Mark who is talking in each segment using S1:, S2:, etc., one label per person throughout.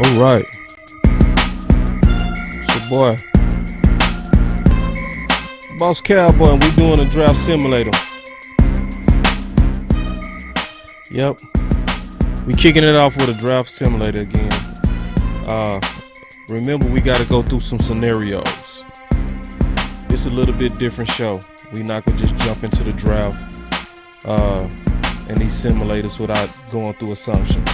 S1: All right. It's your boy, Boss Cowboy, and we doing a draft simulator. Yep. We kicking it off with a draft simulator again. Remember, we got to go through some scenarios. It's a little bit different show. We not gonna just jump into the draft and these simulators without going through assumptions.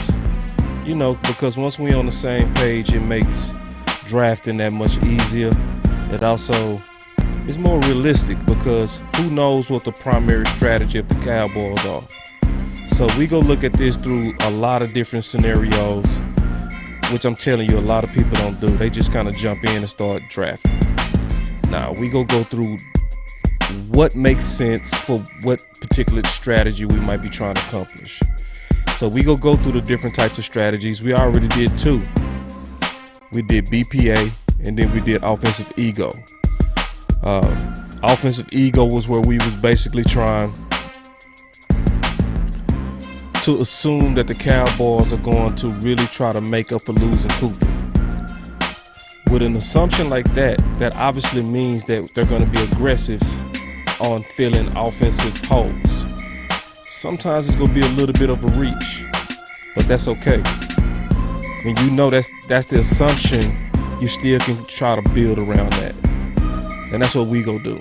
S1: You know, because once we on the same page, it makes drafting that much easier. It also is more realistic because who knows what the primary strategy of the Cowboys are. So we go look at this through a lot of different scenarios, which I'm telling you, a lot of people don't do. They just kind of jump in and start drafting. Now we go through what makes sense for what particular strategy we might be trying to accomplish. So we go through the different types of strategies. We already did two. We did BPA and then we did offensive ego. Offensive ego was where we was basically trying to assume that the Cowboys are going to really try to make up for losing Cooper. With an assumption like that, that obviously means that they're going to be aggressive on filling offensive holes. Sometimes it's going to be a little bit of a reach, but that's okay. When you know that's the assumption, you still can try to build around that. And that's what we go do.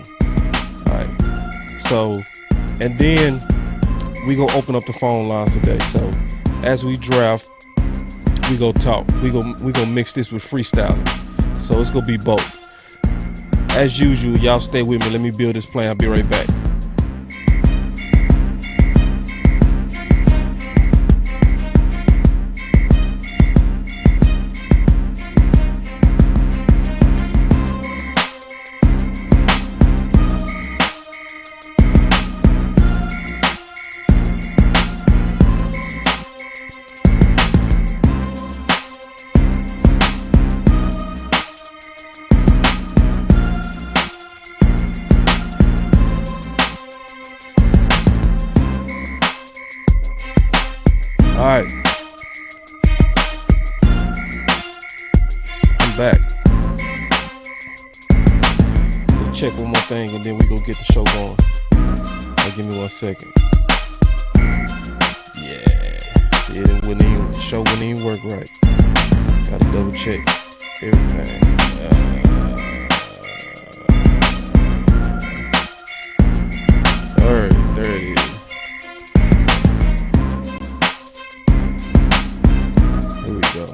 S1: All right. So, and then we go open up the phone lines today. So as we draft, we go talk. We go mix this with freestyling. So it's gonna be both. As usual, y'all stay with me. Let me build this plan. I'll be right back. All right, I'm back. Let's check one more thing and then we go get the show going. Give me 1 second. Yeah, see, the show wouldn't even work right. Gotta double check everything. All right, there it is. Here we go.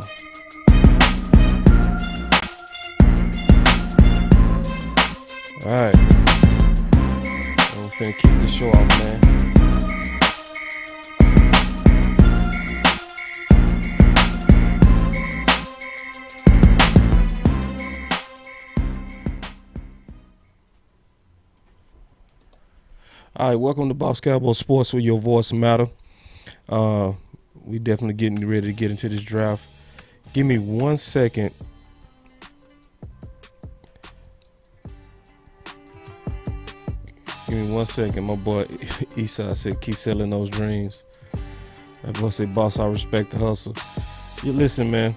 S1: Alright. I'm finna kick this show off, man. Alright, welcome to BossCowboySports, where your voice matter. We definitely getting ready to get into this draft. Give me 1 second. Give me 1 second. My boy Esau said, keep selling those dreams. That boy said, boss, I respect the hustle. You listen, man.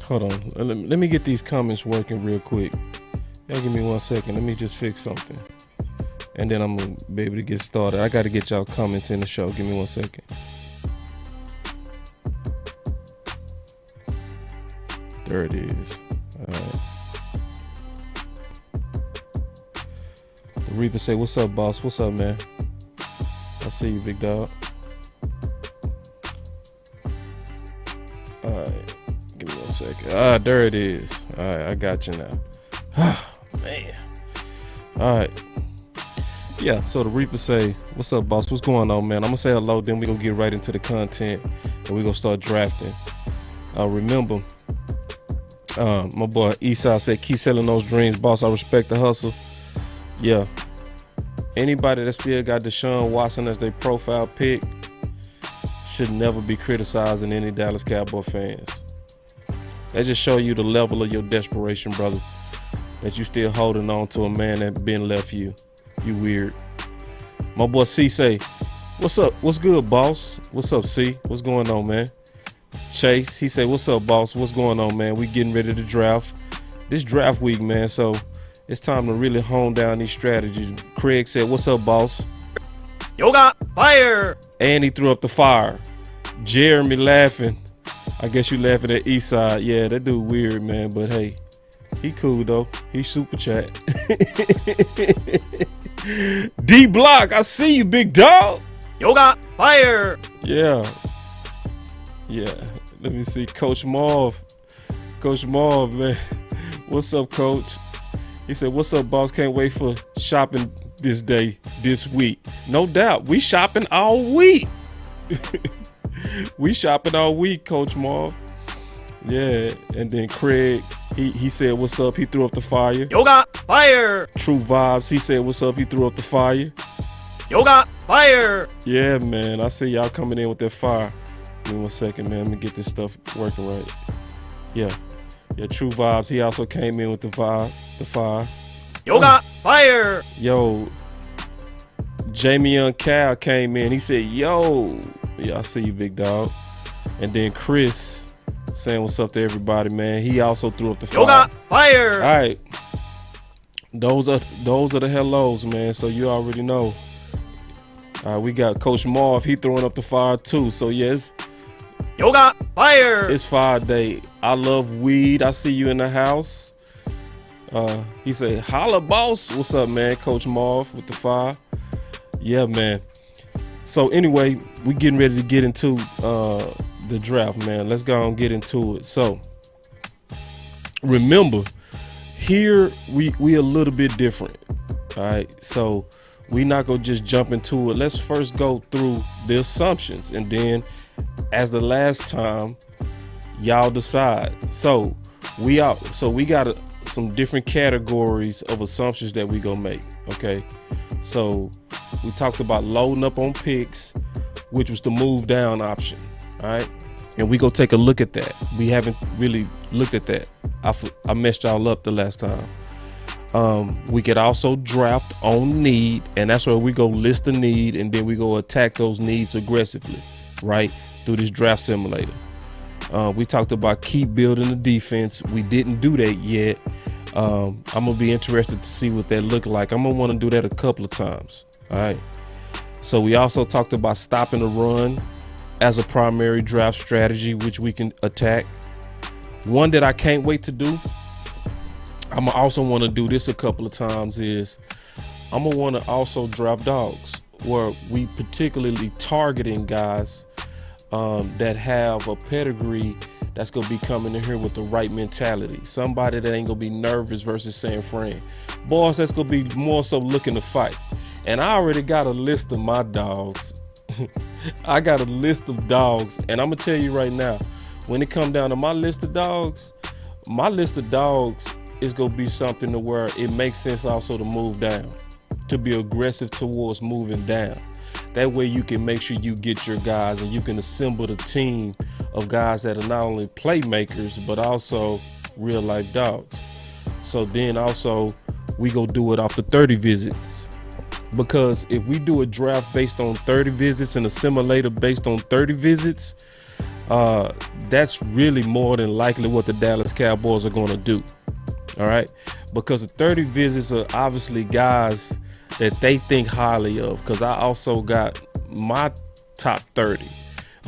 S1: Hold on. Let me get these comments working real quick. Y'all give me 1 second. Let me just fix something. And then I'm going to be able to get started. I got to get y'all comments in the show. Give me 1 second. There it is. All right. The Reaper say, what's up, boss? What's up, man? I see you, big dog. All right. Give me 1 second. There it is. All right, I got you now. Man. All right. Yeah, so the Reaper say, what's up, boss? What's going on, man? I'm going to say hello, then we're going to get right into the content, and we're going to start drafting. Remember, my boy Esau said, keep selling those dreams, boss. I respect the hustle. Yeah. Anybody that still got Deshaun Watson as their profile pick should never be criticizing any Dallas Cowboy fans. That just show you the level of your desperation, brother. That you still holding on to a man that been left you. You weird. My boy C say, what's up? What's good, boss? What's up, C? What's going on, man? Chase, he said, what's up, boss? What's going on, man? We getting ready to draft. This draft week, man, so it's time to really hone down these strategies. Craig said, what's up, boss?
S2: Yoga fire.
S1: And he threw up the fire. Jeremy laughing. I guess you laughing at Eastside. Yeah, that dude weird, man, but hey, he cool though. He super chat. D Block, I see you, big dog.
S2: Yoga fire.
S1: Yeah. Let me see, Coach Marv. Coach Marv, man. What's up, Coach? He said, what's up, boss? Can't wait for shopping this week. No doubt. We shopping all week. We shopping all week, Coach Marv. Yeah. And then Craig, he said, what's up? He threw up the fire.
S2: Yoga fire.
S1: True Vibes, he said, what's up? He threw up the fire.
S2: Yoga fire.
S1: Yeah, man. I see y'all coming in with that fire. Give me 1 second, man. Let me get this stuff working right. Yeah, True Vibes. He also came in with the fire.
S2: Yoga fire.
S1: Yo, Jamie Young Cal came in. He said, yo. Yeah, I see you, big dog. And then Chris saying what's up to everybody, man. He also threw up the fire.
S2: Yoga fire.
S1: All right. Those are the hellos, man. So you already know. All right, we got Coach Marv. He throwing up the fire too. So yes.
S2: Yoga fire.
S1: It's fire day. I love weed. I see you in the house. He said, holla, boss. What's up, man? Coach Marv with the fire. Yeah, man. So anyway, we getting ready to get into the draft, man. Let's go and get into it. So remember, here we a little bit different. All right. So we not gonna just jump into it. Let's first go through the assumptions, and then as the last time, y'all decide. So we got some different categories of assumptions that we gonna make. Okay. So we talked about loading up on picks, which was the move down option. All right. And we go take a look at that. We haven't really looked at that. I messed y'all up the last time. We could also draft on need, and that's where we go list the need, and then we go attack those needs aggressively, right, through this draft simulator. We talked about keep building the defense. We didn't do that yet. I'm gonna be interested to see what that look like. I'm gonna want to do that a couple of times. All right. So we also talked about stopping the run as a primary draft strategy, which we can attack. One that I can't wait to do, I'm gonna also want to do this a couple of times, is I'm gonna want to also draft dogs, where we particularly targeting guys that have a pedigree that's gonna be coming in here with the right mentality. Somebody that ain't gonna be nervous versus saying, friend, boss, that's gonna be more so looking to fight. And I already got a list of my dogs. I got a list of dogs, and I'm gonna tell you right now, when it come down to my list of dogs is gonna be something to where it makes sense also to move down, to be aggressive towards moving down. That way you can make sure you get your guys, and you can assemble the team of guys that are not only playmakers but also real life dogs. So then also we go do it off the 30 visits, because if we do a draft based on 30 visits and a simulator based on 30 visits, that's really more than likely what the Dallas Cowboys are going to do. All right, because the 30 visits are obviously guys that they think highly of, because I also got my top 30.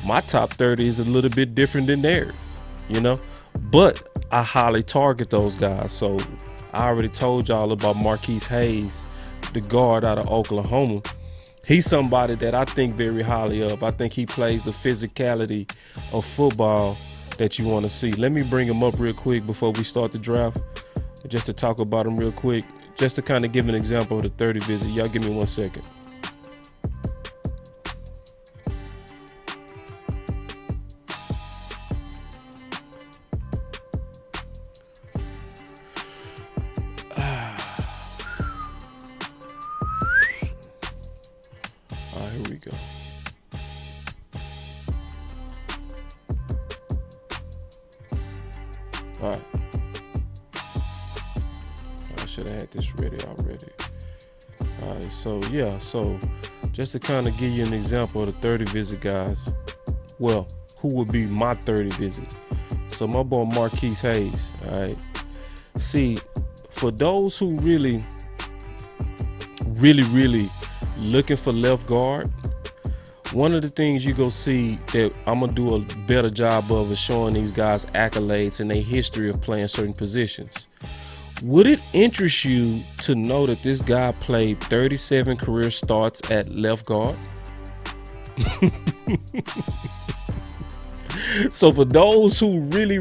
S1: My top 30 is a little bit different than theirs, you know, but I highly target those guys. So I already told y'all about Marquise Hayes, the guard out of Oklahoma. He's somebody that I think very highly of. I think he plays the physicality of football that you want to see. Let me bring him up real quick before we start the draft, just to talk about him real quick, just to kind of give an example of the 30 visit. Y'all give me 1 second. Here we go. All right. I should have had this ready already. All right, so yeah, so just to kind of give you an example of the 30 visit guys, well, who would be my 30 visits. So my boy Marquise Hayes, all right. See, for those who really looking for left guard, one of the things you go see that I'm gonna do a better job of is showing these guys accolades and their history of playing certain positions. Would it interest you to know that this guy played 37 career starts at left guard? So for those who really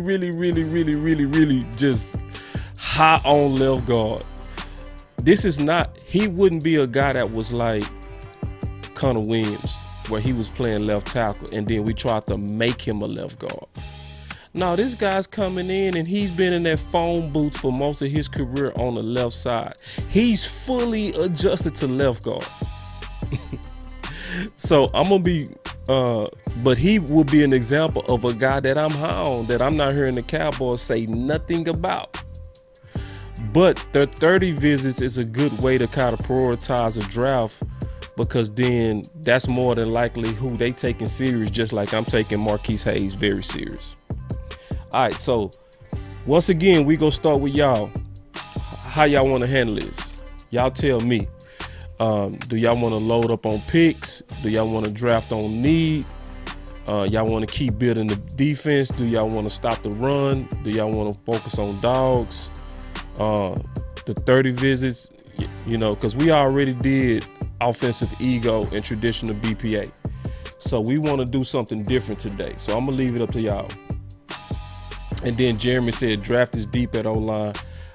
S1: just high on left guard, this is not, he wouldn't be a guy that was like Connor Williams, where he was playing left tackle and then we tried to make him a left guard. No, this guy's coming in and he's been in that phone booth for most of his career on the left side. He's fully adjusted to left guard. So I'm gonna be but he will be an example of a guy that I'm high on, that I'm not hearing the Cowboys say nothing about. But their 30 visits is a good way to kind of prioritize a draft, because then that's more than likely who they taking serious, just like I'm taking Marquise Hayes very serious. All right, so once again, we gonna start with y'all. How y'all want to handle this? Y'all tell me. Do y'all want to load up on picks? Do y'all want to draft on need? Y'all want to keep building the defense? Do y'all want to stop the run? Do y'all want to focus on dogs? The 30 visits, you know, because we already did offensive ego and traditional BPA. So we want to do something different today. So I'm going to leave it up to y'all. And then Jeremy said draft is deep at O-line.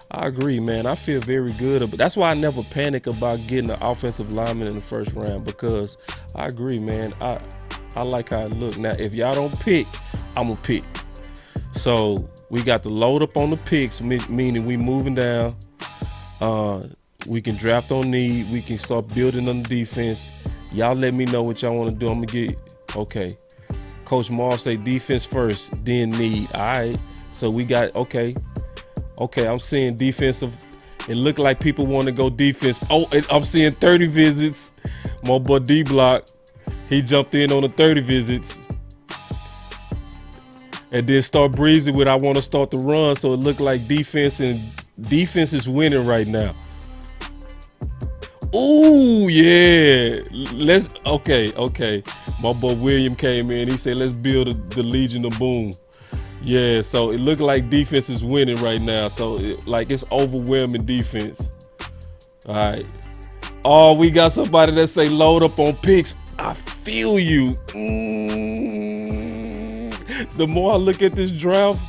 S1: I agree, man. I feel very good. But that's why I never panic about getting an offensive lineman in the first round, because I agree, man. I like how it look. Now, if y'all don't pick, I'm going to pick. So we got to load up on the picks, meaning we moving down. We can draft on need. We can start building on the defense. Y'all let me know what y'all want to do. I'm going to get, okay. Coach Marv say defense first, then need. All right. So we got, okay, I'm seeing defensive. It looked like people want to go defense. Oh, I'm seeing 30 visits. My boy D-Block, he jumped in on the 30 visits. And then start breezing with I want to start the run. So it looked like defense is winning right now. Ooh, yeah. Okay. My boy William came in. He said, let's build the Legion of Boom. Yeah, so it looked like defense is winning right now. So it's overwhelming defense. All right. Oh, we got somebody that say load up on picks. I feel you. The more I look at this draft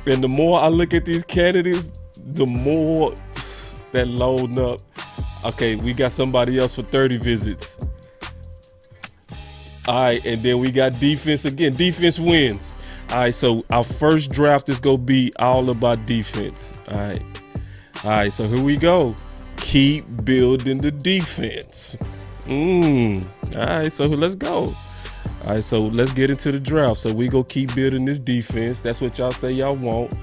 S1: and the more I look at these candidates, the more that loading up. Okay, we got somebody else for 30 visits. All right, and then we got defense again. Defense wins. All right, so our first draft is going to be all about defense. All right, so here we go. Keep building the defense. All right, so let's go. All right, so let's get into the draft. So we go keep building this defense. That's what y'all say y'all want.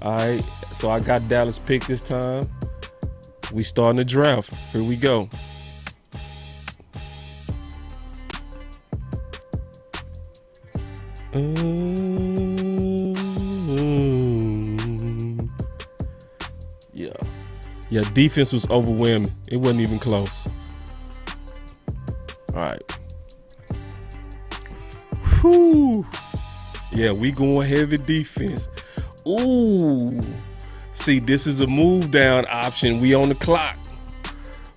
S1: All right, so I got Dallas picked this time. We starting the draft. Here we go. Yeah, defense was overwhelming. It wasn't even close. All right. Whew. Yeah, we going heavy defense. Ooh. See, this is a move down option. We on the clock.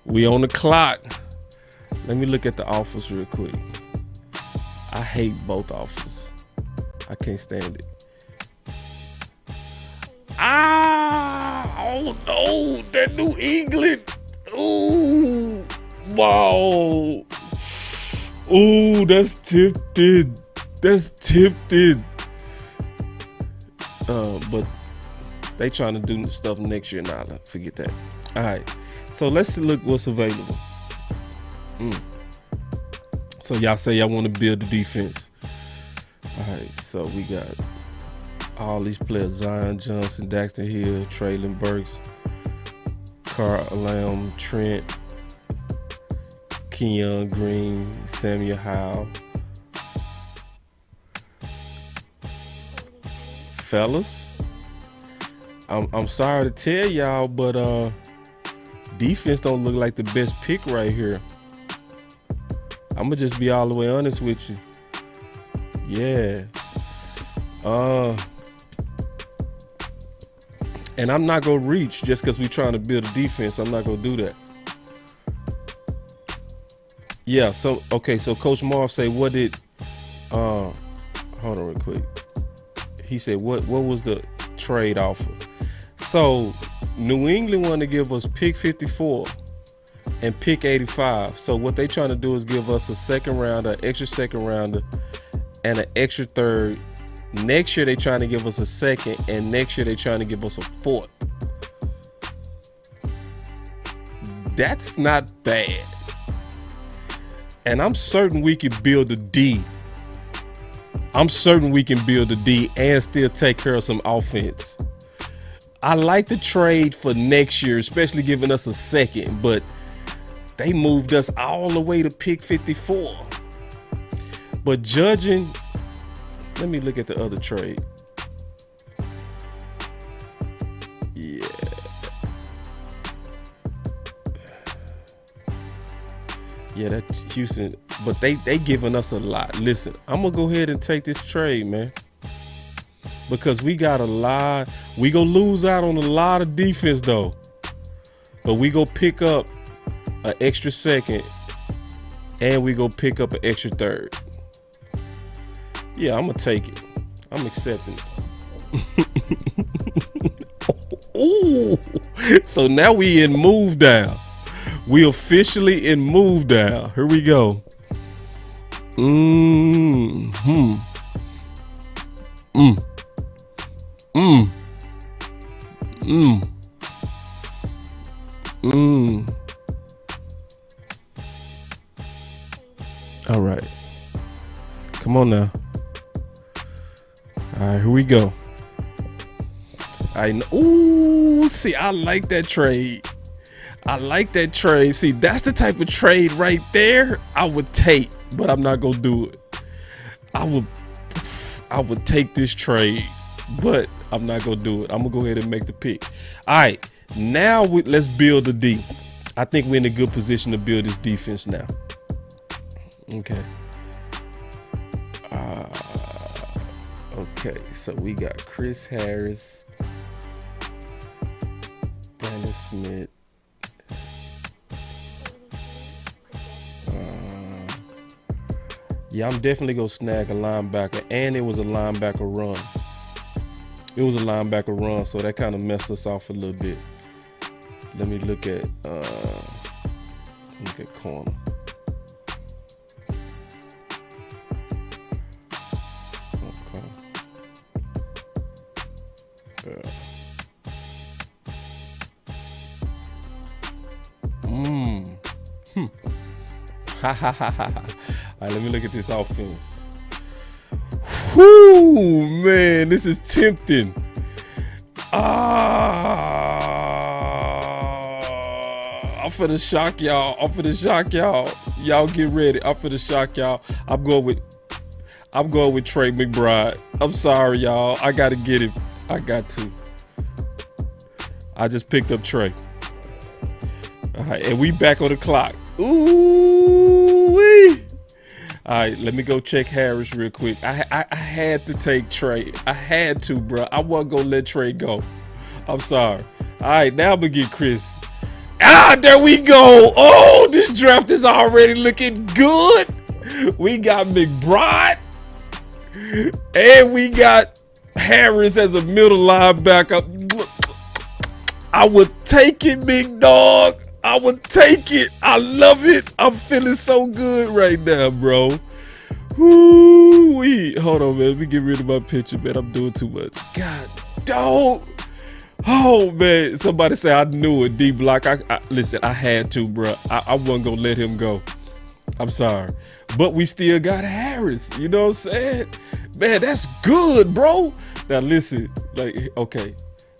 S1: Let me look at the offers real quick. I hate both offers. I can't stand it. Oh no, that New England. Ooh, wow. Ooh, that's tempted. But they trying to do stuff next year. Nah, forget that. All right, so let's look what's available. So y'all say y'all want to build the defense. All right, so we got all these players: Zion Johnson, Daxton Hill, Traylon Burks, Carl Lamb, Trent, Kenyon Green, Samuel Howell. fellas, I'm sorry to tell y'all, but defense don't look like the best pick right here. I'm gonna just be all the way honest with you. Yeah. And I'm not gonna reach just because we're trying to build a defense. I'm not gonna do that. Yeah. So Coach Marv say, what did? Hold on real quick. He said, what was the trade offer? So New England wanted to give us pick 54 and pick 85. So what they trying to do is give us a second rounder, extra second rounder, and an extra third. Next year they trying to give us a second, and next year they trying to give us a fourth. That's not bad. And I'm certain we can build a D. I'm certain we can build a D and still take care of some offense. I like the trade for next year, especially giving us a second, but they moved us all the way to pick 54. But judging, let me look at the other trade. Yeah. Yeah, that's Houston, but they giving us a lot. Listen, I'm gonna go ahead and take this trade, man, because we got a lot. We gonna lose out on a lot of defense though, but we go pick up an extra second, and we go pick up an extra third. Yeah, I'm gonna take it. I'm accepting it. Ooh, so now we in move down. We officially in move down. Here we go. All right. Come on now. All right, here we go. Ooh, see, I like that trade. I like that trade. See, that's the type of trade right there I would take, but I'm not gonna do it. I would take this trade, but I'm not gonna do it. I'm gonna go ahead and make the pick. All right, now let's build the D. I think we're in a good position to build this defense now. Okay. Okay, so we got Chris Harris, Dennis Smith. Yeah, I'm definitely gonna snag a linebacker, and it was a linebacker run. So that kind of messed us off a little bit. Let me look at corner. Okay. Ha ha ha ha. All right, let me look at this offense. Whoo, man, this is tempting. I'm finna shock y'all. Y'all get ready. I'm finna shock y'all. I'm going with Trey McBride. I'm sorry, y'all. I gotta get him. I got to. I just picked up Trey. All right, and we back on the clock. Ooh-wee. All right, let me go check Harris real quick. I had to take Trey. I had to, bro. I wasn't gonna let Trey go. I'm sorry. All right, now I'm gonna get Chris. There we go. Oh, this draft is already looking good. We got McBride, and we got Harris as a middle linebacker. I would take it, big dog. I would take it. I love it. I'm feeling so good right now, bro. Woo-wee. Hold on, man. Let me get rid of my picture, man. I'm doing too much. God, don't. Oh, man. Somebody say I knew it, D-Block. Listen, I had to, bro. I wasn't going to let him go. I'm sorry. But we still got Harris. You know what I'm saying? Man, that's good, bro. Now, listen. Okay.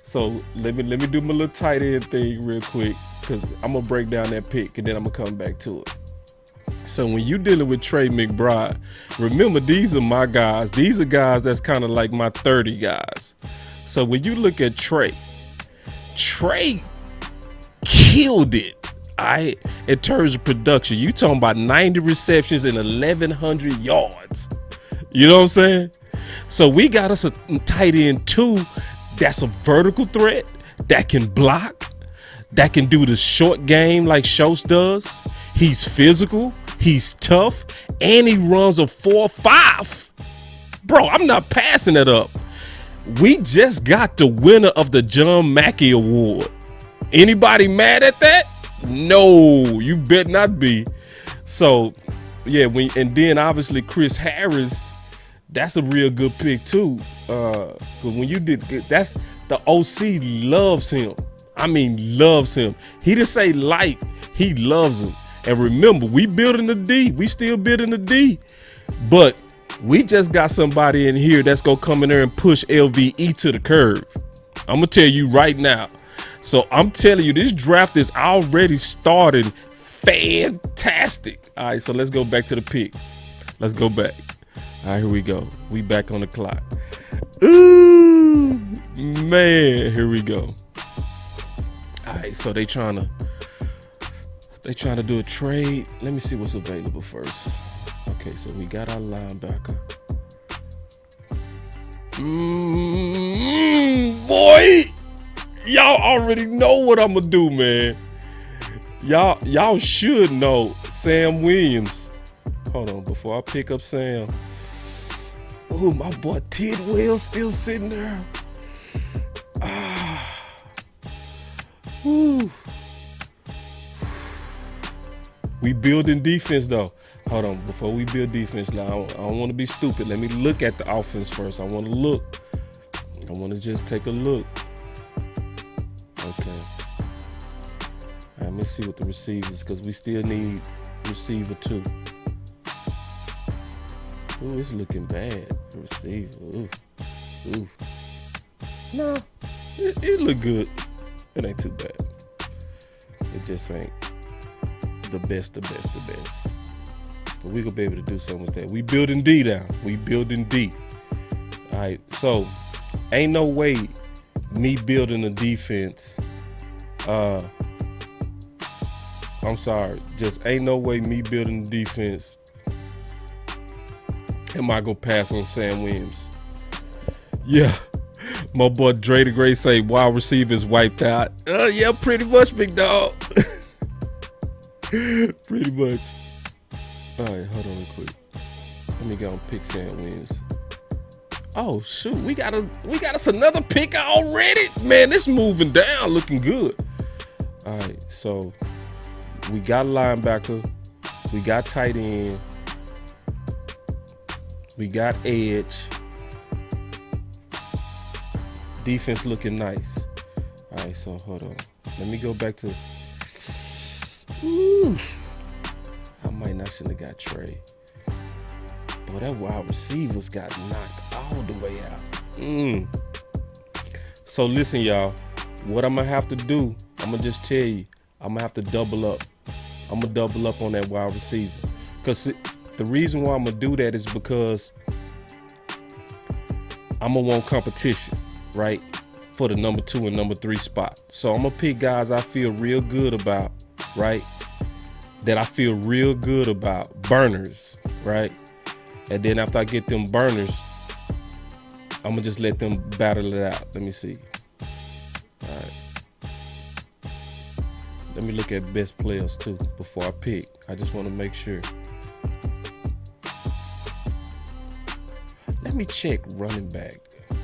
S1: So, let me do my little tight end thing real quick, because I'm going to break down that pick, and then I'm going to come back to it. So when you dealing with Trey McBride, remember, these are my guys. These are guys that's kind of like my 30 guys. So when you look at Trey killed it. In terms of production, you talking about 90 receptions and 1,100 yards. You know what I'm saying? So we got us a tight end too that's a vertical threat, that can block, that can do the short game like Schultz does. He's physical, he's tough, and he runs a 4.5. Bro, I'm not passing it up. We just got the winner of the John Mackey Award. Anybody mad at that? No, you bet not be. So, yeah, and then obviously Chris Harris, that's a real good pick too. Because when you did, that's the OC loves him. I mean, loves him. He didn't say like, he loves him. And remember, we building the D. We still building the D. But we just got somebody in here that's going to come in there and push LVE to the curve. I'm going to tell you right now. So I'm telling you, this draft is already starting fantastic. All right, so let's go back to the pick. Let's go back. All right, here we go. We back on the clock. Ooh, man, here we go. All right, so they trying to do a trade. Let me see what's available first. Okay, so we got our linebacker. Boy, y'all already know what I'm gonna do, man. Y'all should know Sam Williams. Hold on, before I pick up Sam. Oh, my boy Tidwell still sitting there. Whew. We building defense though. Hold on, before we build defense, now I don't want to be stupid. Let me look at the offense first. I want to look. I want to just take a look. Okay. All right, let me see what the receivers, because we still need receiver too. Ooh, it's looking bad. The receiver. Ooh. Ooh. No, it look good. It ain't too bad. It just ain't the best. But we gonna be able to do something with that. We building D down. We building D. All right, so ain't no way me building a defense. I'm sorry. Just ain't no way me building a defense. Am I gonna pass on Sam Williams? Yeah. My boy Dre the Great say wide receivers wiped out. Yeah, pretty much, big dog. Pretty much. All right, hold on real quick. Let me go and pick Sam Williams. Oh shoot, we got us another pick already. Man, this moving down, looking good. All right, so we got linebacker, we got tight end, we got edge. Defense looking nice. All right, so hold on. Let me go back to. Ooh, I might not shouldn't have got Trey. Boy, that wide receivers got knocked all the way out. So listen, y'all. What I'm gonna have to do, I'm gonna just tell you, I'm gonna have to double up. I'm gonna double up on that wide receiver. Because the reason why I'm gonna do that is because I'm gonna want competition, right? For the number 2 and number 3 spot. So I'm gonna pick guys I feel real good about, right? That I feel real good about. Burners, right? And then after I get them burners, I'm gonna just let them battle it out. Let me see. All right. Let me look at best players too before I pick. I just want to make sure. Let me check running back.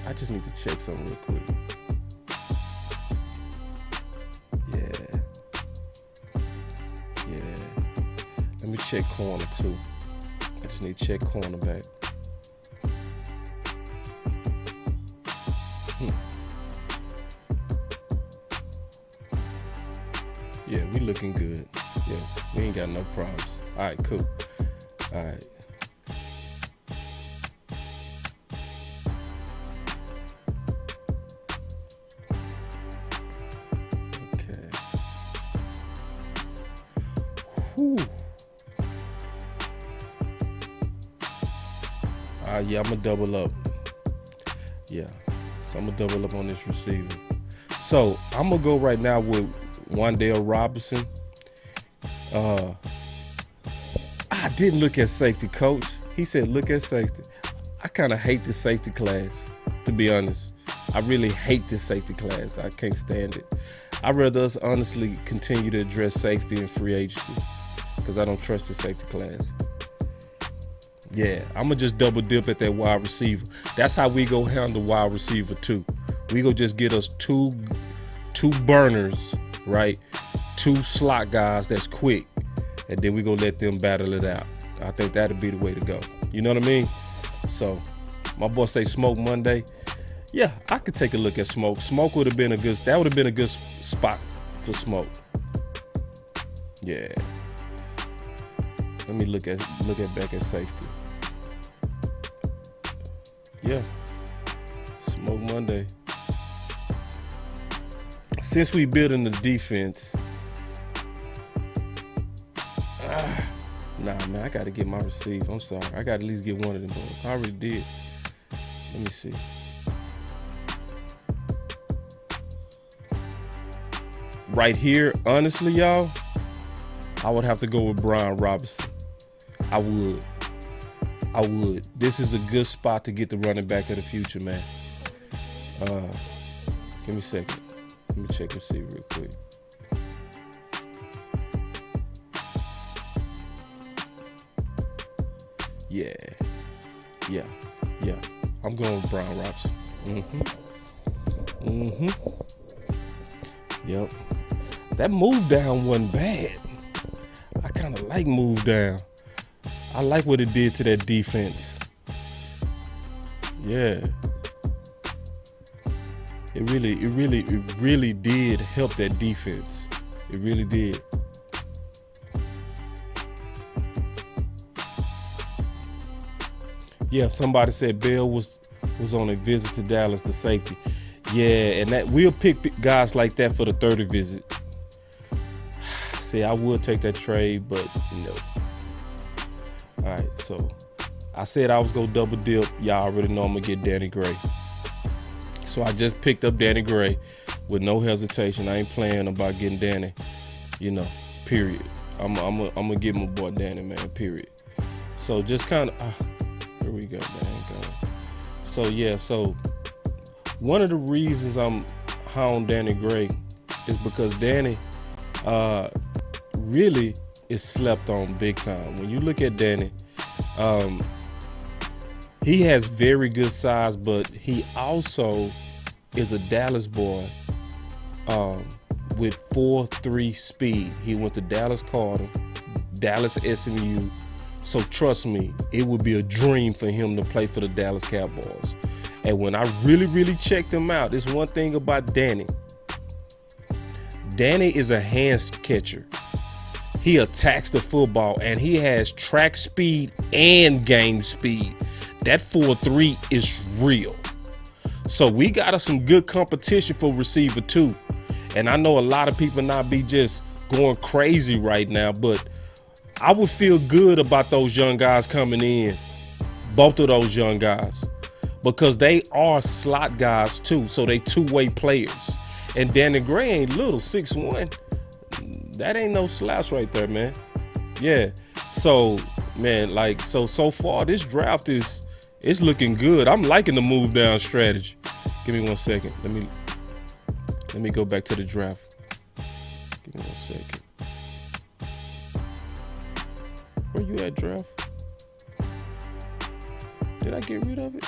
S1: I just need to check something real quick. Yeah. Let me check corner too. I just need to check cornerback. Yeah, we looking good. Yeah, we ain't got no problems. All right, cool. All right. Okay. Whew. Yeah, I'm going to double up. Yeah, so I'm going to double up on this receiver. So I'm going to go right now with Wan'Dale Robinson. I didn't look at safety, coach. He said, look at safety. I kind of hate this safety class, to be honest. I really hate this safety class. I can't stand it. I'd rather us honestly continue to address safety in free agency because I don't trust the safety class. Yeah, I'm going to just double dip at that wide receiver. That's how we go handle wide receiver too. We go just get us two burners, right? 2 slot guys that's quick, and then we go let them battle it out. I think that'd be the way to go. You know what I mean? So my boy say Smoke Monday. Yeah, I could take a look at Smoke. Smoke would have been a good spot for Smoke. Yeah. Let me look at back at safety. Yeah. Smoke Monday. Since we building the defense, nah, man, I got to get my receiver. I'm sorry. I got to at least get one of them. I already did. Let me see. Right here, honestly, y'all, I would have to go with Brian Robinson. I would. This is a good spot to get the running back of the future, man. Give me a second. Let me check and see real quick. Yeah. I'm going with Brian Robinson. Yep. That move down wasn't bad. I kind of like move down. I like what it did to that defense. Yeah. It really did help that defense. It really did. Yeah, somebody said Bell was on a visit to Dallas, the safety. Yeah, and that we'll pick guys like that for the 30 visit. See, I would take that trade, but no. All right, so I said I was gonna double dip. Y'all already know I'm gonna get Danny Gray. So I just picked up Danny Gray with no hesitation. I ain't playing about getting Danny, period. I'm gonna get my boy Danny, man, period. So just kind of, here we go, man. So yeah, so one of the reasons I'm high on Danny Gray is because Danny really is slept on big time. When you look at Danny, he has very good size, but he also is a Dallas boy with 4.3 speed. He went to Dallas Carter, Dallas SMU. So trust me, it would be a dream for him to play for the Dallas Cowboys. And when I really checked him out, there's one thing about Danny. Danny is a hands catcher. He attacks the football, and he has track speed and game speed. That 4.3 is real. So we got us some good competition for receiver too. And I know a lot of people not be just going crazy right now, but I would feel good about those young guys coming in, both of those young guys, because they are slot guys too. So they two-way players. And Danny Gray ain't little, 6'1". That ain't no slouch right there, man. Yeah. So, man, like, so far this draft it's looking good. I'm liking the move down strategy. Give me 1 second. Let me go back to the draft. Give me 1 second. Where you at, draft? Did I get rid of it?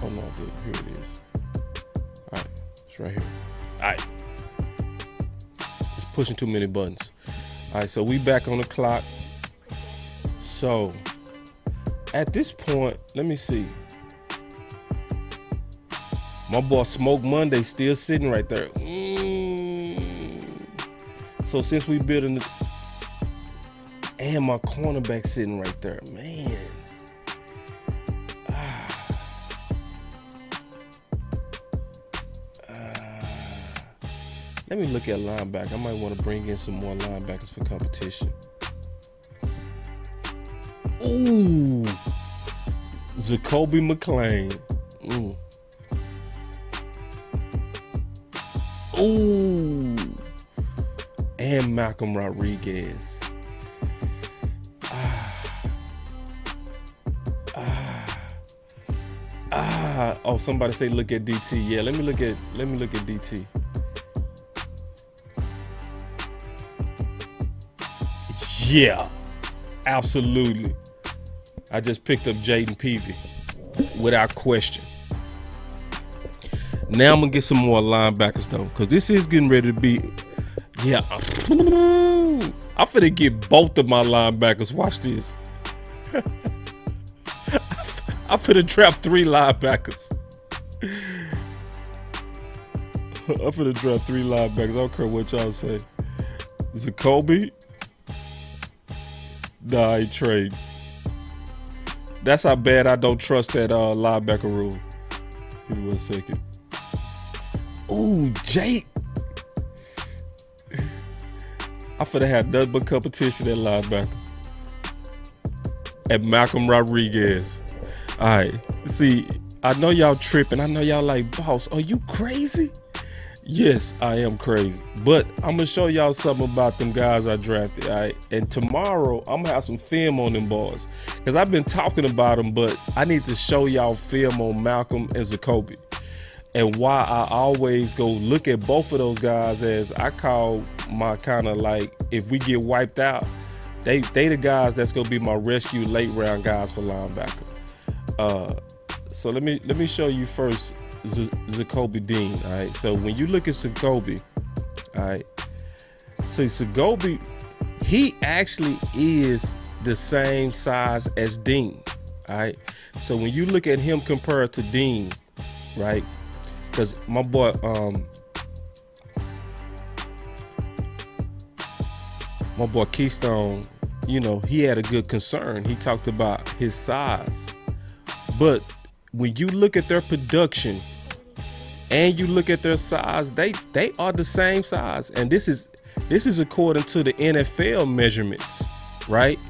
S1: Oh no, I did. Here it is. All right, it's right here. All right. It's pushing too many buttons. All right, so we back on the clock. So at this point, let me see. My boy Smoke Monday still sitting right there. So since we building the, and my cornerback sitting right there, man. Let me look at linebacker. I might want to bring in some more linebackers for competition. Ooh. Jacoby McClain. Ooh. And Malcolm Rodriguez. Oh, somebody say look at DT. Yeah, let me look at DT. Yeah, absolutely. I just picked up Jaden Peavy without question. Now I'm gonna get some more linebackers though, because this is getting ready to be. Yeah, I'm finna get both of my linebackers. Watch this. I'm finna draft 3 linebackers. I'm finna draft 3 linebackers. I don't care what y'all say. Jacoby? Nah, I ain't trade. That's how bad I don't trust that linebacker rule. Give me 1 second. Ooh, Jake. I finna have nothing but competition at linebacker. And Malcolm Rodriguez. All right. See, I know y'all tripping. I know y'all like, boss, are you crazy? Yes, I am crazy. But I'm going to show y'all something about them guys I drafted. All right. And tomorrow, I'm going to have some film on them boys. Because I've been talking about them, but I need to show y'all film on Malcolm and Jacoby. And why I always go look at both of those guys as I call my kind of like, if we get wiped out, they the guys that's gonna be my rescue late round guys for linebacker. So let me show you first Jacoby Dean. All right. So when you look at Jacoby, all right. So Jacoby, he actually is the same size as Dean. All right. So when you look at him compared to Dean, right? Because my boy, Keystone, you know, he had a good concern. He talked about his size. But when you look at their production and you look at their size, they are the same size. And this is according to the NFL measurements, right?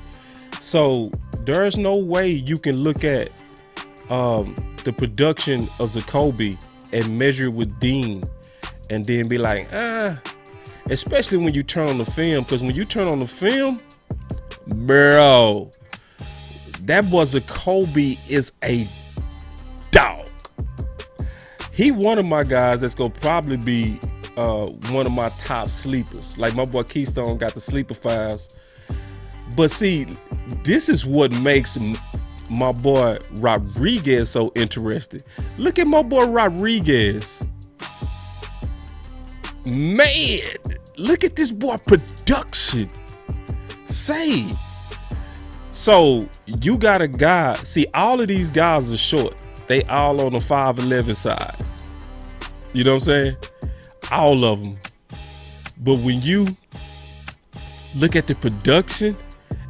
S1: So there's no way you can look at the production of Jacoby and measure with Dean and then be like, especially when you turn on the film, because when you turn on the film, bro, that boy Jacoby is a dog. He one of my guys that's gonna probably be one of my top sleepers. Like my boy Keystone got the sleeper files. But see, this is what makes my boy Rodriguez so interesting. Look at my boy Rodriguez. Man, look at this boy production. Say. So you got a guy. See, all of these guys are short. They all on the 5'11" side. You know what I'm saying? All of them. But when you look at the production,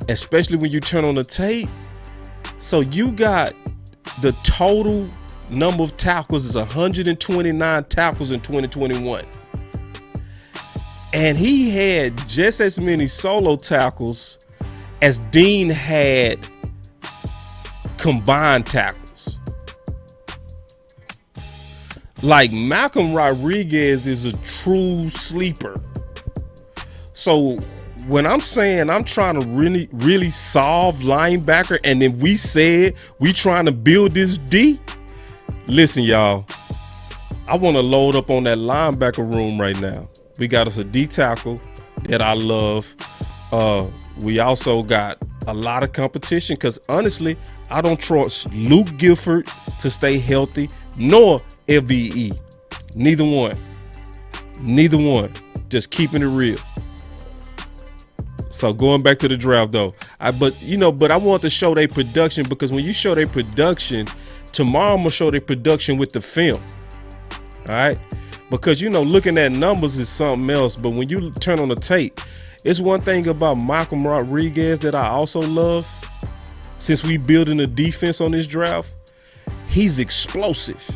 S1: especially when you turn on the tape, so you got the total number of tackles is 129 tackles in 2021. And he had just as many solo tackles as Dean had combined tackles. Like Malcolm Rodriguez is a true sleeper. So when I'm saying I'm trying to really solve linebacker, and then we said we trying to build this D, listen, y'all, I want to load up on that linebacker room right now. We got us a D tackle that I love. We also got a lot of competition because honestly, I don't trust Luke Gifford to stay healthy, nor FVE. Neither one. Just keeping it real. So going back to the draft though, but I want to show their production, because when you show their production, tomorrow I'm gonna show their production with the film. All right, because looking at numbers is something else, but when you turn on the tape, it's one thing about Malcolm Rodriguez that I also love. Since we building a defense on this draft, he's explosive.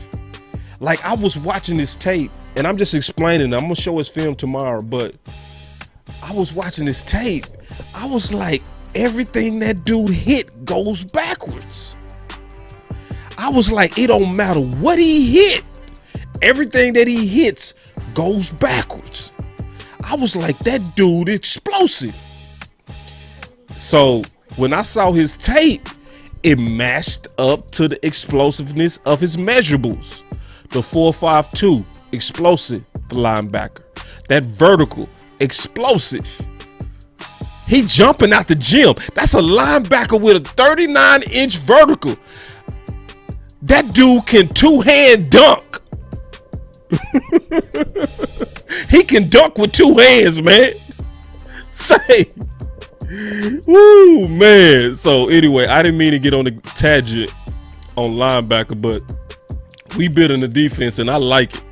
S1: Like I was watching this tape, and I'm just explaining. I'm gonna show his film tomorrow, but I was watching this tape. I was like, everything that dude hit goes backwards. I was like, it don't matter what he hit. Everything that he hits goes backwards. I was like, that dude explosive. So when I saw his tape, it matched up to the explosiveness of his measurables. The 4.52 explosive for linebacker. That vertical explosive. He jumping out the gym. That's a linebacker with a 39-inch vertical. That dude can two-hand dunk. He can dunk with two hands, man. Say. Woo, man. So anyway, I didn't mean to get on the tangent on linebacker, but we building the defense, and I like it.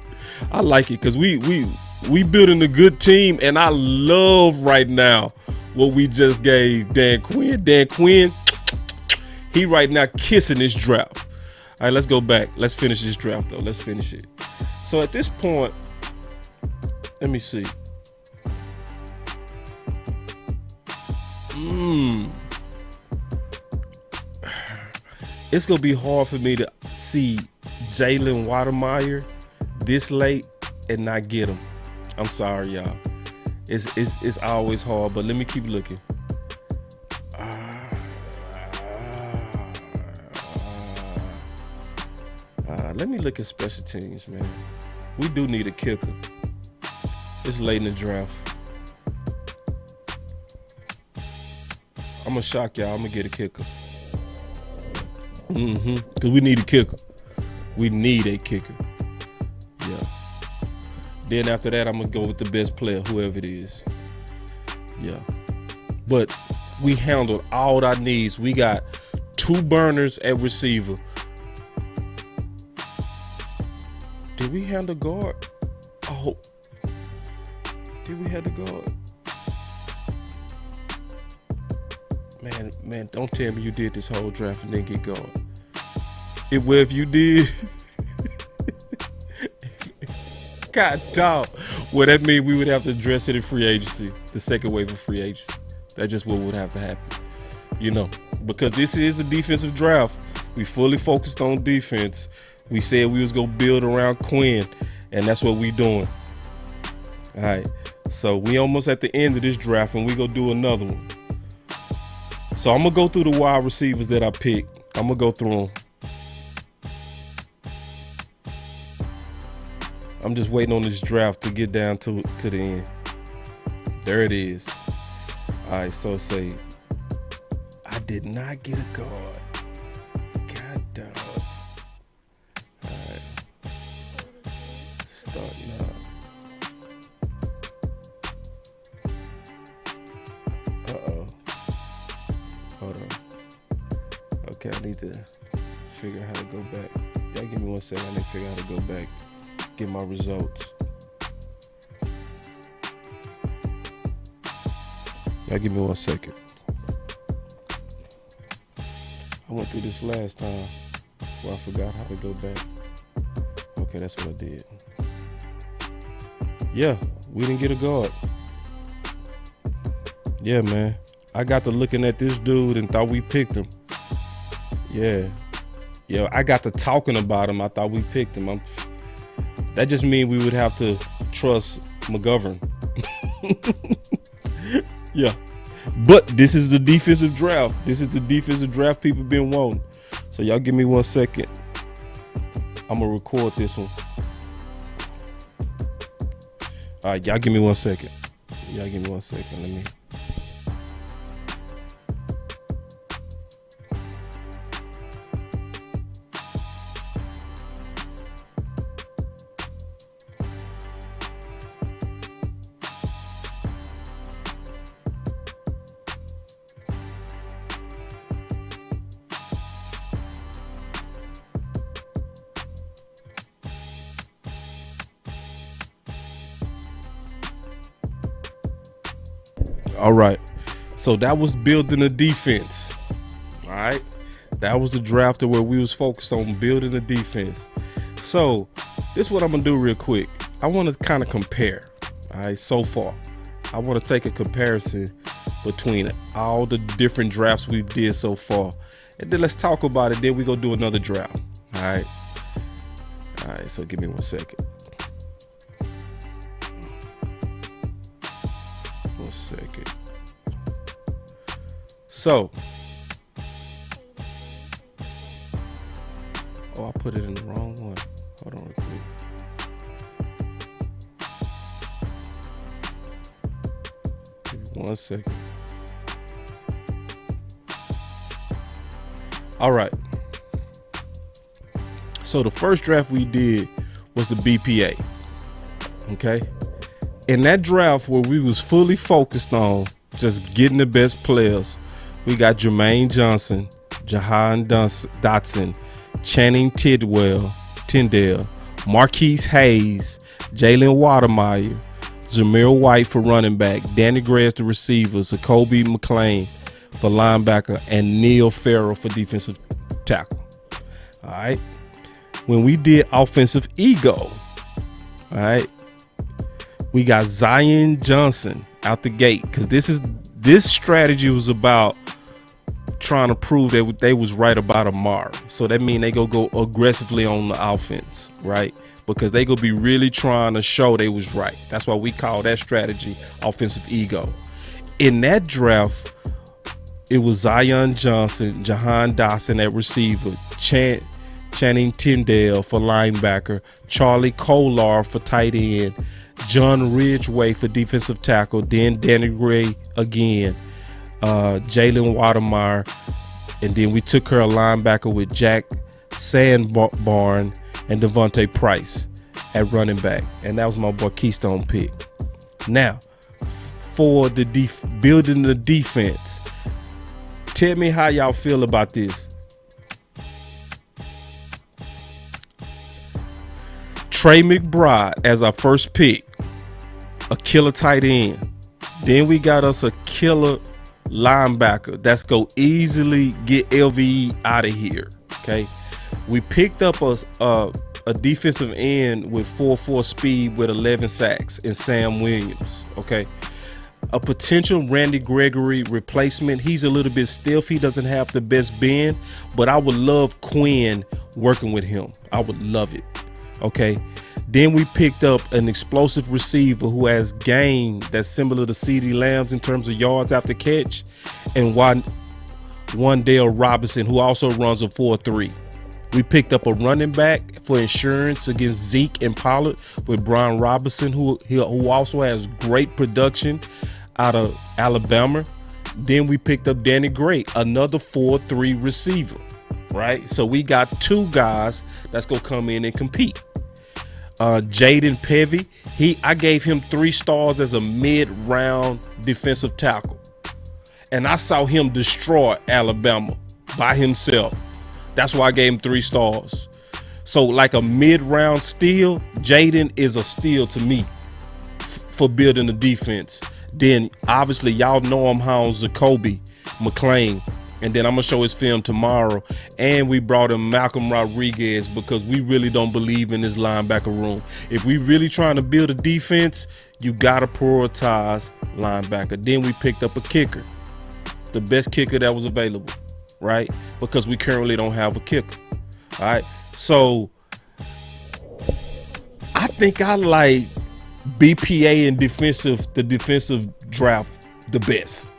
S1: I like it because we building a good team, and I love right now what we just gave Dan Quinn. Dan Quinn, he right now kissing this draft. All right, let's go back. Let's finish this draft, though. Let's finish it. So at this point, let me see. It's going to be hard for me to see Jalen Watermeyer this late and not get him. I'm sorry, y'all. It's always hard, but let me keep looking. Let me look at special teams, man. We do need a kicker. It's late in the draft. I'm gonna shock y'all. I'm gonna get a kicker. Because we need a kicker. We need a kicker. Yeah. Then after that, I'm gonna go with the best player, whoever it is. Yeah. But we handled all our needs. We got 2 burners at receiver. Did we handle guard? Oh. Did we have the guard? Man, don't tell me you did this whole draft and then get guard. If you did, God dog. Well, that means we would have to address it in free agency, the second wave of free agency. That's just what would have to happen, because this is a defensive draft. We fully focused on defense. We said we was gonna build around Quinn, and that's what we doing. All right, so we almost at the end of this draft, and we gonna do another one. So I'm gonna go through the wide receivers that I picked. I'm gonna go through them. I'm just waiting on this draft to get down to the end. There it is. All right, so say I did not get a guard. God dog. All right. Starting up. Uh-oh. Hold on. Okay, I need to figure out how to go back. Y'all give me 1 second. I need to figure out how to go back. Get my results. Y'all give me 1 second. I went through this last time where I forgot how to go back. Okay, that's what I did. Yeah, we didn't get a guard. Yeah, man. I got to looking at this dude and thought we picked him. Yeah, I got to talking about him. I thought we picked him. That just means we would have to trust McGovern. Yeah. But this is the defensive draft. This is the defensive draft people been wanting. So y'all give me 1 second. I'm going to record this one. All right, y'all give me 1 second. Y'all give me 1 second. Let me. All right, so that was building a defense. All right, that was the draft where we was focused on building a defense. So this is what I'm gonna do real quick. I want to kind of compare. All right, so far, I want to take a comparison between all the different drafts we did so far, and then let's talk about it. Then we go do another draft. All right. All right, so give me 1 second. 1 second. So, I put it in the wrong one. Hold on real quick. Give me 1 second. All right. So the first draft we did was the BPA. Okay. In that draft where we was fully focused on just getting the best players, we got Jermaine Johnson, Jahan Dotson, Channing Tyndale, Marquise Hayes, Jalen Watermeyer, Zamir White for running back, Danny Gray as the receiver, Zacoby McClain for linebacker, and Neil Farrell for defensive tackle. All right. When we did offensive ego, all right, we got Zion Johnson out the gate, because this strategy was about trying to prove that they was right about Amari. So that means they go aggressively on the offense, right? Because they gonna be really trying to show they was right. That's why we call that strategy offensive ego. In that draft, it was Zion Johnson, Jahan Dotson at receiver, Channing Tyndale for linebacker, Charlie Kolar for tight end, John Ridgeway for defensive tackle, then Danny Gray again, Jalen Watermeyer, and then we took her a linebacker with Jack Sandbarn and Devontae Price at running back, and that was my boy Keystone pick. Now, for the building the defense, tell me how y'all feel about this. Trey McBride as our first pick, a killer tight end. Then we got us a killer linebacker that's go easily get LVE out of here. Okay, we picked up a defensive end with 4.4 speed with 11 sacks in Sam Williams. Okay, a potential Randy Gregory replacement. He's a little bit stiff. He doesn't have the best bend, but I would love Quinn working with him. I would love it. Okay. Then we picked up an explosive receiver who has game that's similar to CeeDee Lamb's in terms of yards after catch, and Wan'Dale Robinson, who also runs a 4.3. We picked up a running back for insurance against Zeke and Pollard with Brian Robinson, who also has great production out of Alabama. Then we picked up Danny Gray, another 4.3 receiver, right? So we got two guys that's going to come in and compete. Jaden Pevy, I gave him 3 stars as a mid-round defensive tackle. And I saw him destroy Alabama by himself. That's why I gave him 3 stars. So like a mid-round steal, Jaden is a steal to me for building the defense. Then obviously y'all know I'm on Zacoby McClain. And then I'm going to show his film tomorrow. And we brought in Malcolm Rodriguez because we really don't believe in this linebacker room. If we really trying to build a defense, you got to prioritize linebacker. Then we picked up a kicker, the best kicker that was available, right? Because we currently don't have a kicker. All right. So I think I like BPA and the defensive draft the best.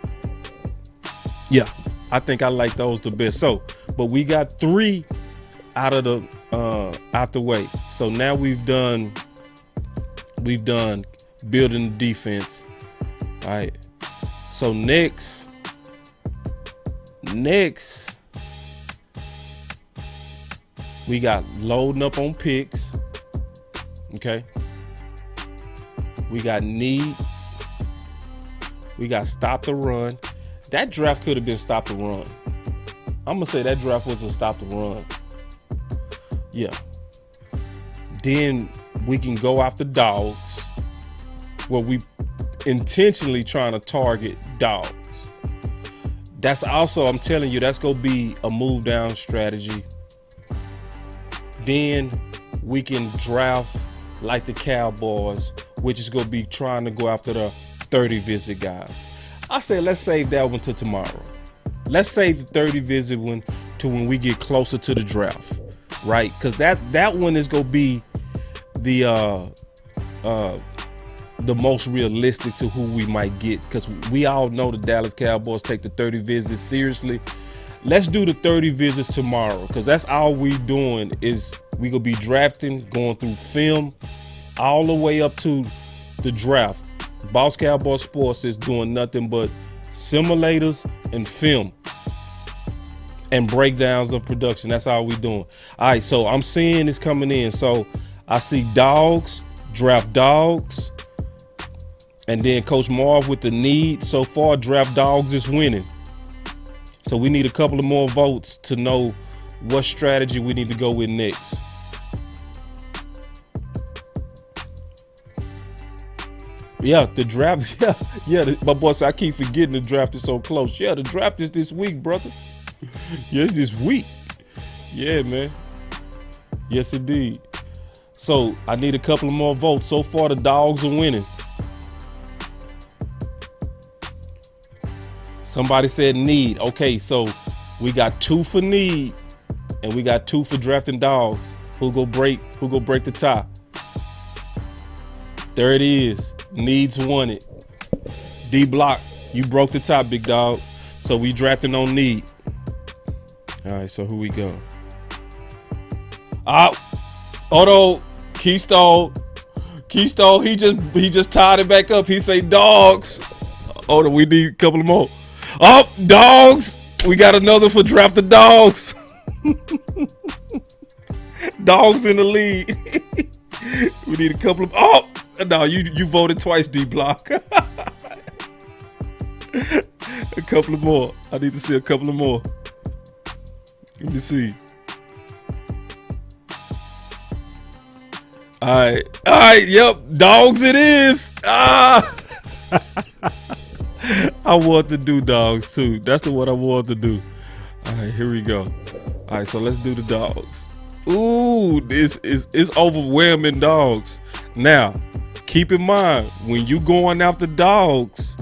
S1: Yeah. I think I like those the best. So, but we got 3 out of the way. So now we've done building the defense. All right. So next we got loading up on picks. Okay. We got need. We got stop the run. That draft could have been stop the run. I'm going to say that draft was a stop the run. Yeah. Then we can go after dogs, where we intentionally trying to target dogs. That's also, I'm telling you, that's going to be a move down strategy. Then we can draft like the Cowboys, which is going to be trying to go after the 30 visit guys. I say let's save that one to tomorrow. Let's save the 30 visit one to when we get closer to the draft. right? Because that one is gonna be the most realistic to who we might get, because we all know the Dallas Cowboys take the 30 visits seriously. Let's do the 30 visits tomorrow, because that's all we doing is we gonna be drafting, going through film all the way up to the draft. Boss Cowboy Sports is doing nothing but simulators and film and breakdowns of production. That's all we doing. All right, so I'm seeing this coming in. So I see dogs, draft dogs, and then Coach Marv with the need. So far, draft dogs is winning. So we need a couple of more votes to know what strategy we need to go with next. Yeah, the draft. Yeah. My boss, I keep forgetting the draft is so close. Yeah, the draft is this week, brother. Yeah, it's this week. Yeah, man. Yes, indeed. So I need a couple of more votes. So far, the dogs are winning. Somebody said need. Okay, so we got 2 for need, and we got 2 for drafting dogs. Who go break the tie? There it is. Needs won it. D Block, you broke the tie, big dog. So we drafting on need. All right, so who we go? Otto Keystone, he just tied it back up. He say dogs. Otto, we need a couple of more. Oh, dogs. We got another for draft the dogs. Dogs in the lead. We need a couple of. Oh, no, you voted twice, D Block. A couple of more. I need to see a couple of more. Let me see. All right, yep, dogs it is. I want to do dogs too. That's the one I want to do. All right, here we go. All right, so let's do the dogs. Ooh, this is overwhelming dogs. Now, keep in mind, when you going after dogs,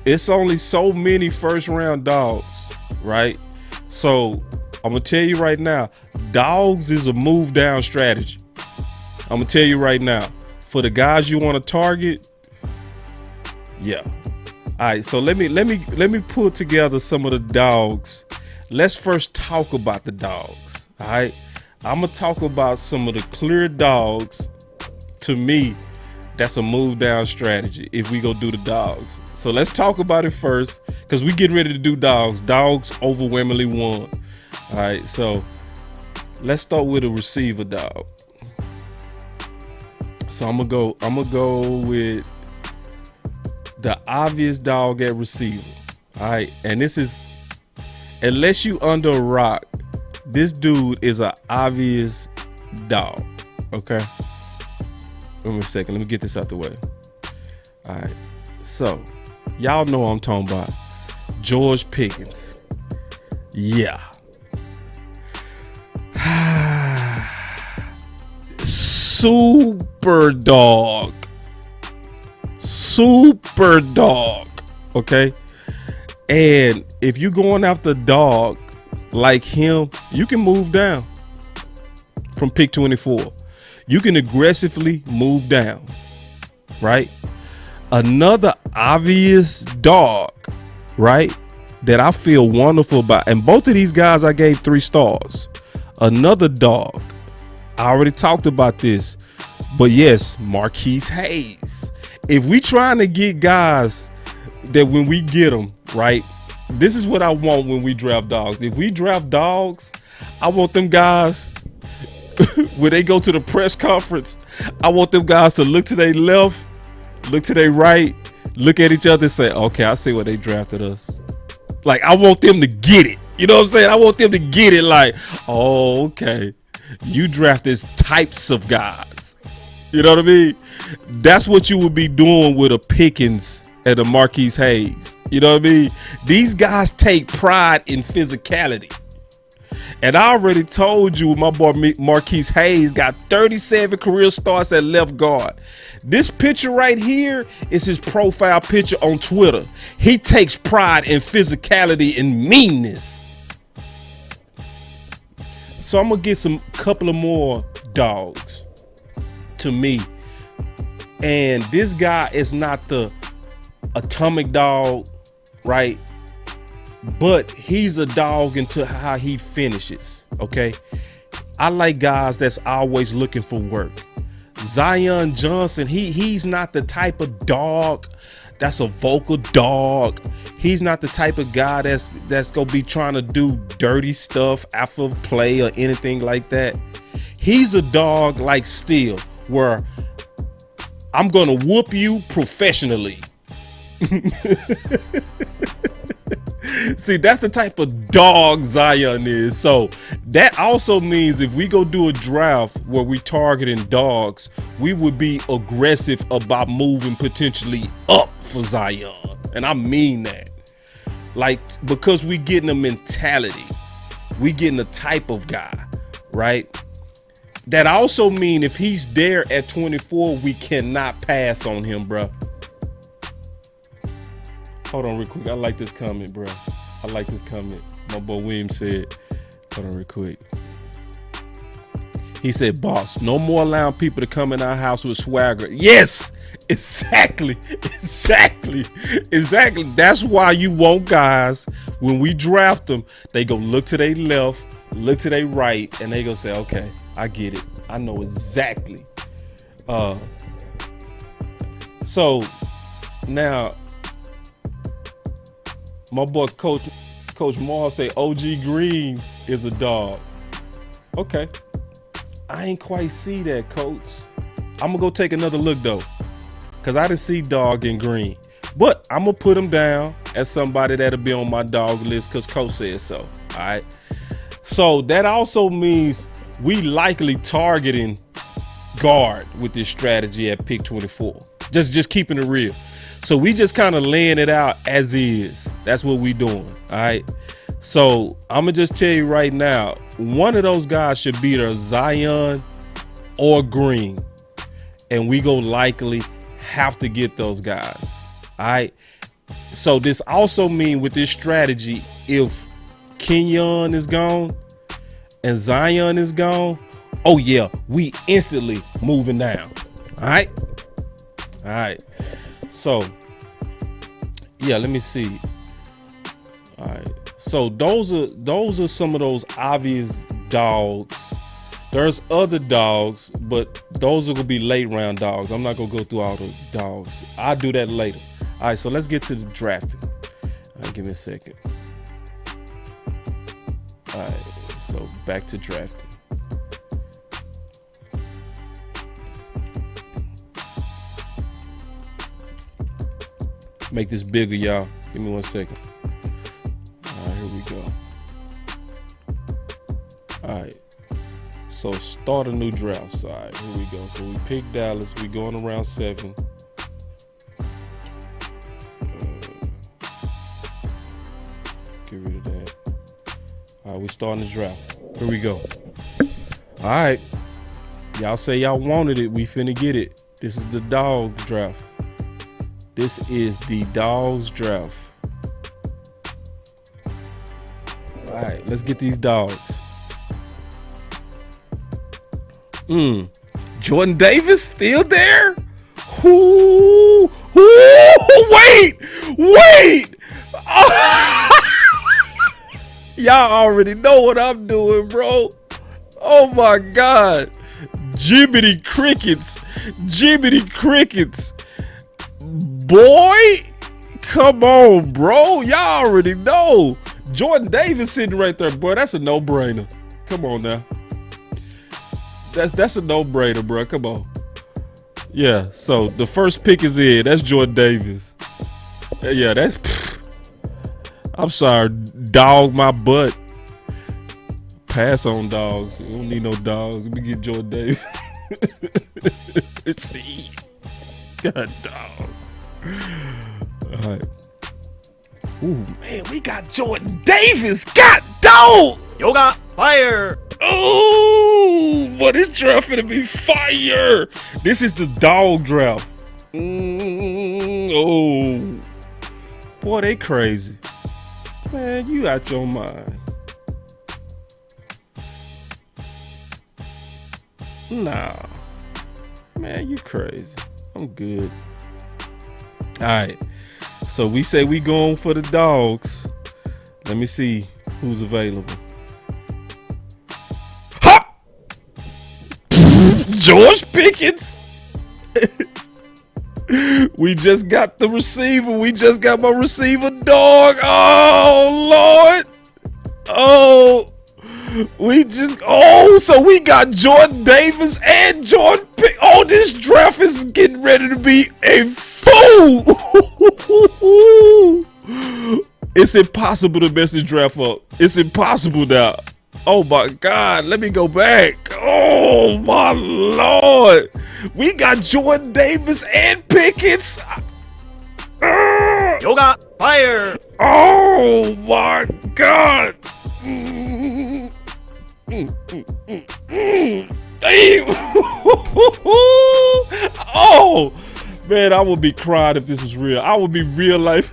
S1: it's only so many first round dogs, right? So I'm gonna tell you right now, dogs is a move down strategy. I'm gonna tell you right now, for the guys you want to target, yeah. All right, so let me put together some of the dogs. Let's first talk about the dogs. All right, I'm gonna talk about some of the clear dogs. To me, that's a move down strategy if we go do the dogs. So let's talk about it first, because we get ready to do dogs. Dogs overwhelmingly won. All right, so let's start with a receiver dog. So I'm gonna go with the obvious dog at receiver. All right, and this is, unless you under a rock, this dude is an obvious dog. Okay. Wait a second. Let me get this out the way. All right. So, y'all know what I'm talking about. George Pickens. Yeah. Super dog. Okay. And if you going after a dog like him, you can move down from pick 24. You can aggressively move down, right? Another obvious dog, right, that I feel wonderful about, and both of these guys I gave 3 stars. Another dog, I already talked about this, but yes, Marquise Hayes. If we trying to get guys that when we get them, right, this is what I want when we draft dogs. If we draft dogs, I want them guys, when they go to the press conference, I want them guys to look to their left, look to their right, look at each other and say, okay, I see why they drafted us. Like, I want them to get it. You know what I'm saying? I want them to get it like, oh, okay, you drafted types of guys. You know what I mean? That's what you would be doing with a Pickens and a Marquise Hayes. You know what I mean? These guys take pride in physicality. And I already told you my boy Marquise Hayes got 37 career starts at left guard. This picture right here is his profile picture on Twitter. He takes pride in physicality and meanness. So I'm gonna get some couple of more dogs to me. And this guy is not the atomic dog, right? But he's a dog into how he finishes. Okay. I like guys that's always looking for work. Zion Johnson, he's not the type of dog that's a vocal dog. He's not the type of guy that's gonna be trying to do dirty stuff after play or anything like that. He's a dog like Steel, where I'm gonna whoop you professionally. See, that's the type of dog Zion is. So that also means if we go do a draft where we targeting dogs, we would be aggressive about moving potentially up for Zion. And I mean that. Like, because we getting a mentality. We getting a type of guy, right? That also mean if he's there at 24, we cannot pass on him, bro. Hold on real quick. I like this comment, bro. I like this comment. My boy William said, hold on real quick. He said, boss, no more allowing people to come in our house with swagger. Yes, exactly. That's why you want guys, when we draft them, they go look to their left, look to their right, and they go say, okay, I get it. I know exactly. So now, my boy Coach Maul say OG Green is a dog. Okay. I ain't quite see that, Coach. I'm gonna go take another look though, cause I didn't see dog in green. But I'm gonna put him down as somebody that'll be on my dog list cause Coach said so. All right. So that also means we likely targeting guard with this strategy at pick 24. Just keeping it real. So we just kind of laying it out as is. That's what we doing. All right. So I'm gonna just tell you right now, one of those guys should be either Zion or Green, and we go likely have to get those guys. All right. So this also means with this strategy, if Kenyon is gone and Zion is gone, oh yeah, we instantly moving down. All right. All right. So yeah, let me see. All right. So those are some of those obvious dogs. There's other dogs, but those are gonna be late round dogs. I'm not gonna go through all the dogs. I'll do that later. All right, so let's get to the drafting. All right, give me a second. All right, so back to drafting. Make this bigger, y'all. Give me 1 second. All right, here we go. All right. So start a new draft. So, all right, here we go. So we pick Dallas. We going around 7. Get rid of that. All right, we starting the draft. Here we go. All right. Y'all say y'all wanted it. We finna get it. This is the dog draft. This is the dogs draft. All right, let's get these dogs. Jordan Davis still there? Wait. Y'all already know what I'm doing, bro. Oh my God. Jibbity crickets. Boy, come on, bro. Y'all already know. Jordan Davis sitting right there, boy. That's a no-brainer. Come on now. That's a no-brainer, bro. Come on. Yeah, so the first pick is in. That's Jordan Davis. Yeah, that's... I'm sorry. Dog my butt. Pass on dogs. You don't need no dogs. Let me get Jordan Davis. Let's see. God, dog. All right. Ooh, man, we got Jordan Davis. God, dog.
S2: Yoga fire.
S1: Oh, boy, this draft finna be fire. This is the dog draft. Oh, boy, they crazy. Man, you out your mind. Nah. Man, you crazy. I'm good. All right. So we say we going for the dogs. Let me see who's available. Ha! George Pickens. We just got the receiver. We just got my receiver dog. Oh, Lord. Oh. So we got Jordan Davis and Jordan Pickens. Oh, this draft is getting ready to be a fool. It's impossible to mess this draft up. It's impossible now. Oh my God, let me go back. Oh my Lord. We got Jordan Davis and Pickens.
S2: Yoga fire.
S1: Oh my God. Oh man, I would be crying if this was real. I would be real life.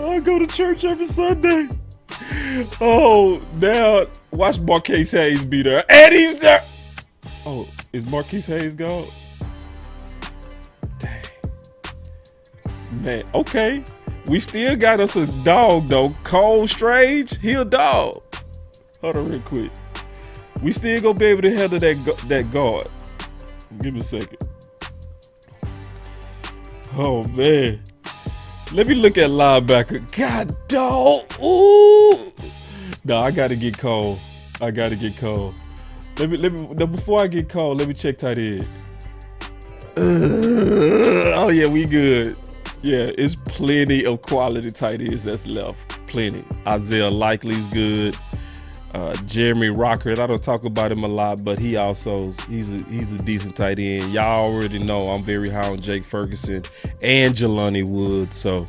S1: I go to church every Sunday. Oh, now watch Marquise Hayes be there. And he's there. Oh, is Marquise Hayes gone? Dang. Man, okay. We still got us a dog though. Cole Strange, he a dog. Hold on real quick. We still gonna be able to handle that guard. Give me a second. Oh man. Let me look at linebacker. God dog. Ooh. No, I gotta get Cole. Let me before I get Cole, let me check tight end. Oh yeah, we good. Yeah, it's plenty of quality tight ends that's left. Plenty. Isaiah Likely's good. Jeremy Rockert, I don't talk about him a lot, but he's a decent tight end. Y'all already know I'm very high on Jake Ferguson and Jelani Woods. So,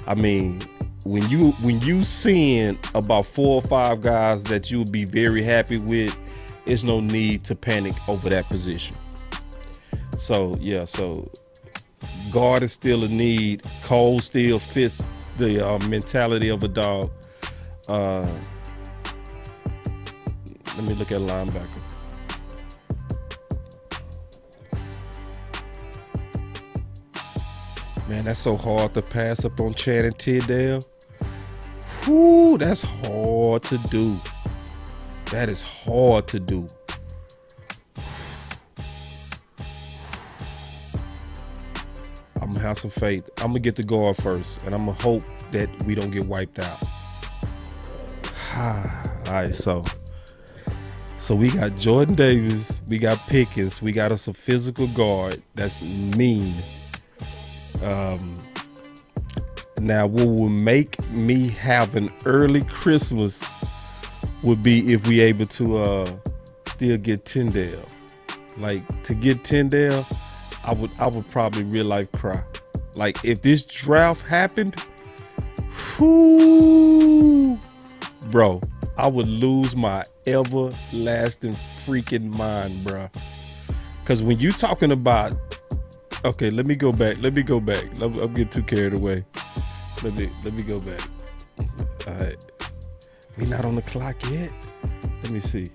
S1: I mean, when you seeing about 4 or 5 guys that you'll be very happy with, there's no need to panic over that position. So yeah, guard is still a need. Cole still fits the mentality of a dog. Let me look at linebacker. Man, that's so hard to pass up on Channing Tindall. Whew, that's hard to do. That is hard to do. I'm gonna have some faith. I'm gonna get the guard first, and I'm gonna hope that we don't get wiped out. All right, so we got Jordan Davis, we got Pickens, we got us a physical guard that's mean. Now, what will make me have an early Christmas would be if we able to still get Tyndale. Like, to get Tyndale, I would probably real life cry. Like, if this draft happened, whoo, bro, I would lose my everlasting freaking mind, bro. Because when you talking about, okay, let me go back. I'm getting too carried away. Let me go back. All right, we not on the clock yet. Let me see.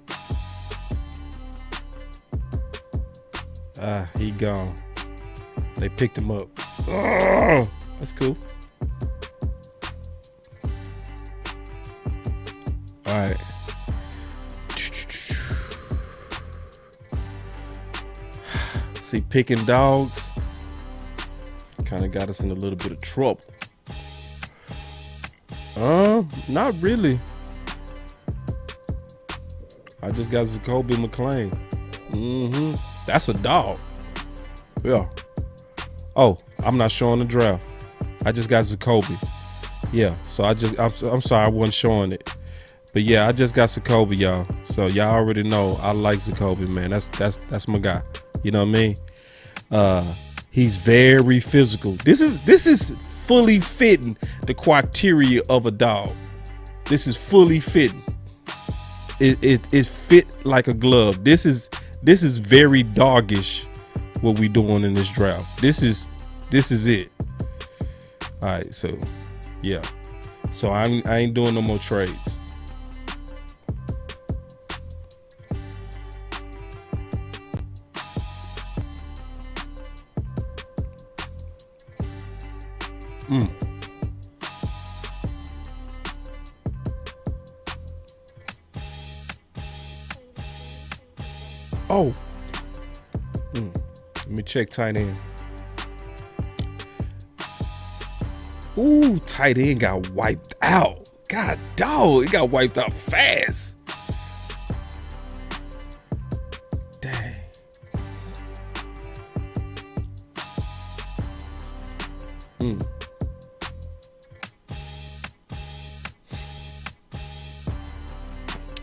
S1: He gone. They picked him up. Oh, that's cool. All right. See, picking dogs kind of got us in a little bit of trouble. Not really. I just got Jacoby McClain. That's a dog. Yeah. Oh, I'm not showing the draft. I just got Jacoby. Yeah. So I'm sorry I wasn't showing it. But yeah, I just got Jacoby, y'all. So y'all already know I like Jacoby, man. That's my guy. You know what I mean? He's very physical. This is fully fitting the criteria of a dog. This is fully fitting. It fit like a glove. This is very doggish what we doing in this draft. This is it. All right, so yeah. So I ain't doing no more trades. Oh. Let me check tight end. Ooh, tight end got wiped out. God dog, it got wiped out fast. Dang.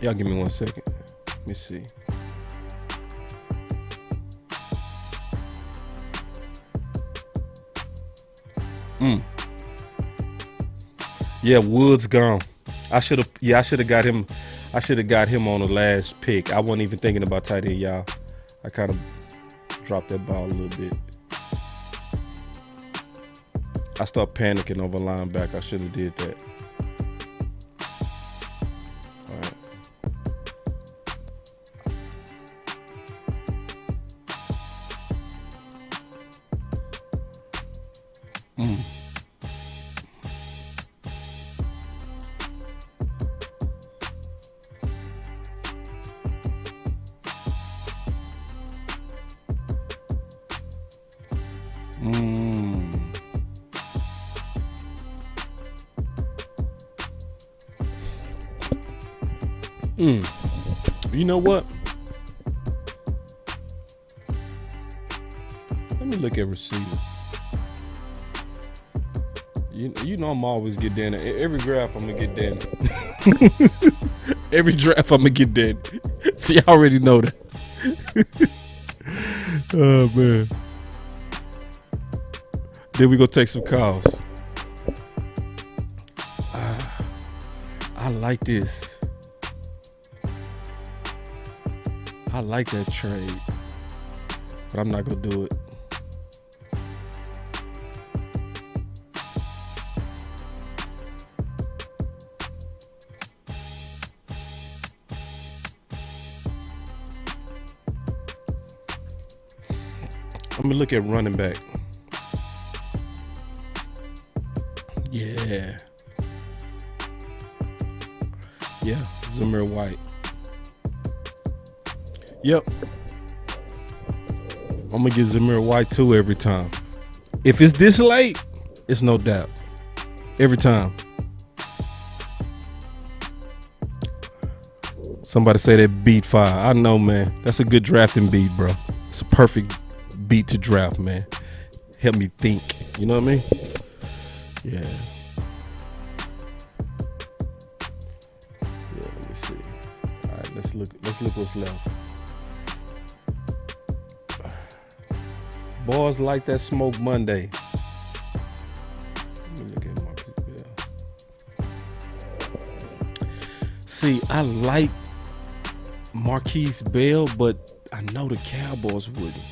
S1: Y'all give me 1 second. Let me see. Yeah, Woods gone. I should have got him. I should have got him on the last pick. I wasn't even thinking about tight end, y'all. I kind of dropped that ball a little bit. I start panicking over linebacker. I should have did that. All right. You know what? Let me look at receiver. You know I'm always get down there. Every draft I'm gonna get down there. Every draft I'm gonna get down there. See, I already know that. Oh man. Then we go take some calls. I like this. I like that trade, but I'm not gonna do it. I'm gonna look at running back. Yeah, Zamir White. Yep. I'm gonna get Zamir White too every time. If it's this late, it's no doubt. Every time. Somebody say that beat 5. I know, man. That's a good drafting beat, bro. It's a perfect beat to draft, man. Help me think. You know what I mean? Yeah. Let me see. All right, let's look what's left. Boys like that smoke Monday. Let me look at Marcus Bell. See, I like Marquise Bell, but I know the Cowboys wouldn't.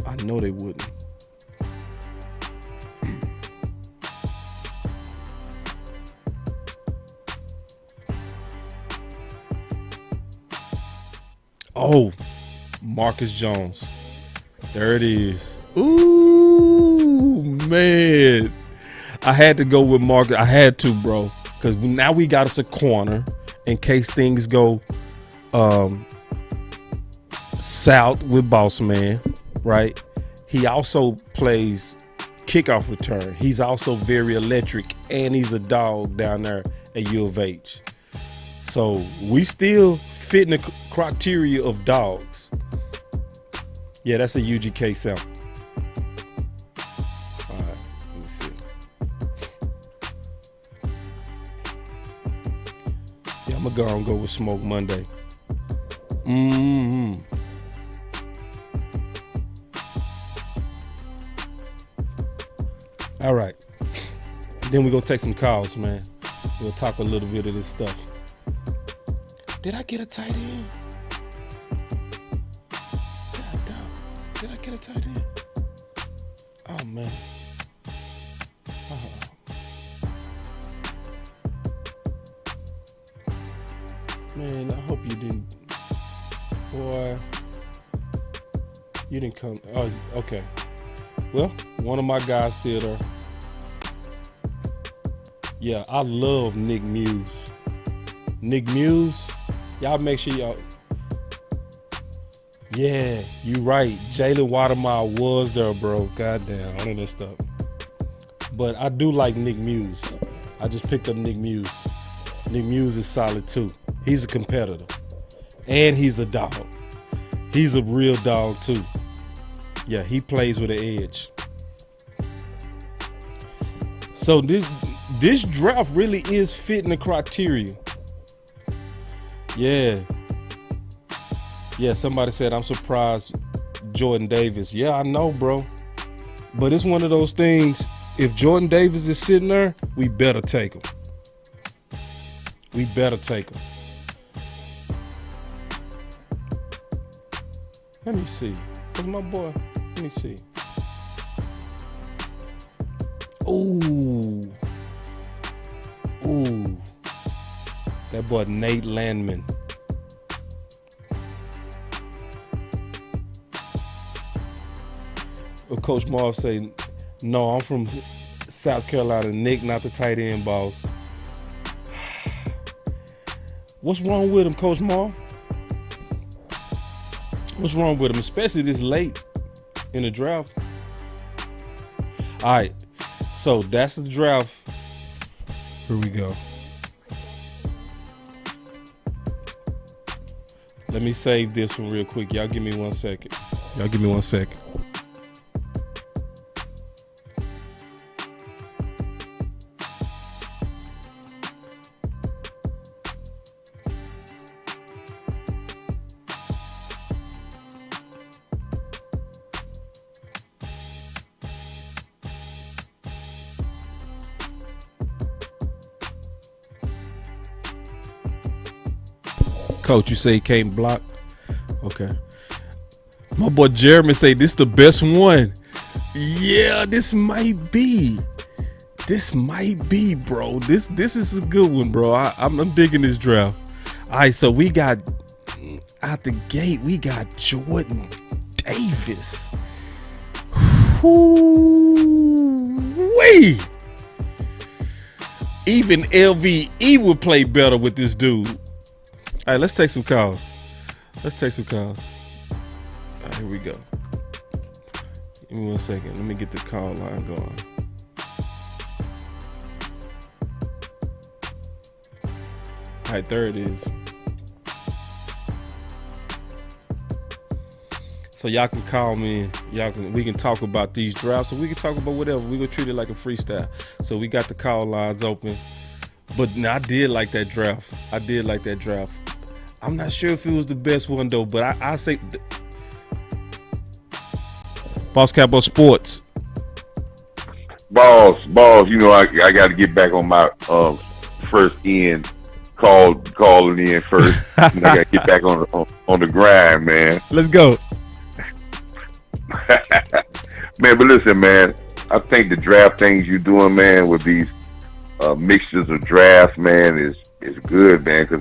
S1: I know they wouldn't. Oh, Marcus Jones. There it is. Ooh, man. I had to go with Marcus. I had to, bro. Because now we got us a corner in case things go south with Boss Man, right? He also plays kickoff return. He's also very electric, and he's a dog down there at U of H. So we still fit in the criteria of dogs. Yeah, that's a UGK sample. All right, let me see. Yeah, I'm gonna go with Smoke Monday. All right. Then we go take some calls, man. We'll talk a little bit of this stuff. Did I get a tight end? God, dog. Did I get a tight end? Oh, man. Man, I hope you didn't. Boy, you didn't come. Oh, okay. Well, one of my guys still there. Yeah, I love Nick Muse. Nick Muse, y'all make sure y'all. Yeah, you right. Jalen Watermile was there, bro. Goddamn, all of that stuff. But I do like Nick Muse. I just picked up Nick Muse. Nick Muse is solid too. He's a competitor. And he's a dog. He's a real dog too. Yeah, he plays with an edge. So this draft really is fitting the criteria. Yeah. Yeah, somebody said, I'm surprised Jordan Davis. Yeah, I know, bro. But it's one of those things, if Jordan Davis is sitting there, we better take him. We better take him. Let me see. Where's my boy? Let me see. Ooh. Ooh. That boy Nate Landman. Coach Marv say, no, I'm from South Carolina. Nick, not the tight end boss. What's wrong with him, Coach Marv? What's wrong with him, especially this late in the draft? All right, so that's the draft. Here we go. Let me save this one real quick. Y'all give me 1 second. Y'all give me 1 second. Coach, you say he can't block? Okay. My boy Jeremy say this the best one. Yeah, this might be. This might be, bro. This is a good one, bro. I'm digging this draft. All right, so we got out the gate. We got Jordan Davis. Woo-wee. Even LVE would play better with this dude. All right, let's take some calls. Let's take some calls. All right, here we go. Give me 1 second. Let me get the call line going. All right, there it is. So y'all can call me. We can talk about these drafts, or we can talk about whatever. We gonna treat it like a freestyle. So we got the call lines open. But now I did like that draft. I'm not sure if it was the best one though, but I say BossCowboySports.
S3: Boss, you know I got to get back on my first end calling in first. And I got to get back on the grind, man.
S1: Let's go.
S3: Man, but listen, man, I think the draft things you're doing, man, with these mixtures of drafts, man, is good, man, because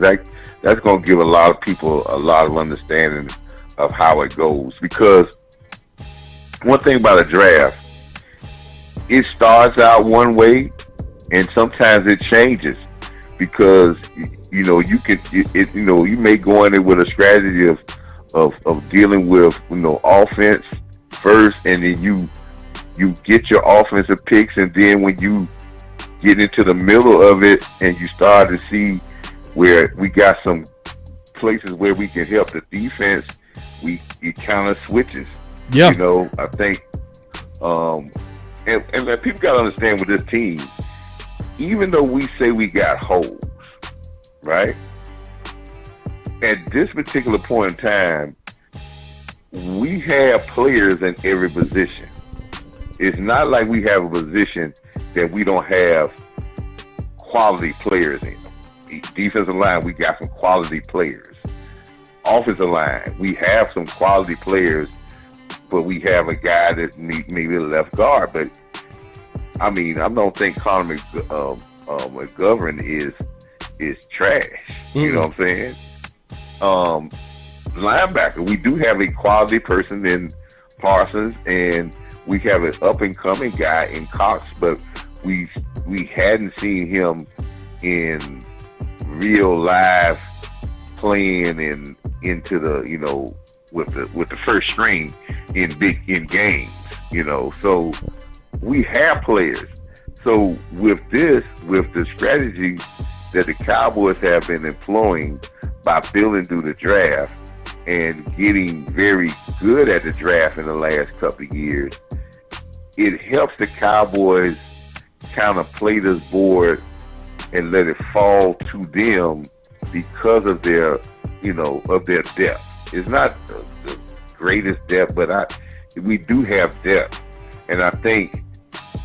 S3: that's going to give a lot of people a lot of understanding of how it goes. Because one thing about a draft, it starts out one way, and sometimes it changes because you may go in it with a strategy of dealing with offense first, and then you get your offensive picks, and then when you get into the middle of it and you start to see where we got some places where we can help the defense, it kind of switches.
S1: Yeah.
S3: I think and people got to understand with this team, even though we say we got holes, right? At this particular point in time, we have players in every position. It's not like we have a position that we don't have quality players in. Defensive line, we got some quality players. Offensive line, we have some quality players, but we have a guy that maybe a left guard. But I don't think Connor McGovern is is trash. You know what I'm saying? Linebacker, we do have a quality person in Parsons, and we have an up and coming guy in Cox, but we hadn't seen him in real live playing into the with the first string in games. So we have players. So with the strategy that the Cowboys have been employing by building through the draft and getting very good at the draft in the last couple of years, it helps the Cowboys kind of play this board and let it fall to them because of their depth. It's not the greatest depth, but we do have depth. And I think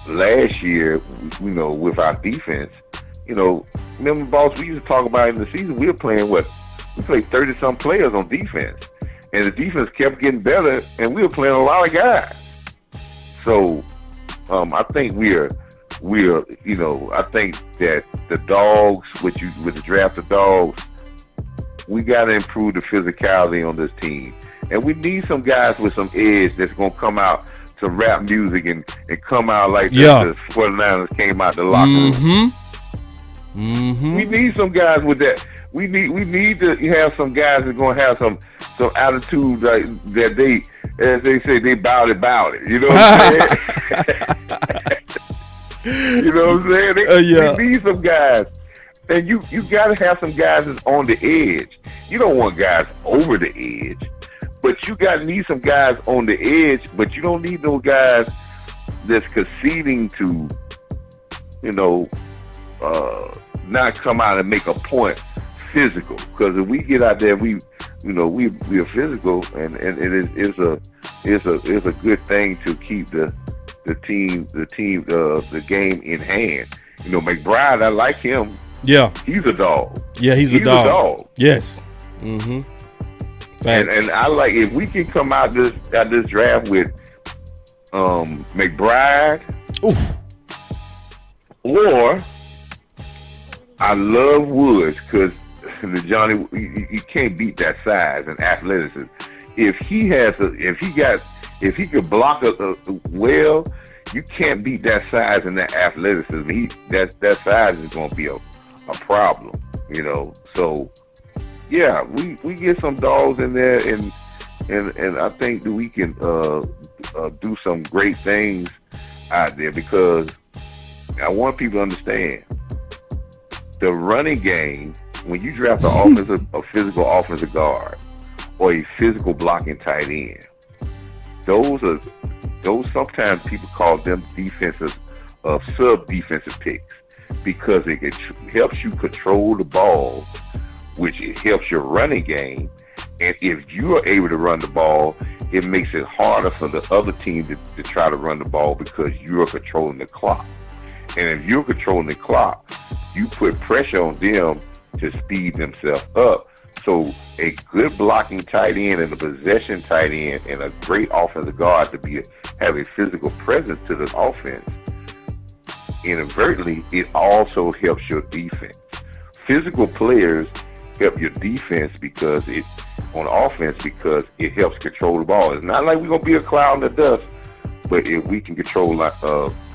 S3: last year, with our defense, remember, boss, we used to talk about in the season, we played 30-some players on defense. And the defense kept getting better, and we were playing a lot of guys. So I think I think that the dogs, with the draft of dogs, we got to improve the physicality on this team. And we need some guys with some edge that's going to come out to rap music and come out like the 49ers came out the locker room.
S1: Mm-hmm.
S3: We need some guys with that. We need to have some guys that are going to have some attitude that they, as they say, they bout it. You know what I'm saying? You know what I'm saying? We need some guys. And you got to have some guys that's on the edge. You don't want guys over the edge, but you need some guys on the edge, but you don't need those guys that's conceding to, not come out and make a point physical. Because if we get out there, we are physical, and it's a good thing to keep the game in hand. McBride, I like him.
S1: Yeah,
S3: he's a dog.
S1: Yeah, he's a dog. Yes. Mm-hmm.
S3: And I like, if we can come out this draft with McBride, or I love Woods, because the Johnny, you can't beat that size and athleticism. If he could block well, you can't beat that size and that athleticism. That size is going to be a problem, So yeah, we get some dogs in there, and I think that we can do some great things out there, because I want people to understand the running game. When you draft a physical offensive guard or a physical blocking tight end, those sometimes people call them defensive sub-defensive picks, because it helps you control the ball, which it helps your running game. And if you are able to run the ball, it makes it harder for the other team to try to run the ball, because you are controlling the clock. And if you're controlling the clock, you put pressure on them to speed themselves up. So a good blocking tight end and a possession tight end and a great offensive guard to have a physical presence to the offense, inadvertently, it also helps your defense. Physical players help your defense on offense, because it helps control the ball. It's not like we're going to be a cloud in the dust, but if we can control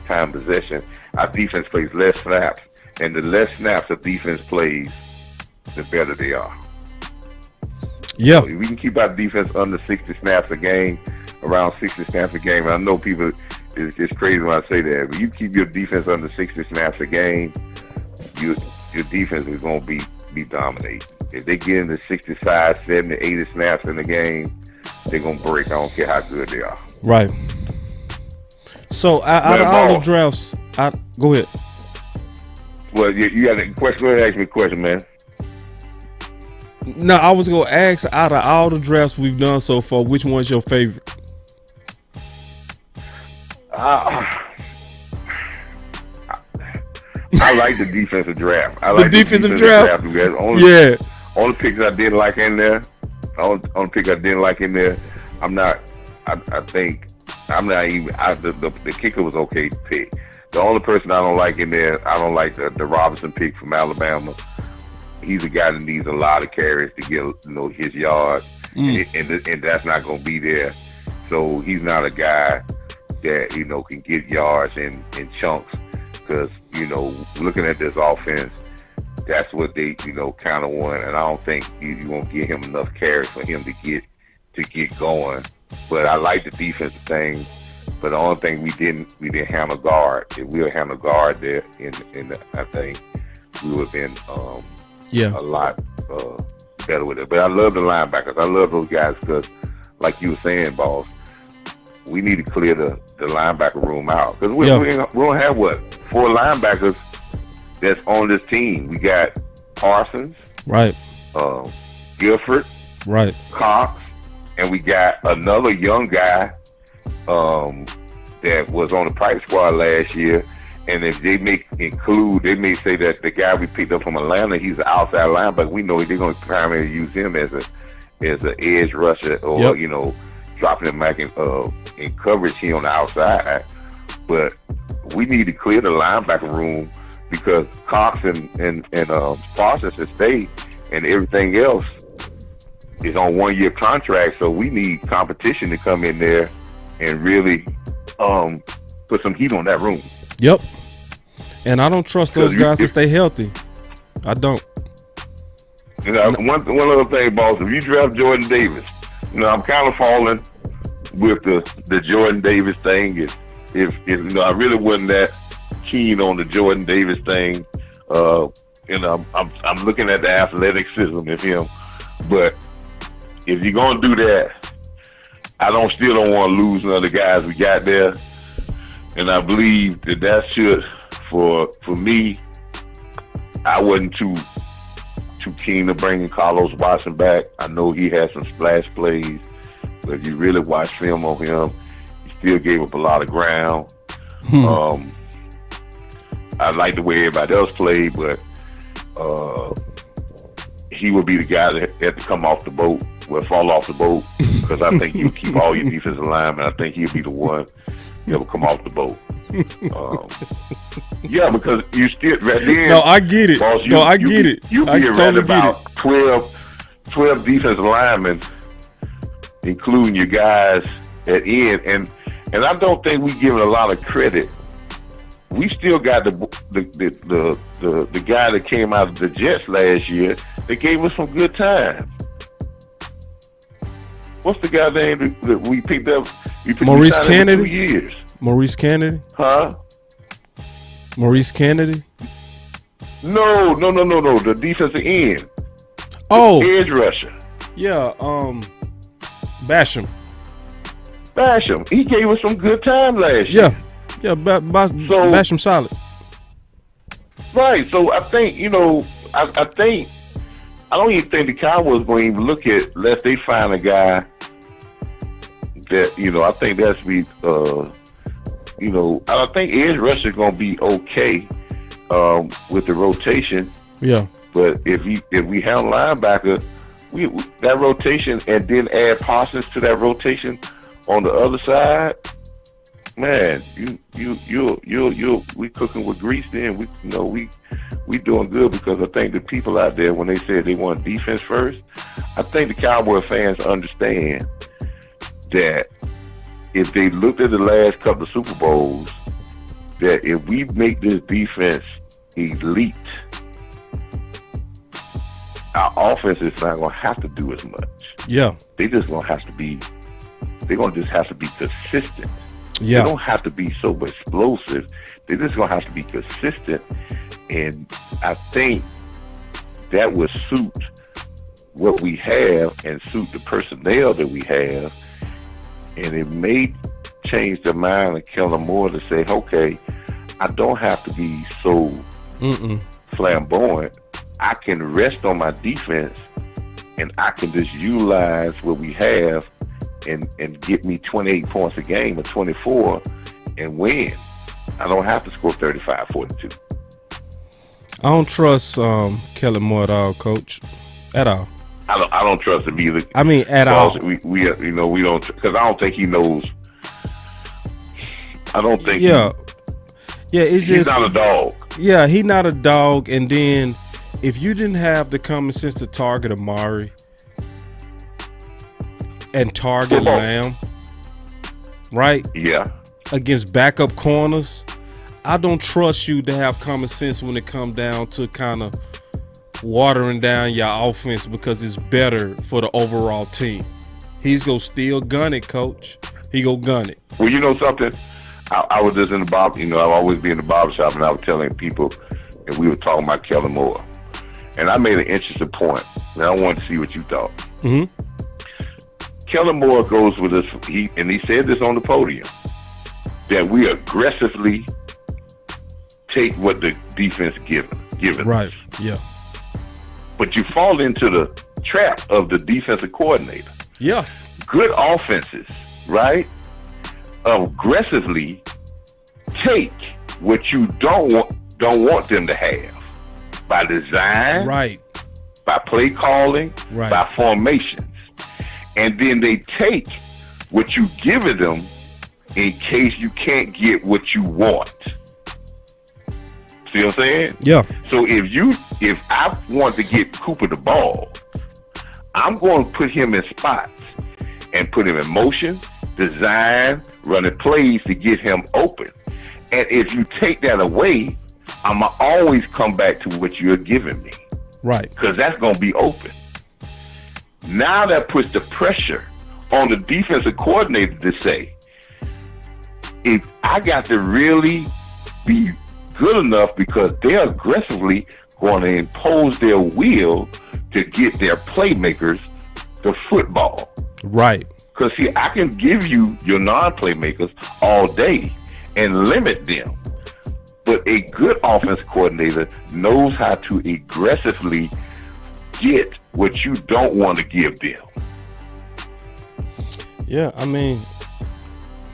S3: time possession, our defense plays less snaps, and the less snaps a defense plays, the better they are.
S1: Yeah.
S3: So if we can keep our defense under 60 snaps a game, around 60 snaps a game, and I know people, it's crazy when I say that, but you keep your defense under 60 snaps a game, your defense is going to be dominating. If they get into 65, 70, 80 snaps in the game, they're going to break. I don't care how good they are.
S1: Right. So out of all the drafts, go ahead.
S3: Well, you got a question? Go ahead and ask me a question, man.
S1: No, I was going to ask, out of all the drafts we've done so far, which one's your favorite?
S3: I like the defensive draft. I like
S1: the defensive draft.
S3: Only picks I didn't like in there. Only pick I didn't like in there. I think I'm not even. The kicker was okay to pick. The only person I don't like in there, I don't like the Robinson pick from Alabama. he's a guy that needs a lot of carries to get his yards, and that's not going to be there. So he's not a guy that can get yards in chunks, because looking at this offense, that's what they kind of want, and I don't think you won't give him enough carries for him to get going. But I like the defensive thing. But the only thing we didn't handle guard. If we would handle guard there, I think we would have been a lot better with it. But I love the linebackers. I love those guys because, like you were saying, boss, we need to clear the linebacker room out, because we don't have 4 linebackers that's on this team. We got Parsons,
S1: right?
S3: Guilford,
S1: right?
S3: Cox, and we got another young guy that was on the practice squad last year. And if they may say that the guy we picked up from Atlanta, he's an outside linebacker. We know they're going to primarily use him as an edge rusher, or dropping him back in coverage here on the outside. But we need to clear the linebacker room, because Cox and Parsons have stayed, and everything else is on 1-year contract. So we need competition to come in there and really put some heat on that room.
S1: Yep. And I don't trust those guys to stay healthy. I don't.
S3: One other thing, boss, if you draft Jordan Davis, I'm kind of falling with the Jordan Davis thing. If I really wasn't that keen on the Jordan Davis thing, I'm looking at the athleticism of him. But if you're gonna do that, I still don't want to lose none of the guys we got there. And I believe that should, for me, I wasn't too keen to bringing Carlos Watson back. I know he had some splash plays, but if you really watch film of him, he still gave up a lot of ground. I like the way everybody else played, but he would be the guy that had to come off the boat, fall off the boat, because I think he'll keep all your defensive linemen. I think he'll be the one that will come off the boat. Because you still right then.
S1: No, I get it.
S3: Boss,
S1: I get it.
S3: You
S1: I
S3: be
S1: totally
S3: about 12 defensive linemen, including your guys at end, and I don't think we give it a lot of credit. We still got the guy that came out of the Jets last year that gave us some good time. What's the guy's name that we picked up?
S1: Maurice Kennedy.
S3: 2 years.
S1: Maurice Kennedy.
S3: Huh?
S1: Maurice Kennedy.
S3: No. The defensive end.
S1: Oh,
S3: the edge rusher.
S1: Yeah. Basham.
S3: He gave us some good time last year.
S1: Yeah. Basham solid.
S3: Right. So I think I don't even think the Cowboys going to even look at unless they find a guy that I think that's be I think edge rusher is going to be okay with the rotation.
S1: Yeah.
S3: But if we have linebacker, that rotation, and then add Parsons to that rotation on the other side, man, we cooking with grease. Then we doing good, because I think the people out there, when they say they want defense first, I think the Cowboy fans understand that if they looked at the last couple of Super Bowls, that if we make this defense elite, our offense is not going to have to do as much.
S1: Yeah.
S3: They're just going to have to be consistent.
S1: Yeah.
S3: They don't have to be so explosive. They're just going to have to be consistent. And I think that would suit what we have and suit the personnel that we have. And it may change the mind of Kellen Moore to say, okay, I don't have to be so flamboyant. I can rest on my defense, and I can just utilize what we have and get me 28 points a game or 24 and win. I don't have to score 35, 42.
S1: I don't trust Kellen Moore at all, Coach. At all.
S3: I don't trust him either.
S1: I mean, at all.
S3: We don't, because I don't think he knows. I don't think.
S1: Yeah, it's
S3: he's
S1: just
S3: not a dog.
S1: Yeah, he's not a dog, and then if you didn't have the common sense to target Amari and target Lamb, right?
S3: Yeah.
S1: Against backup corners, I don't trust you to have common sense when it comes down to kind of watering down your offense because it's better for the overall team. He's going to still gun it, coach. He go gun it.
S3: Well, you know something? I was just in the barber, I've always been in the barbershop, and I was telling people, and we were talking about Kellen Moore. And I made an interesting point, and I wanted to see what you thought.
S1: Mm-hmm.
S3: Kellen Moore goes with us, he said this on the podium, that we aggressively take what the defense given
S1: right.
S3: us.
S1: Yeah.
S3: But you fall into the trap of the defensive coordinator.
S1: Yeah.
S3: Good offenses, right, aggressively take what you don't want them to have by design,
S1: right,
S3: by play calling,
S1: right,
S3: by formations. And then they take what you give them in case you can't get what you want. See what I'm saying?
S1: Yeah.
S3: So if I want to get Cooper the ball, I'm going to put him in spots and put him in motion, design, running plays to get him open. And if you take that away, I'm going to always come back to what you're giving me.
S1: Right.
S3: Because that's going to be open. Now that puts the pressure on the defensive coordinator to say, if I got to really be good enough because they're aggressively going to impose their will to get their playmakers the football.
S1: Right.
S3: Because, see, I can give you your non-playmakers all day and limit them. But a good offense coordinator knows how to aggressively get what you don't want to give them.
S1: Yeah, I mean,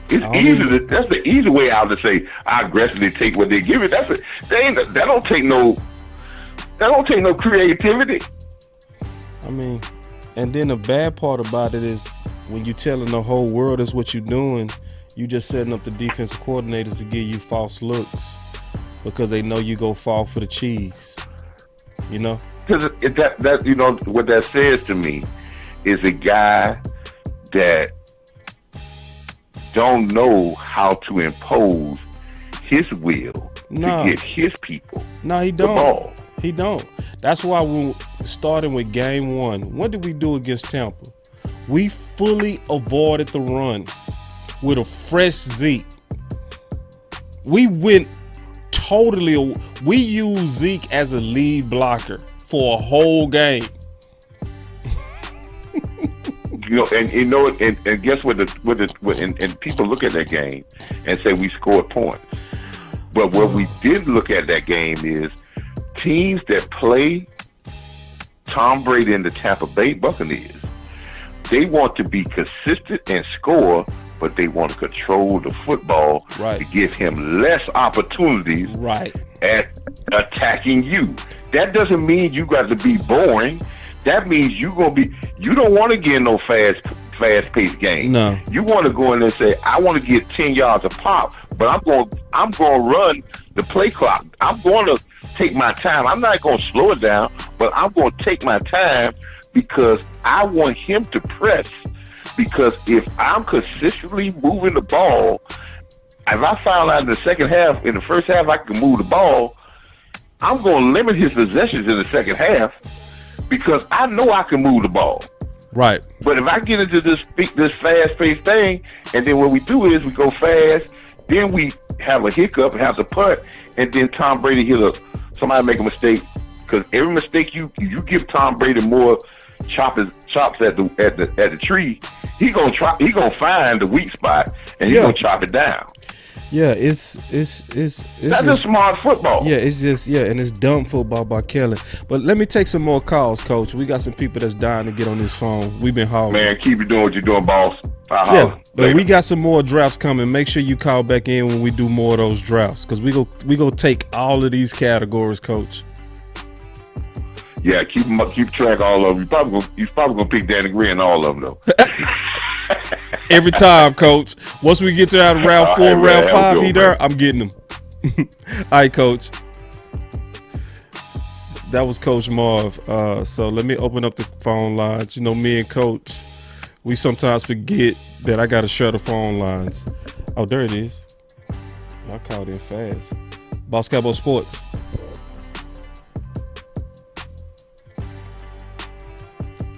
S3: it's easy. That's the easy way out to say I aggressively take what they give it. That don't take no creativity.
S1: I mean, and then the bad part about it is when you telling the whole world is what you're doing, you just setting up the defensive coordinators to give you false looks because they know you go fall for the cheese. You know?
S3: Because that what that says to me is a guy that don't know how to impose his will to get his people.
S1: No, he don't.
S3: The ball.
S1: He don't. That's why we starting with game one. What did we do against Tampa? We fully avoided the run with a fresh Zeke. We went totally. We used Zeke as a lead blocker for a whole game. And
S3: guess what? And people look at that game and say we scored points. But what we did look at that game is teams that play Tom Brady and the Tampa Bay Buccaneers. They want to be consistent and score, but they want to control the football to give him less opportunities at attacking you. That doesn't mean you got to be boring. That means you don't want to get no fast-paced game.
S1: No.
S3: You want to go in and say, I want to get 10 yards a pop, but I'm going to run the play clock. I'm going to take my time. I'm not going to slow it down, but I'm going to take my time because I want him to press. Because if I'm consistently moving the ball, if I found out in the first half I can move the ball, I'm going to limit his possessions in the second half because I know I can move the ball.
S1: Right.
S3: But if I get into this fast-paced thing, and then what we do is we go fast, then we have a hiccup and have to punt, and then Tom Brady somebody make a mistake. Because every mistake you give Tom Brady more chops at the tree, he gonna find the weak spot and he's gonna chop it down.
S1: Yeah, it's
S3: that's just smart football.
S1: Yeah, it's just and it's dumb football by Kellen. But let me take some more calls, Coach. We got some people that's dying to get on this phone. We've been hollering.
S3: Man, keep doing what you're doing, boss.
S1: But we got some more drafts coming. Make sure you call back in when we do more of those drafts because we go take all of these categories, Coach.
S3: Yeah, keep track of all of them. You're probably gonna pick Danny Green and all of them though.
S1: Every time, Coach. Once we get to that round 4, round 5, I'm getting them. All right, Coach. That was Coach Marv. So let me open up the phone lines. You know, me and Coach, we sometimes forget that I got to share the phone lines. Oh, there it is. I called in fast. Boss Cowboy Sports.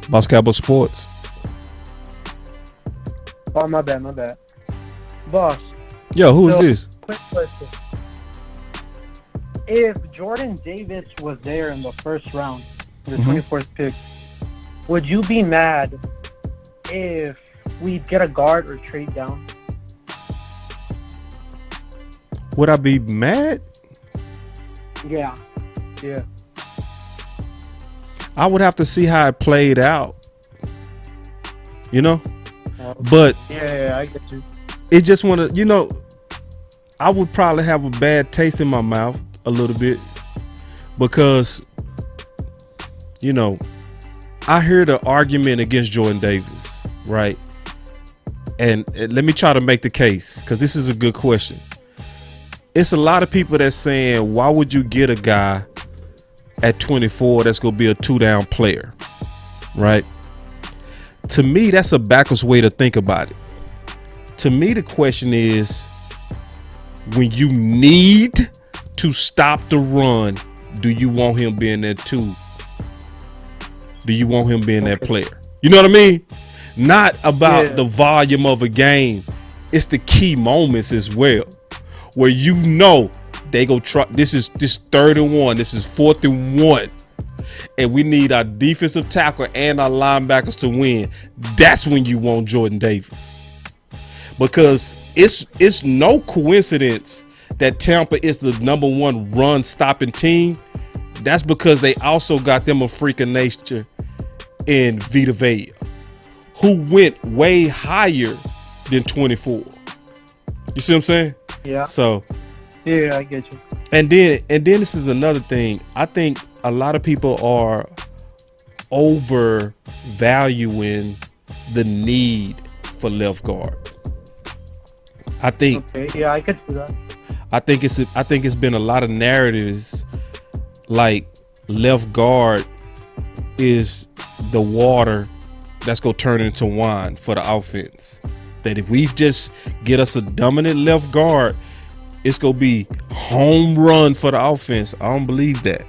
S1: Boss Cowboy Sports.
S4: Oh, my bad. Boss.
S1: Yo, who is this?
S4: Quick question. If Jordan Davis was there in the first round, the 24th pick, would you be mad if we get a guard or trade down?
S1: Would I be mad?
S4: Yeah.
S1: I would have to see how it played out. You know? But
S4: Yeah, I get you.
S1: it just want to, you know, I would probably have a bad taste in my mouth a little bit because, you know, I hear the argument against Jordan Davis, right? And let me try to make the case because this is a good question. It's a lot of people that's saying, why would you get a guy at 24 that's going to be a 2-down player, right? To me, that's a backwards way to think about it. To me, the question is, when you need to stop the run, do you want him being that 2? Do you want him being that player? You know what I mean? Not about the volume of a game. It's the key moments as well, where you know they go try. This 3rd and 1. This is 4th and 1. And we need our defensive tackle and our linebackers to win. That's when you want Jordan Davis. Because it's no coincidence that Tampa is the number 1 run stopping team. That's because they also got them a freak of nature in Vita Vea, who went way higher than 24. You see what I'm saying?
S4: Yeah.
S1: So
S4: Yeah, I get you.
S1: And then this is another thing. I think a lot of people are overvaluing the need for left guard. I think
S4: I could see that.
S1: I think it's been a lot of narratives like left guard is the water that's gonna turn into wine for the offense. That if we just get us a dominant left guard, it's gonna be home run for the offense. I don't believe that.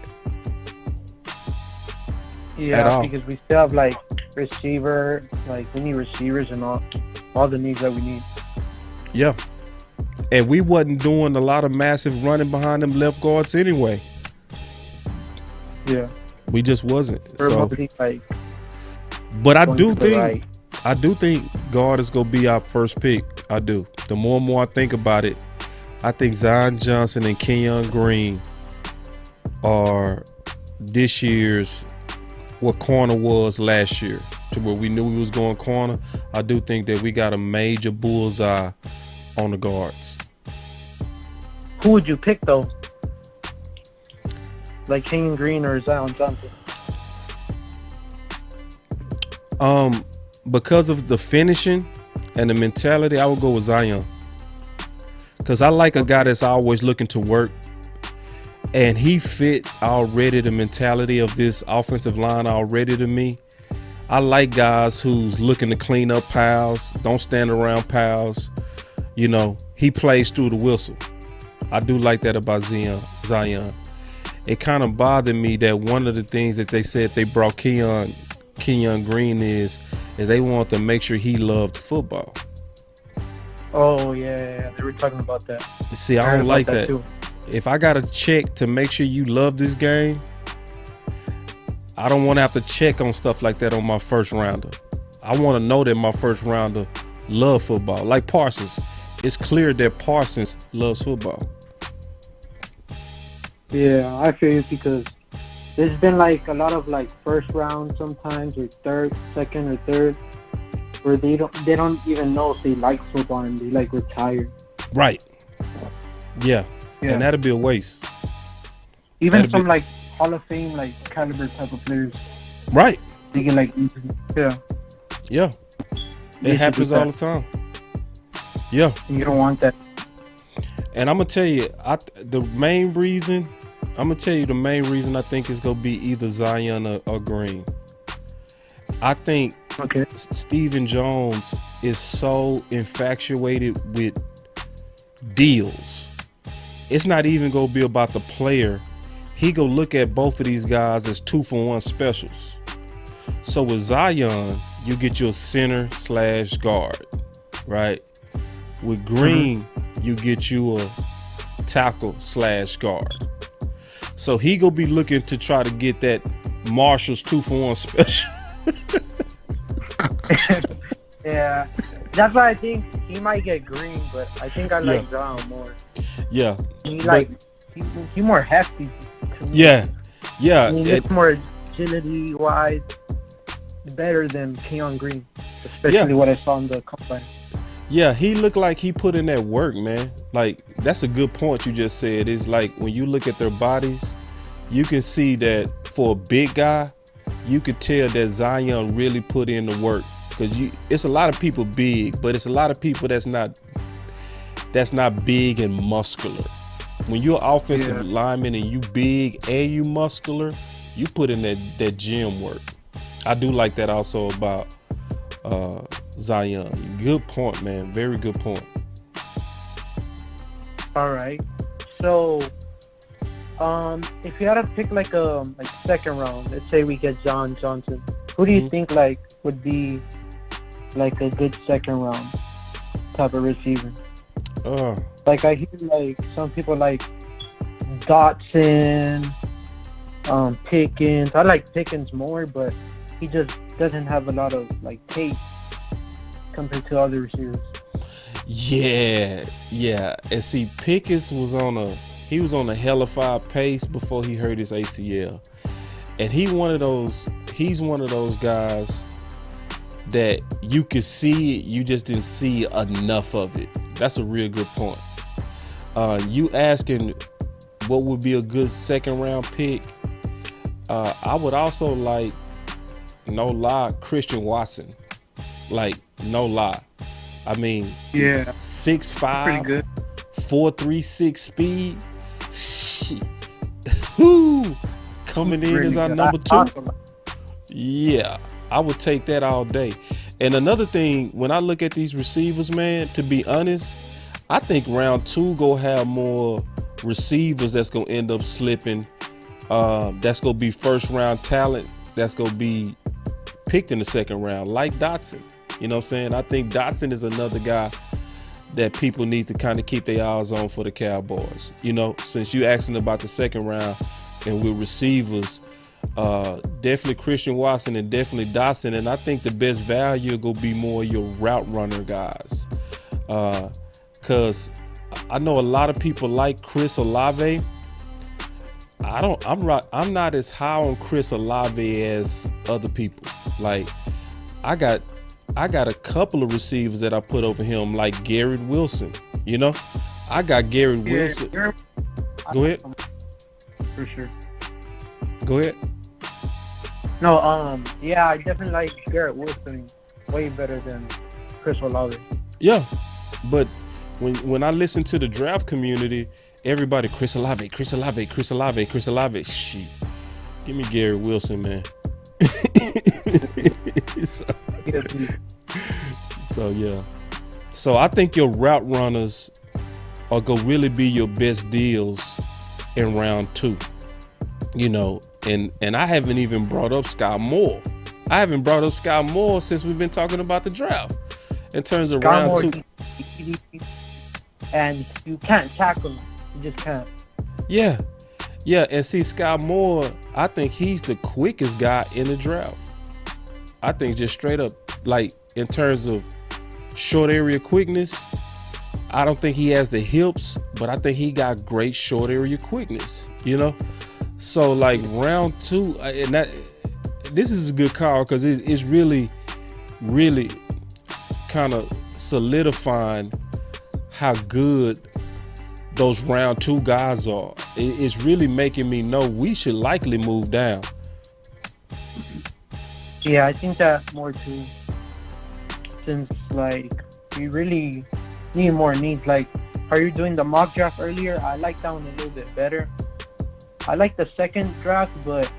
S4: Yeah, because we still have like we need receivers and all the needs that we need.
S1: Yeah. And we wasn't doing a lot of massive running behind them left guards anyway.
S4: Yeah.
S1: We just wasn't. So,
S4: but
S1: I do think guard is gonna be our first pick. I do. The more and more I think about it, I think Zion Johnson and Kenyon Green are this year's what corner was last year, to where we knew we was going corner. I do think that we got a major bullseye on the guards.
S4: Who would you pick though? Like Kenyon Green or Zion Johnson?
S1: Because of the finishing and the mentality, I would go with Zion. Because I like a guy that's always looking to work. And he fit already the mentality of this offensive line already to me. I like guys who's looking to clean up piles, don't stand around piles. You know, he plays through the whistle. I do like that about Zion. It kind of bothered me that one of the things that they said they brought Kenyon Green is they wanted to make sure he loved football.
S4: Oh, yeah. They were talking about that.
S1: See, I don't like that. If I got to check to make sure you love this game, I don't want to have to check on stuff like that on my first rounder. I want to know that my first rounder love football. Like Parsons. It's clear that Parsons loves football.
S4: Yeah, I feel you because there's been like a lot of like first round sometimes or second or third where they don't even know if they like football and they like retire.
S1: Right. Yeah. And that'd be a waste.
S4: Even that'd some like Hall of Fame like caliber type of players.
S1: Right.
S4: They can like
S1: Yeah. It happens all the time. Yeah.
S4: And you don't want that.
S1: And I'm gonna tell you, the main reason I'm gonna tell you the main reason I think it's gonna be either Zion or Green. I think
S4: Okay.
S1: Stephen Jones is so infatuated with deals. It's not even gonna be about the player. He go look at both of these guys as 2-for-1 specials. So with Zion, you get your center / guard, right? With Green, you get you a tackle / guard. So he gonna be looking to try to get that Marshall's 2-for-1 special.
S4: Yeah, that's why I think he might get Green, but I think I like Zion more.
S1: Yeah,
S4: He more hefty to me.
S1: yeah.
S4: I mean, it's more agility wise better than Keon Green, especially what I saw in the combine.
S1: Yeah, he looked like he put in that work, man. Like, that's a good point you just said. It's like when you look at their bodies, you can see that for a big guy, you could tell that Zion really put in the work. Because it's a lot of people big, but it's a lot of people that's not big and muscular. When you're an offensive lineman and you big and you muscular, you put in that gym work. I do like that also about Zion. Good point, man. Very good point.
S4: All right. So, if you had to pick like second round, let's say we get John Johnson, who do you think like would be like a good second round type of receiver? Like I hear like some people like Dotson, Pickens. I like Pickens more, but he just doesn't have a lot of like tape compared to other receivers.
S1: Yeah. And see, Pickens was on a hellified pace before he hurt his ACL, and he's one of those guys that you could see it, you just didn't see enough of it. That's a real good point. You asking what would be a good second round pick? I would also like, no lie, Christian Watson. Like, no lie. I mean, 6'5",
S4: pretty good.
S1: 4.36 speed. Shit. Whoo! Coming in as our number 2. Yeah, I would take that all day. And another thing, when I look at these receivers, man, to be honest, I think round 2 go have more receivers that's gonna end up slipping. That's gonna be first round talent. That's gonna be picked in the second round, like Dotson. You know what I'm saying? I think Dotson is another guy that people need to kind of keep their eyes on for the Cowboys. You know, since you asking about the second round and with receivers, definitely Christian Watson and definitely Dotson. And I think the best value will be more your route runner guys. Cause I know a lot of people like Chris Olave. I'm not as high on Chris Olave as other people. Like, I got a couple of receivers that I put over him, like Garrett Wilson. You know, I got Garrett Wilson. Go ahead.
S4: For sure.
S1: Go ahead.
S4: No, I definitely like Garrett Wilson way better than Chris Olave.
S1: Yeah, but when I listen to the draft community, everybody Chris Olave. Shit, give me Garrett Wilson, man. So yeah. So I think your route runners are gonna really be your best deals in round 2. You know, and I haven't even brought up Sky Moore. I haven't brought up Sky Moore since we've been talking about the draft. In terms of
S4: Sky
S1: round
S4: Moore,
S1: 2.
S4: And you can't tackle him. You just can't.
S1: Yeah, and see, Sky Moore, I think he's the quickest guy in the draft. I think just straight up, like, in terms of short area quickness, I don't think he has the hips, but I think he got great short area quickness, you know? So, like, round 2, and this is a good call because it's really, really kind of solidifying how good those round 2 guys are. It's really making me know we should likely move down.
S4: Yeah, I think that more too. Since like we really need more needs. Like, are you doing the mock draft earlier? I like that one a little bit better. I like the second draft, but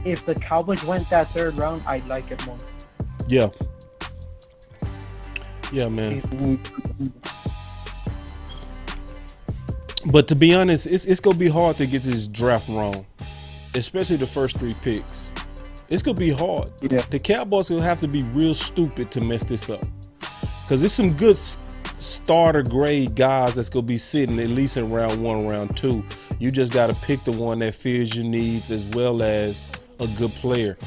S4: if the Cowboys went that third round, I'd like it more.
S1: Yeah. Yeah, man. But to be honest, it's gonna be hard to get this draft wrong, especially the first 3 picks. It's gonna be hard.
S4: Yeah.
S1: The Cowboys gonna have to be real stupid to mess this up, because there's some good starter grade guys that's gonna be sitting at least in round 1, round 2. You just gotta pick the one that fills your needs as well as a good player.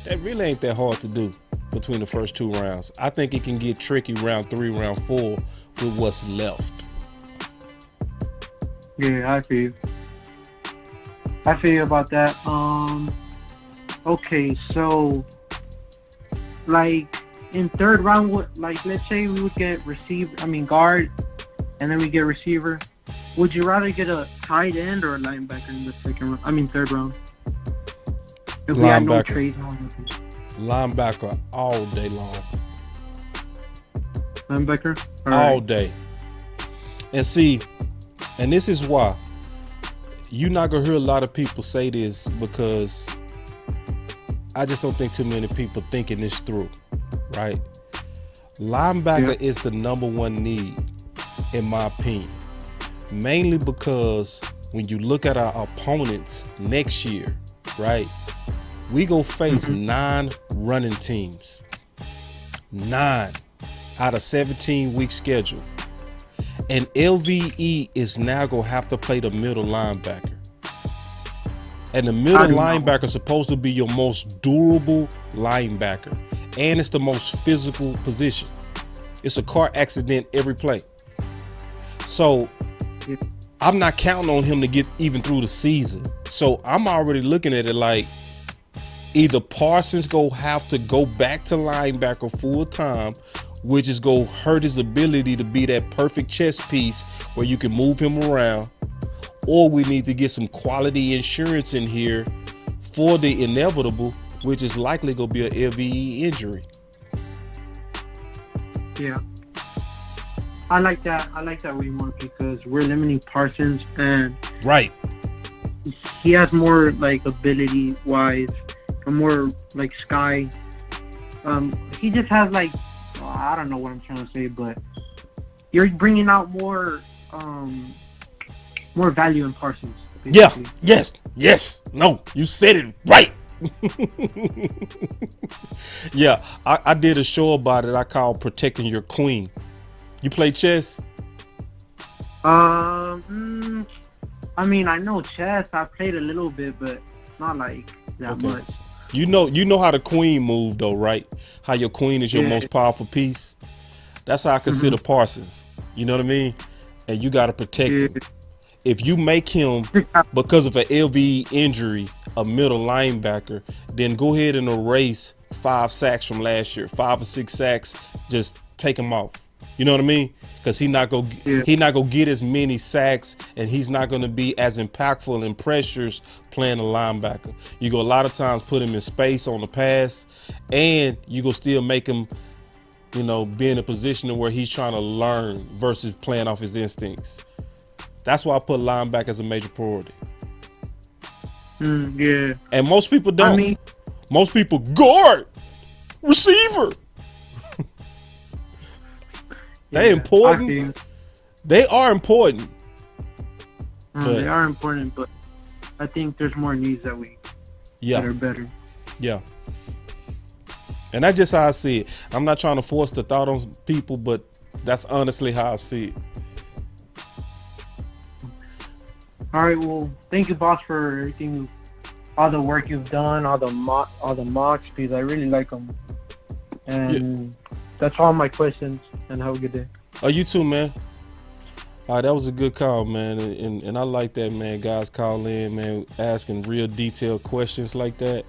S1: That really ain't that hard to do between the first 2 rounds. I think it can get tricky round 3, round 4 with what's left.
S4: Yeah, I feel you about that. Okay, so like in third round, like let's say we would get guard, and then we get receiver. Would you rather get a tight end or a linebacker in the third round? If we had no trades, no nothing.
S1: Linebacker all day long.
S4: Linebacker?
S1: All day. And see, and this is why you're not going to hear a lot of people say this, because I just don't think too many people thinking this through, right? Linebacker is the number 1 need, in my opinion. Mainly because when you look at our opponents next year, right? We go face 9 running teams. 9 out of 17-week schedule. And LVE is now going to have to play the middle linebacker. And the middle linebacker is supposed to be your most durable linebacker. And it's the most physical position. It's a car accident every play. So I'm not counting on him to get even through the season. So I'm already looking at it like either Parsons go have to go back to linebacker full time, which is going to hurt his ability to be that perfect chess piece where you can move him around, or we need to get some quality insurance in here for the inevitable, which is likely going to be an LVE injury.
S4: Yeah. I like that way more, because we're limiting Parsons, and
S1: right,
S4: he has more like ability wise, and more like Sky. He just has like, I don't know what I'm trying to say, but you're bringing out more value in Parsons. Basically.
S1: Yeah. Yes. No, you said it right. Yeah, I did a show about it. I called Protecting Your Queen. You play chess?
S4: I know chess. I played a little bit, but not like that much.
S1: You know how the queen moved though, right? How your queen is your most powerful piece. That's how I consider Parsons. You know what I mean? And you got to protect him. If you make him, because of an LVE injury, a middle linebacker, then go ahead and erase 5 sacks from last year, 5 or 6 sacks. Just take him off. You know what I mean? Because he not gonna get as many sacks, and he's not gonna be as impactful in pressures playing a linebacker. You go a lot of times put him in space on the pass, and you go still make him, be in a position where he's trying to learn versus playing off his instincts. That's why I put linebacker as a major priority.
S4: Yeah.
S1: And most people don't. Most people guard, receiver. They important. They are important.
S4: They are important, but I think there's more needs that are better.
S1: Yeah. And that's just how I see it. I'm not trying to force the thought on people, but that's honestly how I see it.
S4: All right. Well, thank you, boss, for everything, all the work you've done, all the mocks, because I really like them. And that's all my questions. And have a good day.
S1: Oh, you too, man. All right, that was a good call, man. And I like that, man. Guys call in, man, asking real detailed questions like that.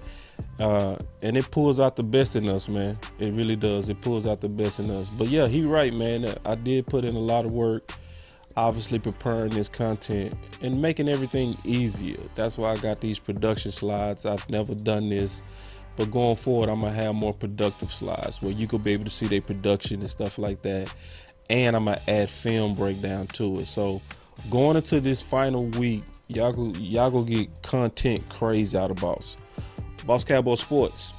S1: And it pulls out the best in us, man. It really does. It pulls out the best in us. But yeah, he right, man. I did put in a lot of work, obviously preparing this content and making everything easier. That's why I got these production slides. I've never done this. But going forward, I'm going to have more productive slides where you could be able to see their production and stuff like that. And I'm going to add film breakdown to it. So going into this final week, y'all go get content crazy out of Boss Cowboy Sports.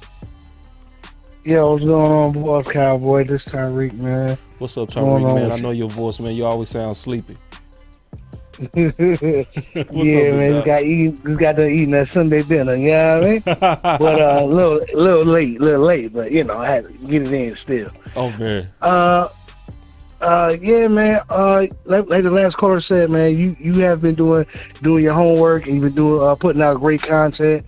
S5: Yo, what's going on, Boss Cowboy? This Tyreek, man.
S1: What's up, Tyreek, man? I know your voice, man. You always sound sleepy.
S5: Yeah, man. Just got to eating that Sunday dinner. You know what I mean? But a little late. But I had to get it in still.
S1: Oh man.
S5: Yeah, man. Like the last caller said, man, you have been doing your homework and you've been putting out great content,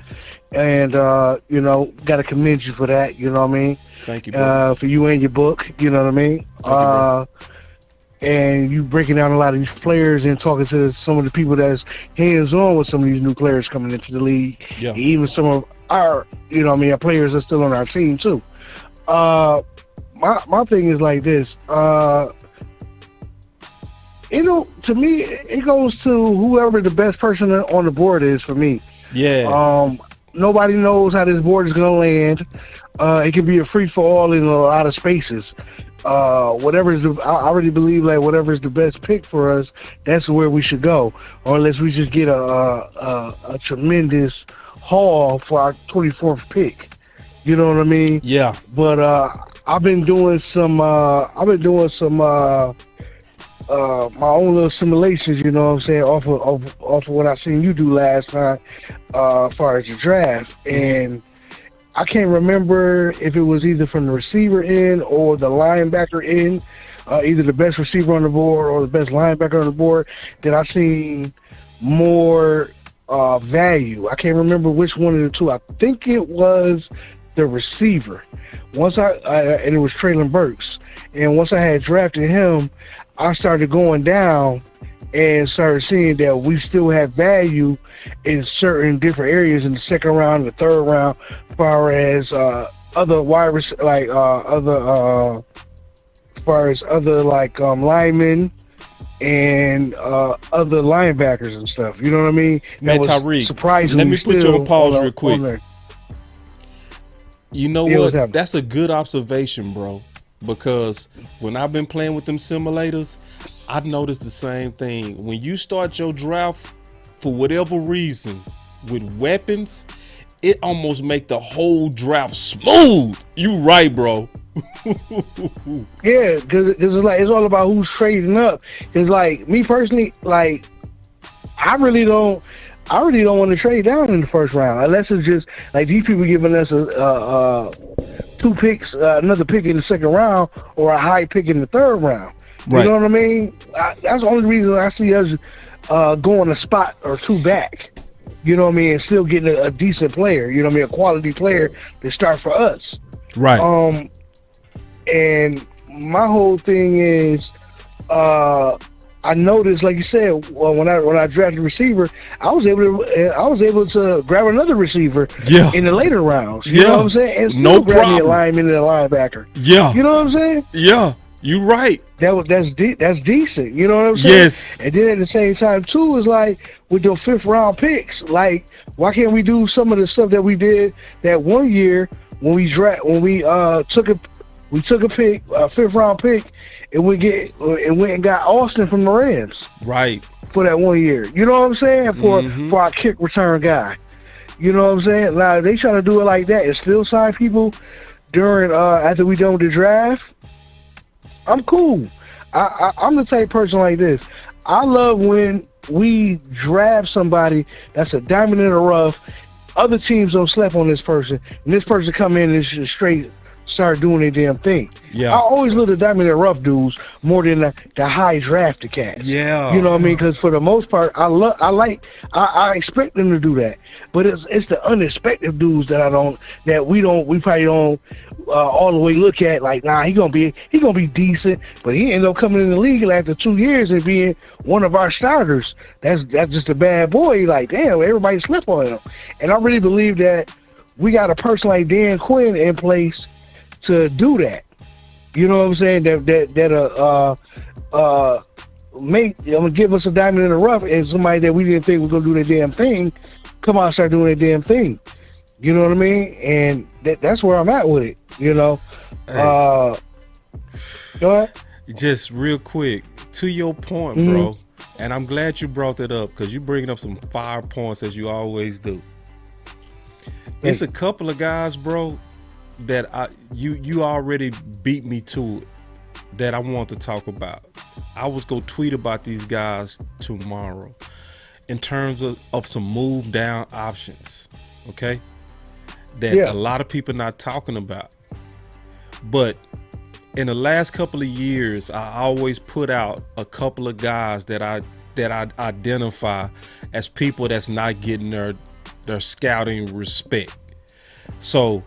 S5: and got to commend you for that. You know what I mean?
S1: Thank you, bro.
S5: For you and your book. You know what I mean?
S1: Thank you,
S5: and you breaking down a lot of these players and talking to some of the people that's hands-on with some of these new players coming into the league.
S1: Yeah.
S5: Even some of our, our players are still on our team too. My thing is like this. To me, it goes to whoever the best person on the board is for me.
S1: Yeah.
S5: Nobody knows how this board is going to land. It can be a free-for-all in a lot of spaces. I already believe like whatever is the best pick for us, that's where we should go. Or unless we just get a tremendous haul for our 24th pick. You know what I mean?
S1: Yeah.
S5: But I've been doing some my own little simulations, you know what I'm saying, off of what I seen you do last time, as far as the draft. And I can't remember if it was either from the receiver end or the linebacker end, either the best receiver on the board or the best linebacker on the board, that I seen more value. I can't remember which one of the two. I think it was the receiver. And it was Traylon Burks. And once I had drafted him, I started going down and started seeing that we still have value in certain different areas in the second round and the third round, as far as other linemen and other linebackers and stuff. You know what I mean?
S1: Man, Tyreek,
S5: surprisingly,
S1: let me put you on pause real quick. You know
S5: Yeah,
S1: what? That's a good observation, bro. Because when I've been playing with them simulators, I've noticed the same thing. When you start your draft, for whatever reason, with weapons, it almost make the whole draft smooth. You right, bro.
S5: Yeah, because it's all about who's trading up. It's like, me personally, like, I really don't want to trade down in the first round, unless it's just like these people giving us two picks, another pick in the second round, or a high pick in the third round. You know what I mean? That's the only reason I see us going a spot or two back. You know what I mean? And still getting a decent player. You know what I mean? A quality player to start for us.
S1: Right.
S5: And my whole thing is, I noticed, like you said, when I drafted a receiver, I was able to grab another receiver in the later rounds. You know what I'm saying? And still grab me a lineman and a linebacker. Yeah. You know what I'm saying?
S1: Yeah. You right.
S5: That's decent. You know what I'm saying?
S1: Yes.
S5: And then at the same time too, is like with your fifth round picks, like why can't we do some of the stuff that we did that one year when we took a pick, a fifth round pick, and went and got Austin from the Rams.
S1: Right.
S5: For that 1 year. You know what I'm saying? For our kick return guy. You know what I'm saying? Now they trying to do it like that and still sign people during after we done with the draft. I'm cool. I'm the type of person like this. I love when we draft somebody that's a diamond in the rough. Other teams don't sleep on this person, and this person come in and just straight start doing their damn thing. Yeah. I always look at diamond in the rough dudes more than the high drafted cats. Yeah. You know what I mean? Because for the most part, I expect them to do that. But it's the unexpected dudes that we probably don't all the way look at like, nah, he gonna be decent, but he ended up coming in the league after 2 years and being one of our starters. That's just a bad boy. Like, damn, everybody slept on him. And I really believe that we got a person like Dan Quinn in place to do that. You know what I'm saying? Give us a diamond in the rough, and somebody that we didn't think was gonna do their damn thing come out and start doing their damn thing. You know what I mean? And that's where I'm at with it. You know. Hey. Go ahead.
S1: Just real quick, to your point, bro. And I'm glad you brought that up because you're bringing up some fire points as you always do. It's a couple of guys, bro, that you already beat me to it that I want to talk about. I was going to tweet about these guys tomorrow in terms of some move down options, okay? That a lot of people not talking about. But in the last couple of years, I always put out a couple of guys that I identify as people that's not getting their scouting respect. So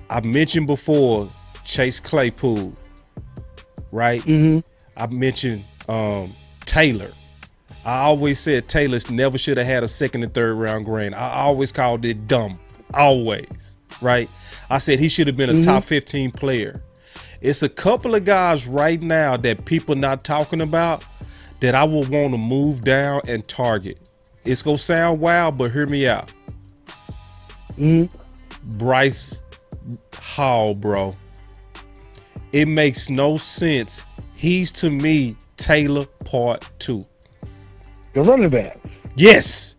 S1: I mentioned before Chase Claypool, right? Mm-hmm. I mentioned Taylor. I always said Taylor never should have had a second and third round grade. I always called it dumb. Always, right? I said he should have been a top 15 player. It's a couple of guys right now that people not talking about that I would want to move down and target. It's going to sound wild, but hear me out. Bryce Hall, bro. It makes no sense. He's, to me, Taylor Part 2.
S5: The running back.
S1: Yes.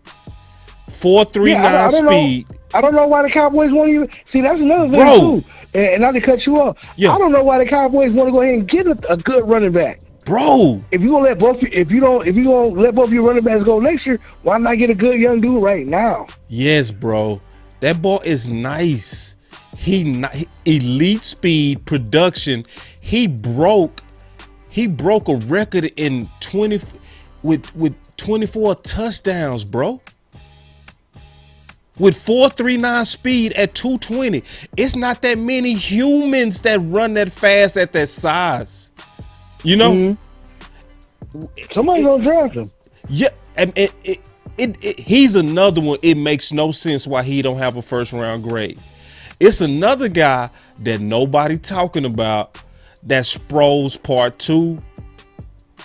S1: 4.39 speed.
S5: I don't know why the Cowboys want you. See, that's another thing, too. And not to cut you off. Yeah. I don't know why the Cowboys want to go ahead and get a good running back.
S1: Bro.
S5: If you gonna let both your running backs go next year, why not get a good young dude right now?
S1: Yes, bro. That ball is nice. Elite speed, production. He broke a record in 20 with 24 touchdowns, bro. With 4.39 speed at 220. It's not that many humans that run that fast at that size. You know?
S5: Somebody's gonna draft him.
S1: Yeah, and he's another one. It makes no sense why he don't have a first round grade. It's another guy that nobody talking about. That's Sproles Part 2.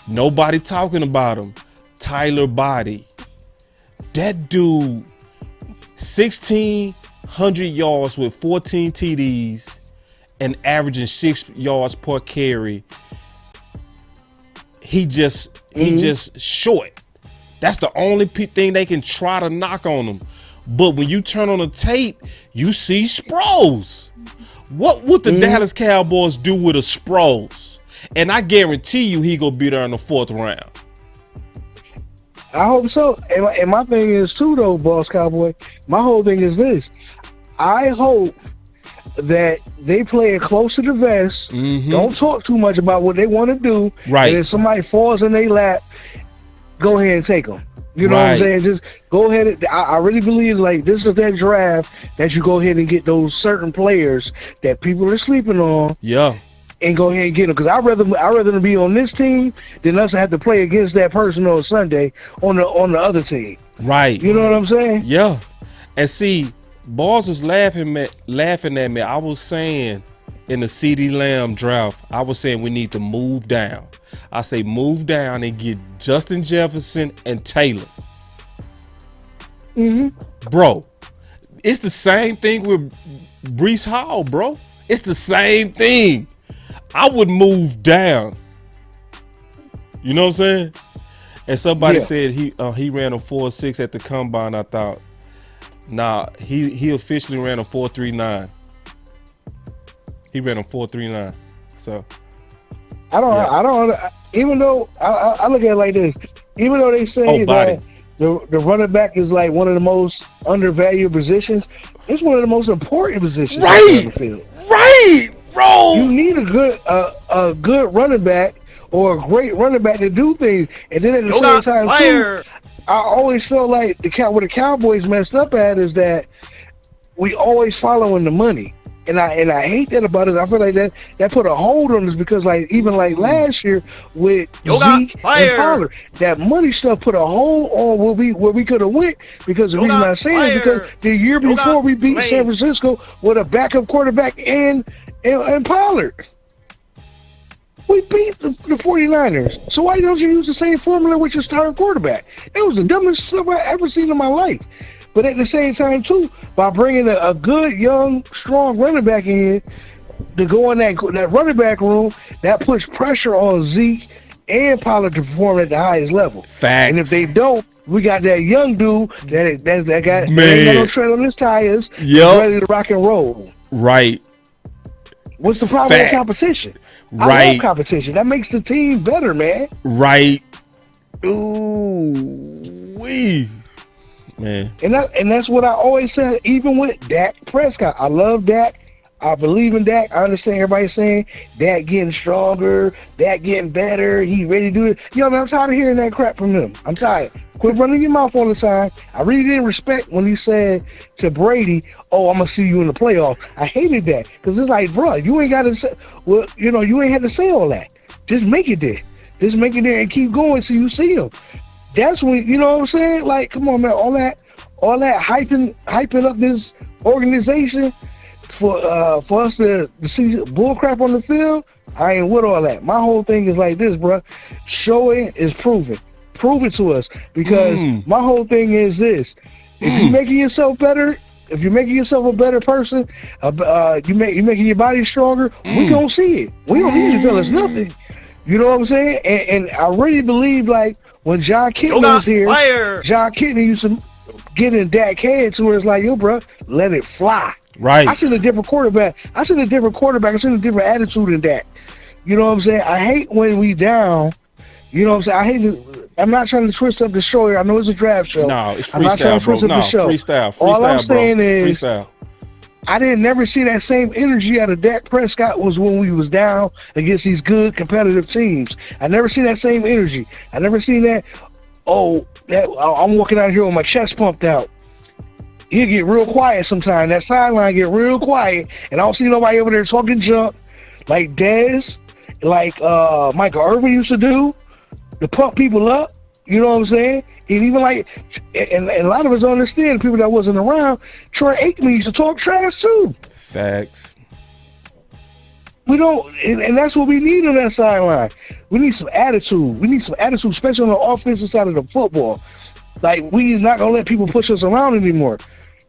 S1: Nobody talking about him. Tyler Body. That dude, 1,600 yards with 14 TDs and averaging 6 yards per carry. He just short. That's the only thing they can try to knock on him. But when you turn on the tape, you see Sproles. What would the Dallas Cowboys do with a Sproles? And I guarantee you he gonna be there in the 4th round.
S5: I hope so. And my thing is too, though, Boss Cowboy. My whole thing is this. I hope that they play it close to the vest. Don't talk too much about what they want to do.
S1: Right.
S5: And if somebody falls in their lap, go ahead and take them. You know what I'm saying? Just go ahead. I really believe like this is that draft that you go ahead and get those certain players that people are sleeping on.
S1: Yeah.
S5: And go ahead and get them, because I'd rather them be on this team than us have to play against that person on Sunday on the other team.
S1: Right.
S5: You know what I'm saying?
S1: Yeah. And see, Boss is laughing at me. I was saying in the CeeDee Lamb draft, I was saying we need to move down. I say move down and get Justin Jefferson and Taylor. Bro, it's the same thing with Breece Hall, bro. It's the same thing. I would move down. You know what I'm saying? And somebody said he ran a 4.6 at the combine. I thought, nah, he officially ran a 4.39. He ran a 4.39. So
S5: I don't. Even though I look at it like this, even though they say that the running back is like one of the most undervalued positions, it's one of the most important positions on the field.
S1: Right, bro.
S5: You need a good running back or a great running back to do things, and then at the same time too, I always felt like what the Cowboys messed up at is that we always following the money. And I hate that about it. I feel like that put a hold on us, because like even like last year with Zeke and Pollard, that money stuff put a hold on where we could have went, because the reason I'm saying is because the year before we beat San Francisco with a backup quarterback and Pollard. We beat the 49ers. So why don't you use the same formula with your starting quarterback? That was the dumbest stuff I ever seen in my life. But at the same time, too, by bringing a good, young, strong running back in to go in that running back room, that puts pressure on Zeke and Pollard to perform at the highest level.
S1: Facts.
S5: And if they don't, we got that young dude that got
S1: Man.
S5: ain't got no tread on his tires.
S1: Yup.
S5: Ready to rock and roll.
S1: Right.
S5: What's the problem with
S1: Facts.
S5: competition? I
S1: Right.
S5: love competition. That makes the team better, man.
S1: Right. Ooh, wee. Man.
S5: And that's what I always said, even with Dak Prescott. I love Dak. I believe in Dak. I understand everybody saying Dak getting stronger, Dak getting better, he ready to do it. Yo, man, I'm tired of hearing that crap from him. I'm tired. Quit running your mouth all the time. I really didn't respect when he said to Brady, "Oh, I'm gonna see you in the playoffs." I hated that because it's like, bro, you ain't got to say, well, you know, you ain't had to say all that. Just make it there. Just make it there and keep going till you see him. That's when, you know what I'm saying? Like, come on, man, all that hyping up this organization for us to see bullcrap on the field. I ain't with all that. My whole thing is like this, bro. Show it is proven. Prove it to us, because my whole thing is this: if you're making yourself better, if you're making yourself a better person, you're making your body stronger, we gonna see it. We don't need to tell us nothing. You know what I'm saying? And I really believe, like, when John Kitna was here, John Kitna used to get in Dak's head to where it's like, yo, bro, let it fly.
S1: Right.
S5: I seen a different quarterback. I seen a different attitude in Dak. You know what I'm saying? I hate when we down. You know what I'm saying? I'm not trying to twist up the show here. I know it's a draft show.
S1: No, it's
S5: I'm not trying
S1: freestyle,
S5: to
S1: bro.
S5: twist up
S1: No,
S5: the show.
S1: freestyle,
S5: All I'm
S1: bro.
S5: saying is,
S1: Freestyle.
S5: I didn't never see that same energy out of Dak Prescott was when we was down against these good competitive teams. I never seen that same energy. I never seen that. I'm walking out here with my chest pumped out. He'll get real quiet sometimes. That sideline get real quiet, and I don't see nobody over there talking junk like Dez, like Michael Irvin used to do, to pump people up. You know what I'm saying? And even like, and a lot of us understand, people that wasn't around, Troy Aikman used to talk trash too.
S1: Facts.
S5: We don't, and that's what we need on that sideline. We need some attitude. We need some attitude, especially on the offensive side of the football. Like, we not going to let people push us around anymore.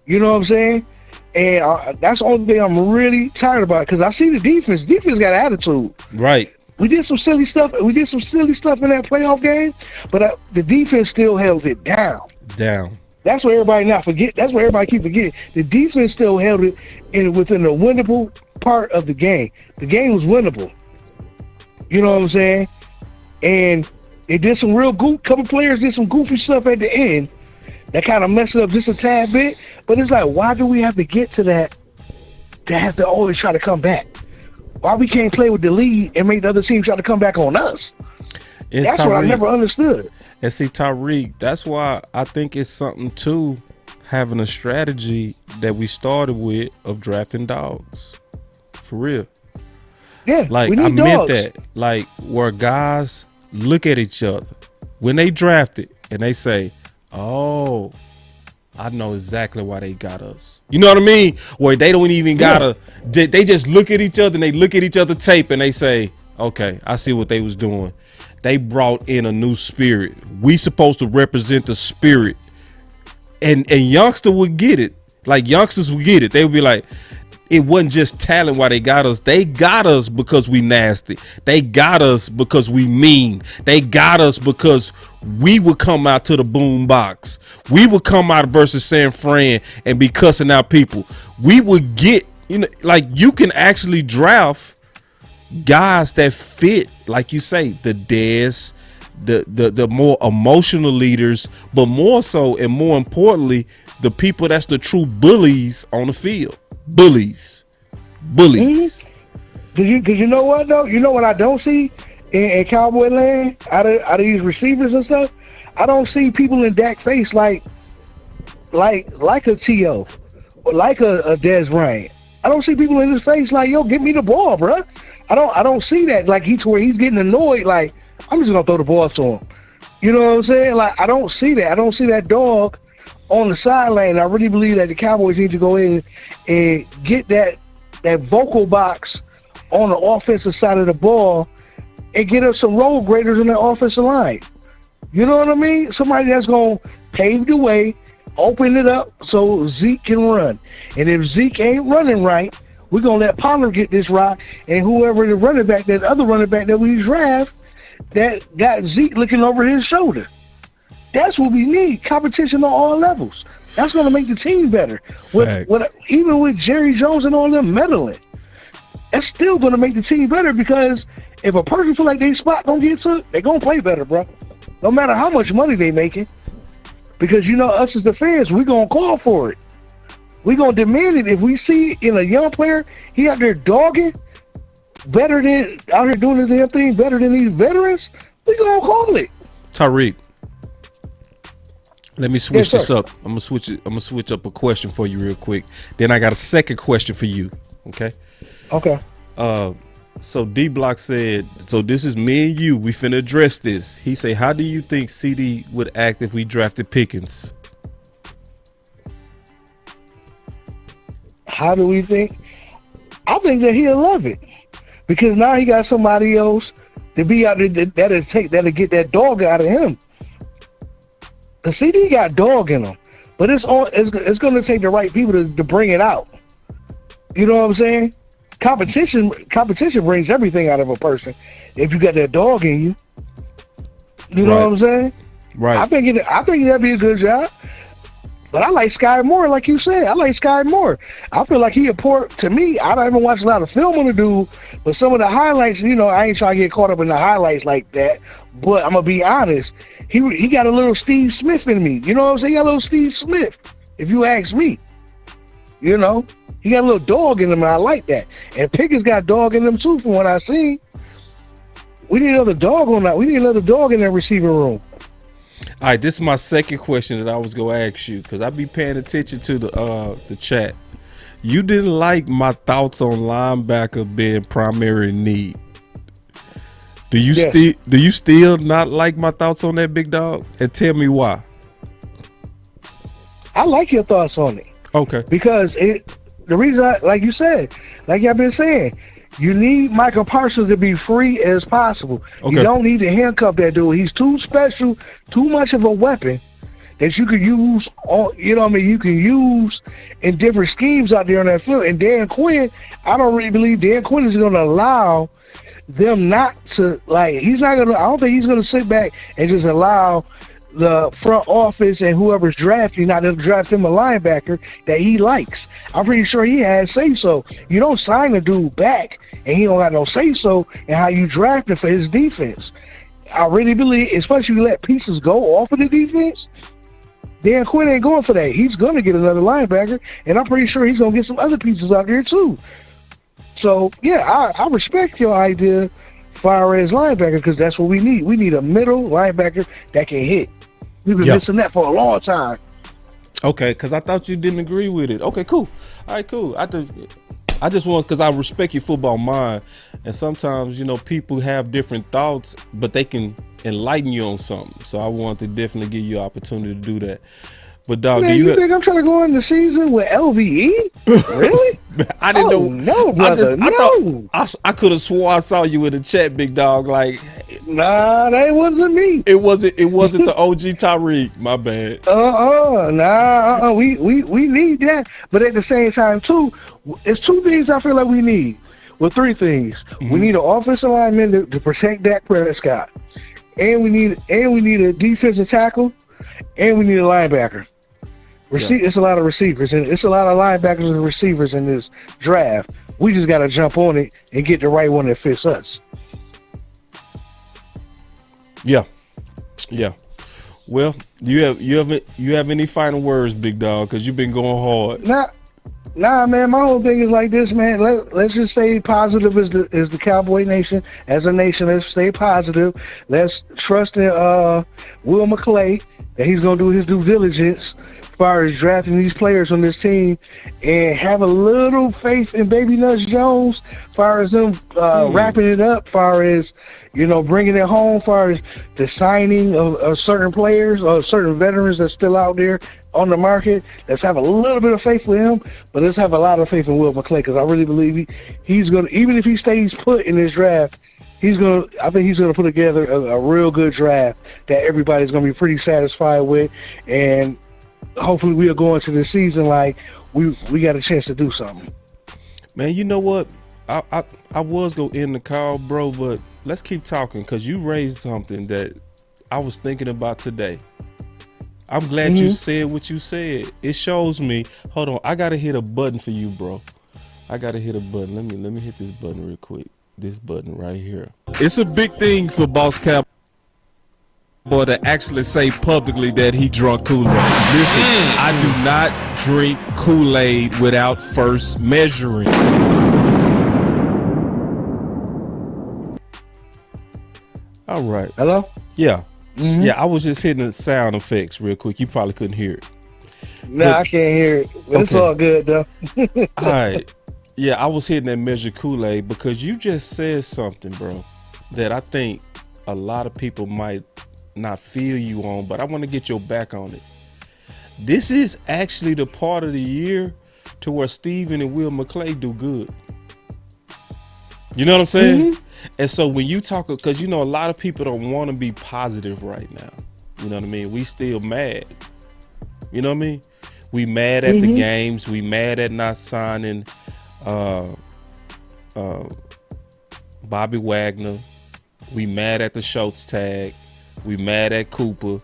S5: You know what I'm saying? And that's the only thing I'm really tired about, because I see the defense. Defense got attitude.
S1: Right.
S5: We did some silly stuff. We did some silly stuff in that playoff game, but the defense still held it down. That's what everybody not forget. That's what everybody keep forgetting. The defense still held it within the winnable part of the game. The game was winnable. You know what I'm saying? And they did some couple players did some goofy stuff at the end that kind of messed it up just a tad bit. But it's like, why do we have to get to that to have to always try to come back? Why we can't play with the lead and make the other team try to come back on us?
S1: And
S5: that's what I never understood.
S1: And see, Tyreek, that's why I think it's something to having a strategy that we started with of drafting dogs. For real.
S5: Yeah,
S1: like,
S5: we need
S1: I meant
S5: dogs.
S1: that. Like, where guys look at each other when they draft it and they say, oh, I know exactly why they got us. You know what I mean? Where they don't even gotta, they just look at each other and they look at each other tape and they say, okay, I see what they was doing. They brought in a new spirit. We supposed to represent the spirit. And youngster would get it. Like, youngsters would get it. They would be like, it wasn't just talent why they got us. They got us because we nasty. They got us because we mean. They got us because we would come out to the boom box. We would come out versus San Fran and be cussing out people. We would get, you know, like, you can actually draft guys that fit, like you say, the Dez, the more emotional leaders, but more so and more importantly, the people that's the true bullies on the field. Bullies.
S5: Cause you know what though? You know what I don't see in Cowboy land out of these receivers and stuff? I don't see people in Dak's face like a T.O. or like a Dez Bryant. I don't see people in his face like, yo, get me the ball, bro. I don't see that. Like, to where he's getting annoyed, like, I'm just gonna throw the ball to him. You know what I'm saying? Like, I don't see that. I don't see that dog on the sideline. I really believe that the Cowboys need to go in and get that vocal box on the offensive side of the ball and get us some road graders in the offensive line. You know what I mean? Somebody that's going to pave the way, open it up so Zeke can run. And if Zeke ain't running right, we're going to let Pollard get this rock, and whoever the running back, that other running back that we draft, that got Zeke looking over his shoulder. That's what we need. Competition on all levels. That's going to make the team better. Even with Jerry Jones and all them meddling, that's still going to make the team better because if a person feel like they spot don't get to, they're going to play better, bro. No matter how much money they making. Because, us as the fans, we're going to call for it. We're going to demand it. If we see in a young player, he out there dogging, out here doing his damn thing better than these veterans, we going to call it.
S1: Tariq, let me switch this up. I'm gonna switch up a question for you real quick. Then I got a second question for you. Okay.
S5: Okay.
S1: So D Block said, so this is me and you. We finna address this. He say, how do you think CD would act if we drafted Pickens?
S5: How do we think? I think that he'll love it because now he got somebody else to be out there that'll get that dog out of him. The CD got dog in him, but it's going to take the right people to bring it out. You know what I'm saying? Competition brings everything out of a person. If you got that dog in you, you know what I'm saying?
S1: Right.
S5: I think that'd be a good job. But I like Sky Moore, like you said. I like Sky Moore. I feel like he important to me. I don't even watch a lot of film on the dude, but some of the highlights, I ain't trying to get caught up in the highlights like that. But I'm gonna be honest. He got a little Steve Smith in me. You know what I'm saying? He got a little Steve Smith, if you ask me. He got a little dog in him, and I like that. And Pickens got dog in him, too, from what I see. We need another dog on that. We need another dog in that receiving room.
S1: All right, this is my second question that I was going to ask you because I be paying attention to the chat. You didn't like my thoughts on linebacker being primary need. Do you still not like my thoughts on that, big dog? And tell me why.
S5: I like your thoughts on it.
S1: Okay.
S5: Because the reason, like you said, like I've been saying, you need Michael Parsons to be free as possible. Okay. You don't need to handcuff that dude. He's too special, too much of a weapon that you could use. You can use in different schemes out there on that field. And Dan Quinn, I don't really believe Dan Quinn is going to allow them not to, he's not going to, I don't think he's going to sit back and just allow the front office and whoever's drafting not to draft him a linebacker that he likes. I'm pretty sure he has say-so. You don't sign a dude back and he don't got no say-so in how you draft him for his defense. I really believe, especially if you let pieces go off of the defense, Dan Quinn ain't going for that. He's going to get another linebacker, and I'm pretty sure he's going to get some other pieces out there too. So, yeah, I respect your idea far as linebacker because that's what we need. We need a middle linebacker that can hit. We've been missing that for a long time.
S1: Okay, because I thought you didn't agree with it. Okay, cool. All right, cool. I just want, because I respect your football mind, and sometimes, people have different thoughts, but they can enlighten you on something. So I want to definitely give you an opportunity to do that. But dog,
S5: man, you think I'm trying to go in the season with LVE? Really?
S1: I didn't know.
S5: No, brother.
S1: I could have swore I saw you in the chat, big dog.
S5: Nah, that wasn't me.
S1: It wasn't the OG Tariq. My bad.
S5: We need that, but at the same time too, it's two things I feel like we need. Well, three things. Mm-hmm. We need an offensive lineman to protect Dak Prescott, and we need a defensive tackle, and we need a linebacker. It's a lot of receivers, and it's a lot of linebackers and receivers in this draft. We just got to jump on it and get the right one that fits us. Yeah.
S1: Well, you have any final words, big dog? Because you've been going hard.
S5: Nah, man. My whole thing is like this, man. Let's just stay positive as the Cowboy Nation. As a nation, let's stay positive. Let's trust in Will McClay that he's gonna do his due diligence as far as drafting these players on this team, and have a little faith in Baby Nuts Jones as far as them wrapping it up, as far as bringing it home, as far as the signing of certain players or certain veterans that's still out there on the market. Let's have a little bit of faith with him, but let's have a lot of faith in Will McClay because I really believe he's going to, even if he stays put in this draft, I think he's going to put together a real good draft that everybody's going to be pretty satisfied with, and hopefully we'll go into the season like we got a chance to do something.
S1: Man, you know what? I was going to end the call, bro, but let's keep talking because you raised something that I was thinking about today. I'm glad you said what you said. It shows me. Hold on, I gotta hit a button for you, bro. I gotta hit a button. Let me hit this button real quick. This button right here. It's a big thing for Boss Cowboy to actually say publicly that he drunk Kool-Aid. Listen, I do not drink Kool-Aid without first measuring. All right.
S5: Hello?
S1: Yeah. Yeah, I was just hitting the sound effects real quick. You probably couldn't hear it.
S5: No, I can't hear it. But it's all good, though.
S1: All right. Yeah, I was hitting that measure Kool-Aid because you just said something, bro, that I think a lot of people might not feel you on, but I want to get your back on it. This is actually the part of the year to where Steven and Will McClay do good. You know what I'm saying? And so when you talk, because you know a lot of people don't want to be positive right now. You know what I mean? We still mad. You know what I mean? We mad at the games. We mad at not signing Bobby Wagner. We mad at the Schultz tag. We mad at Cooper.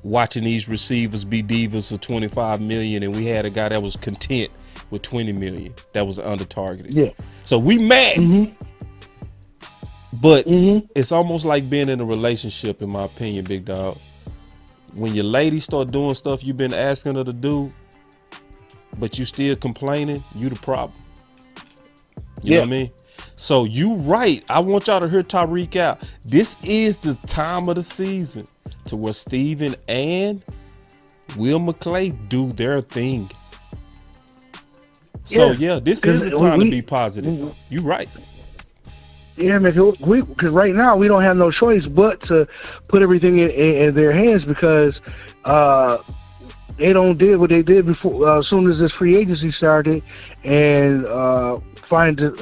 S1: Watching these receivers be divas for $25 million, and we had a guy that was content with $20 million that was under targeted. Yeah. So we mad. But it's almost like being in a relationship, in my opinion, big dog. When your lady start doing stuff you've been asking her to do, but you still complaining, you the problem. You know what I mean? So you right. I want y'all to hear Tyreek out. This is the time of the season to where Steven and Will McClay do their thing. So yeah, this is the time to be positive. You right.
S5: Yeah, man, because right now we don't have no choice but to put everything in their hands because they don't did what they did before. As soon as this free agency started, and as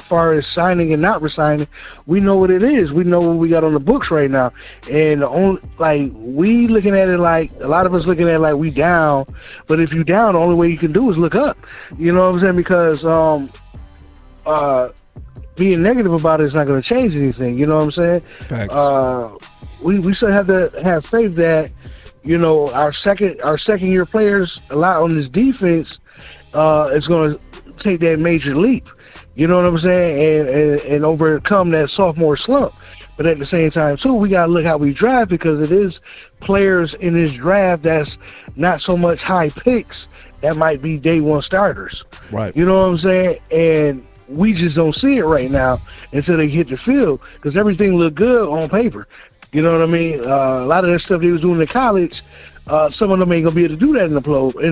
S5: far as signing and not resigning, we know what it is. We know what we got on the books right now, and we looking at it like a lot of us looking at it like we down. But if you down, the only way you can do is look up. You know what I'm saying? Because being negative about it is not going to change anything. You know what I'm saying? Thanks. We still have to have faith that, you know, our second year players a lot on this defense is going to take that major leap. You know what I'm saying? And overcome that sophomore slump. But at the same time, too, we got to look how we draft because it is players in this draft that's not so much high picks that might be day one starters. Right. You know what I'm saying? And we just don't see it right now until they hit the field because everything looked good on paper. You know what I mean? A lot of that stuff they was doing in college, some of them ain't gonna be able to do that in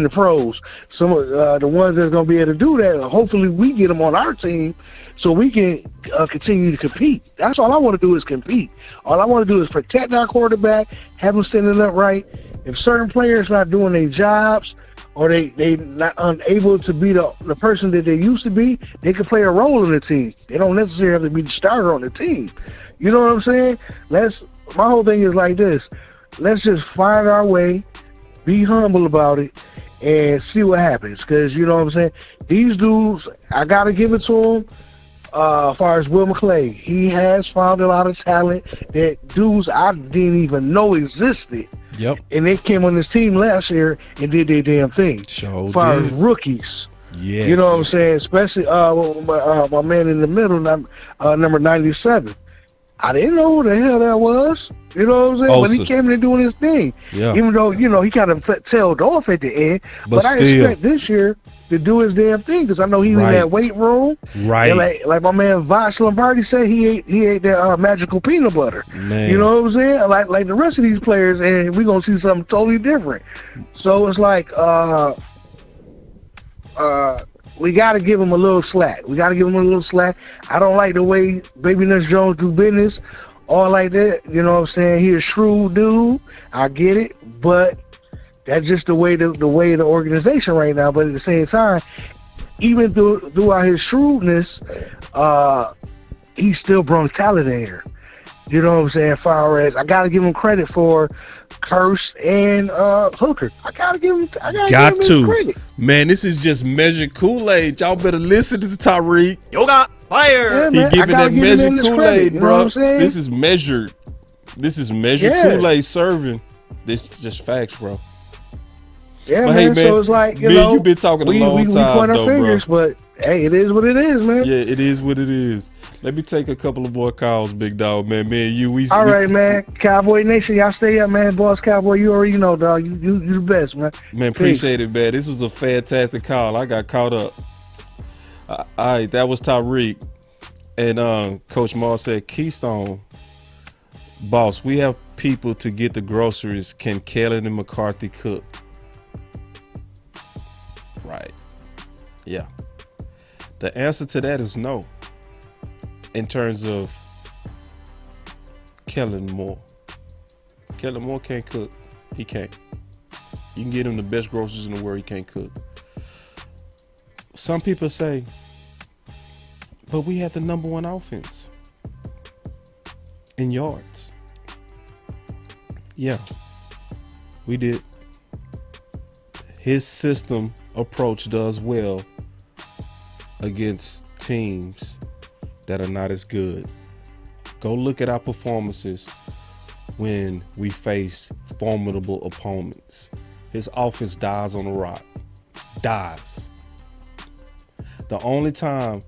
S5: the pros. Some of the ones that's gonna be able to do that, hopefully we get them on our team so we can continue to compete. That's all I want to do is compete. All I want to do is protect our quarterback, have them standing up right. If certain players not doing their jobs, or they not unable to be the person that they used to be, they can play a role in the team. They don't necessarily have to be the starter on the team. You know what I'm saying? My whole thing is like this. Let's just find our way, be humble about it, and see what happens. Because, you know what I'm saying? These dudes, I got to give it to them. As far as Will McClay, he has found a lot of talent that dudes I didn't even know existed. Yep. And they came on this team last year and did their damn thing. As far as rookies. Yes. You know what I'm saying? Especially my man in the middle, number 97. I didn't know who the hell that was. You know what I'm saying? But he came in doing his thing. Yeah. Even though, you know, he kind of tailed off at the end. But I expect this year to do his damn thing because I know he was in that weight room. Right. And like my man Vosh Lombardi said, he ate that magical peanut butter. Man. You know what I'm saying? Like the rest of these players, and we're going to see something totally different. So it's like we got to give him a little slack. I don't like the way Baby Nurse Jones do business, all like that. You know what I'm saying? He's a shrewd dude. I get it, but that's just the way the organization right now. But at the same time, even throughout his shrewdness, he still brings talent in here. You know what I'm saying? Far as I gotta give him credit for Curse and Hooker. I gotta give him.
S1: Got
S5: give him
S1: to.
S5: his credit.
S1: Man, this is just measured Kool-Aid. Y'all better listen to Tyreek.
S2: Yoga fire.
S5: Yeah,
S1: He
S5: man, I
S1: giving
S5: gotta
S1: that
S5: give him
S1: measured
S5: his
S1: Kool-Aid,
S5: credit, you know
S1: bro.
S5: what I'm saying?
S1: This is measured. This is measured
S5: Yeah.
S1: Kool-Aid serving. This just facts, bro.
S5: Yeah,
S1: But
S5: man.
S1: hey, man,
S5: So it's like you
S1: man,
S5: know,
S1: you been talking a long
S5: we
S1: time,
S5: point our
S1: though,
S5: fingers,
S1: bro.
S5: but hey, it is what it is, man.
S1: Yeah, it is what it is. Let me take a couple of more calls, big dog, man. Me and you,
S5: All right, man. Cowboy Nation, y'all stay up, man. Boss Cowboy, you already know, dog. You the best, man.
S1: Man, appreciate it, man. This was a fantastic call. I got caught up. All right, that was Tyreek. And Coach Maul said, Keystone, boss, we have people to get the groceries. Can Kellen and McCarthy cook? Right. Yeah. The answer to that is no. In terms of Kellen Moore. Kellen Moore can't cook. He can't. You can get him the best groceries in the world. He can't cook. Some people say, but we had the number one offense in yards. Yeah, we did. His system approach does well against teams that are not as good. Go look at our performances when we face formidable opponents. His offense dies on the rock. Dies. The only time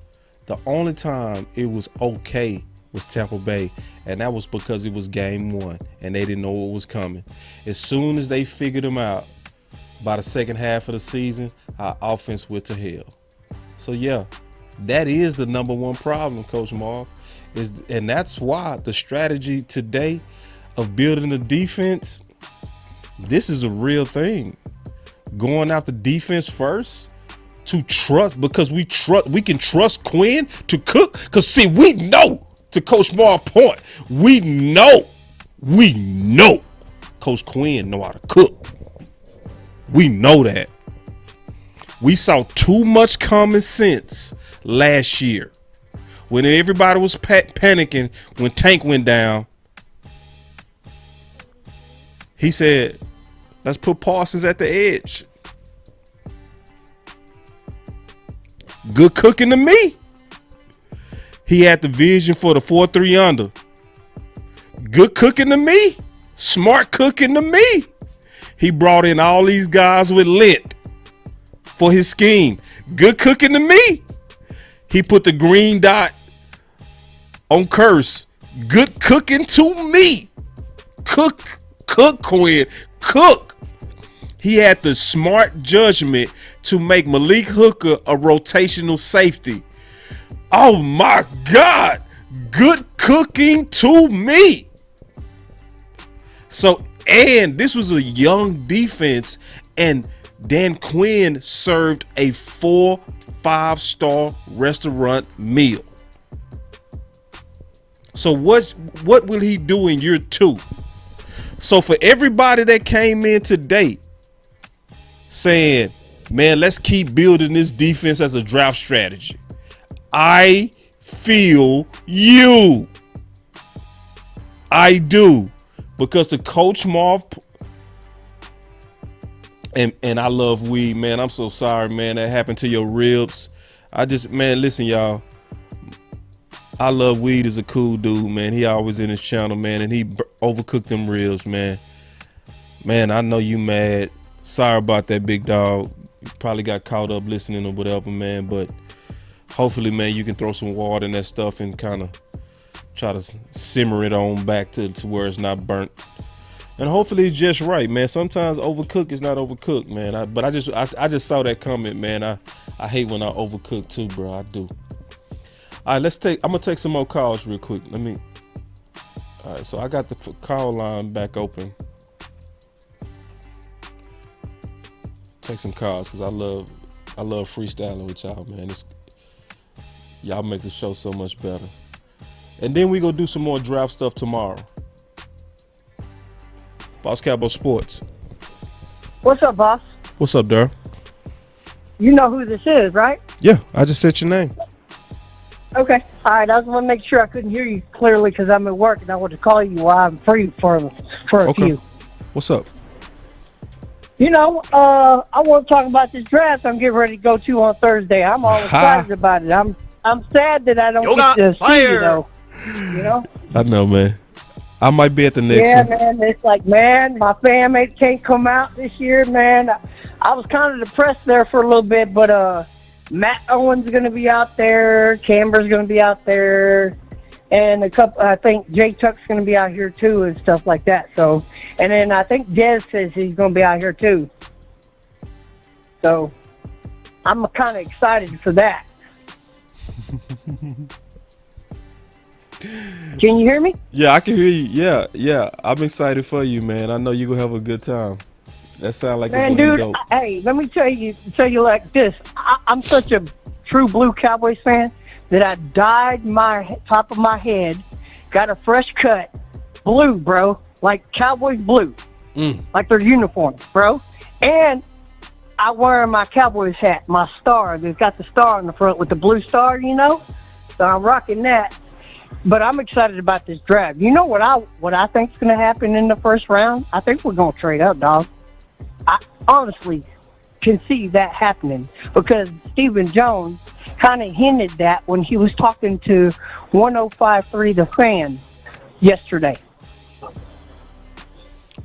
S1: it was okay was Tampa Bay, and that was because it was game one and they didn't know what was coming. As soon as they figured them out, by the second half of the season, our offense went to hell. So yeah, that is the number one problem, Coach Marv. And that's why the strategy today of building the defense, this is a real thing. Going after defense first to trust, because we can trust Quinn to cook. Because see, we know, to Coach Marv's point, we know Coach Quinn know how to cook. We know that. We saw too much common sense last year when everybody was panicking when Tank went down. He said, let's put Parsons at the edge. Good cooking to me. He had the vision for the 4-3 under. Good cooking to me. Smart cooking to me. He brought in all these guys with length for his scheme. Good cooking to me. He put the green dot on Curse. Good cooking to me. Cook, Quinn. Cook. He had the smart judgment to make Malik Hooker a rotational safety. Oh my God. Good cooking to me. So, and this was a young defense, and Dan Quinn served a 4-5-star restaurant meal. So what will he do in year 2? So for everybody that came in today saying, man, let's keep building this defense as a draft strategy, I feel you. I do. Because the Coach Marv, and I love weed, man. I'm so sorry, man. That happened to your ribs. Man, listen, y'all. I love weed as a cool dude, man. He always in his channel, man, and he overcooked them ribs, man. Man, I know you mad. Sorry about that, big dog. You probably got caught up listening or whatever, man. But hopefully, man, you can throw some water in that stuff and kind of try to simmer it on back to where it's not burnt. And hopefully it's just right, man. Sometimes overcook is not overcooked, man. I just saw that comment, man. I hate when I overcook too, bro. I do. All right, I'm gonna take some more calls real quick. All right, so I got the call line back open. Take some calls because I love freestyling with y'all, man. Y'all make the show so much better. And then we go do some more draft stuff tomorrow. Boss Cowboy Sports.
S6: What's up, boss?
S1: What's up, Dar?
S6: You know who this is, right?
S1: Yeah, I just said your name.
S6: Okay. All right. I just want to make sure I couldn't hear you clearly because I'm at work and I want to call you while I'm free for a few.
S1: What's up?
S6: You know, I want to talk about this draft I'm getting ready to go to on Thursday. I'm all excited about it. I'm sad that I don't
S2: Yoga
S6: get to see
S2: fire.
S6: you though. You know?
S1: I know, man. I might be at the next
S6: Yeah,
S1: one.
S6: man. It's like, man, my family can't come out this year, man. I was kind of depressed there for a little bit, but Matt Owen's going to be out there. Camber's going to be out there. And I think Jay Tuck's going to be out here too and stuff like that. So, and then I think Dez says he's going to be out here too. So, I'm kind of excited for that. Can you hear me?
S1: Yeah, I can hear you. Yeah. I'm excited for you, man. I know you're going to have a good time. That sounds like
S6: Man,
S1: it's going to
S6: dude,
S1: be dope.
S6: hey, let me tell you like this. I'm such a true blue Cowboys fan that I dyed my top of my head, got a fresh cut, blue, bro, like Cowboys blue, like their uniform, bro. And I wear my Cowboys hat, my star. They've got the star on the front with the blue star, you know. So I'm rocking that. But I'm excited about this draft. You know what I think's going to happen in the first round? I think we're going to trade up, dog. I honestly can see that happening because Stephen Jones kind of hinted that when he was talking to 105.3 The Fan yesterday.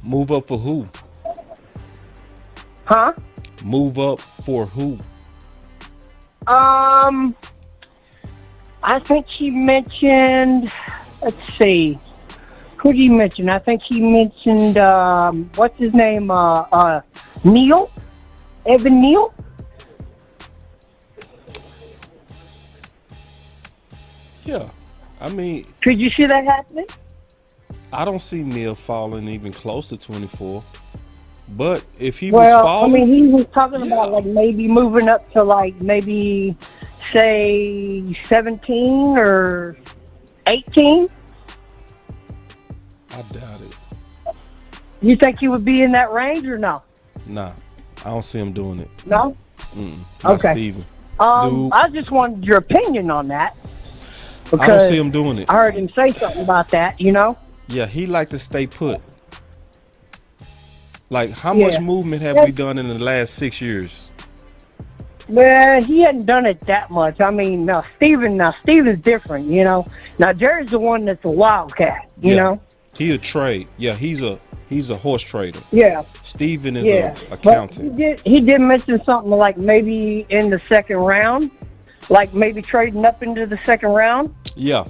S1: Move up for who?
S6: Huh?
S1: Move up for who?
S6: I think he mentioned, let's see, who did he mention? I think he mentioned, what's his name? Neal? Evan Neal?
S1: Yeah. I mean,
S6: Could you see that happening?
S1: I don't see Neil falling even close to 24. But if he was falling...
S6: I mean, he was talking about, like, maybe moving up to, like, maybe, say, 17 or 18.
S1: I doubt it.
S6: You think he would be in that range or no?
S1: Nah, I don't see him doing it.
S6: No?
S1: Not
S6: Okay.
S1: Steven. Dude,
S6: I just wanted your opinion on that.
S1: I don't see him doing it.
S6: I heard him say something about that, you know?
S1: Yeah, he like to stay put. Like, how much movement have we done in the last 6 years?
S6: Well, he hadn't done it that much. I mean, Steven's different, you know? Now, Jerry's the one that's a wildcat, you know?
S1: He a trade. Yeah, he's a horse trader.
S6: Yeah.
S1: Steven is
S6: Yeah.
S1: a accountant.
S6: But he did mention something like maybe in the second round, like maybe trading up into the second round.
S1: Yeah.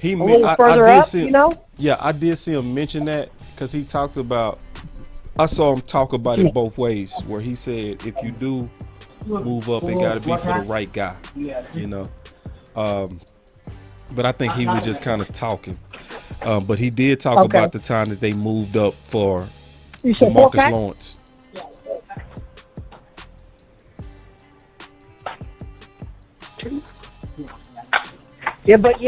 S6: A little further up, you know?
S1: Yeah, I did see him mention that because he talked about, I saw him talk about it both ways, where he said if you do move up, it got to be for the right guy, you know. But I think he was just kind of talking. But he did talk about the time that they moved up for Marcus Lawrence.
S6: Yeah, but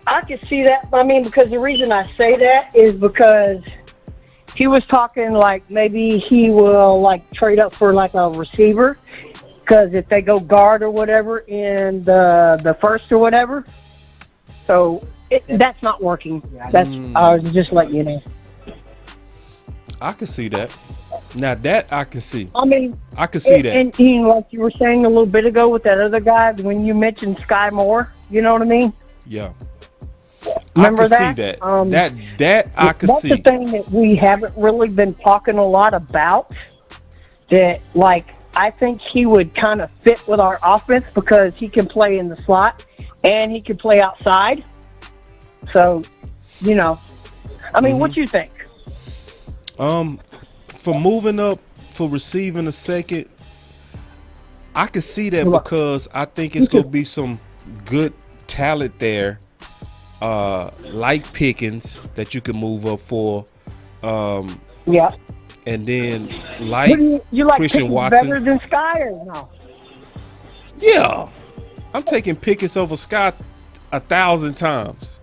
S6: I can see that. I mean, because the reason I say that is because he was talking like maybe he will like trade up for like a receiver, because if they go guard or whatever in the first or whatever, so that's not working. That's I was just letting you know.
S1: I can see that. Now that I can see.
S6: I mean,
S1: I can see that.
S6: And like you were saying a little bit ago with that other guy, when you mentioned Sky Moore, you know what I mean?
S1: Yeah.
S6: Remember
S1: I can
S6: that?
S1: see that. That I can see.
S6: That's the thing that we haven't really been talking a lot about. That, like, I think he would kind of fit with our offense because he can play in the slot and he can play outside. So, you know, I mean, what you think?
S1: For moving up, for receiving a second, I can see that because I think it's gonna be some good talent there, like Pickens that you can move up for.
S6: Yeah.
S1: And then like
S6: you like
S1: Christian
S6: Pickens
S1: Watson.
S6: better than Sky or no?
S1: Yeah, I'm taking Pickens over Scott 1,000 times.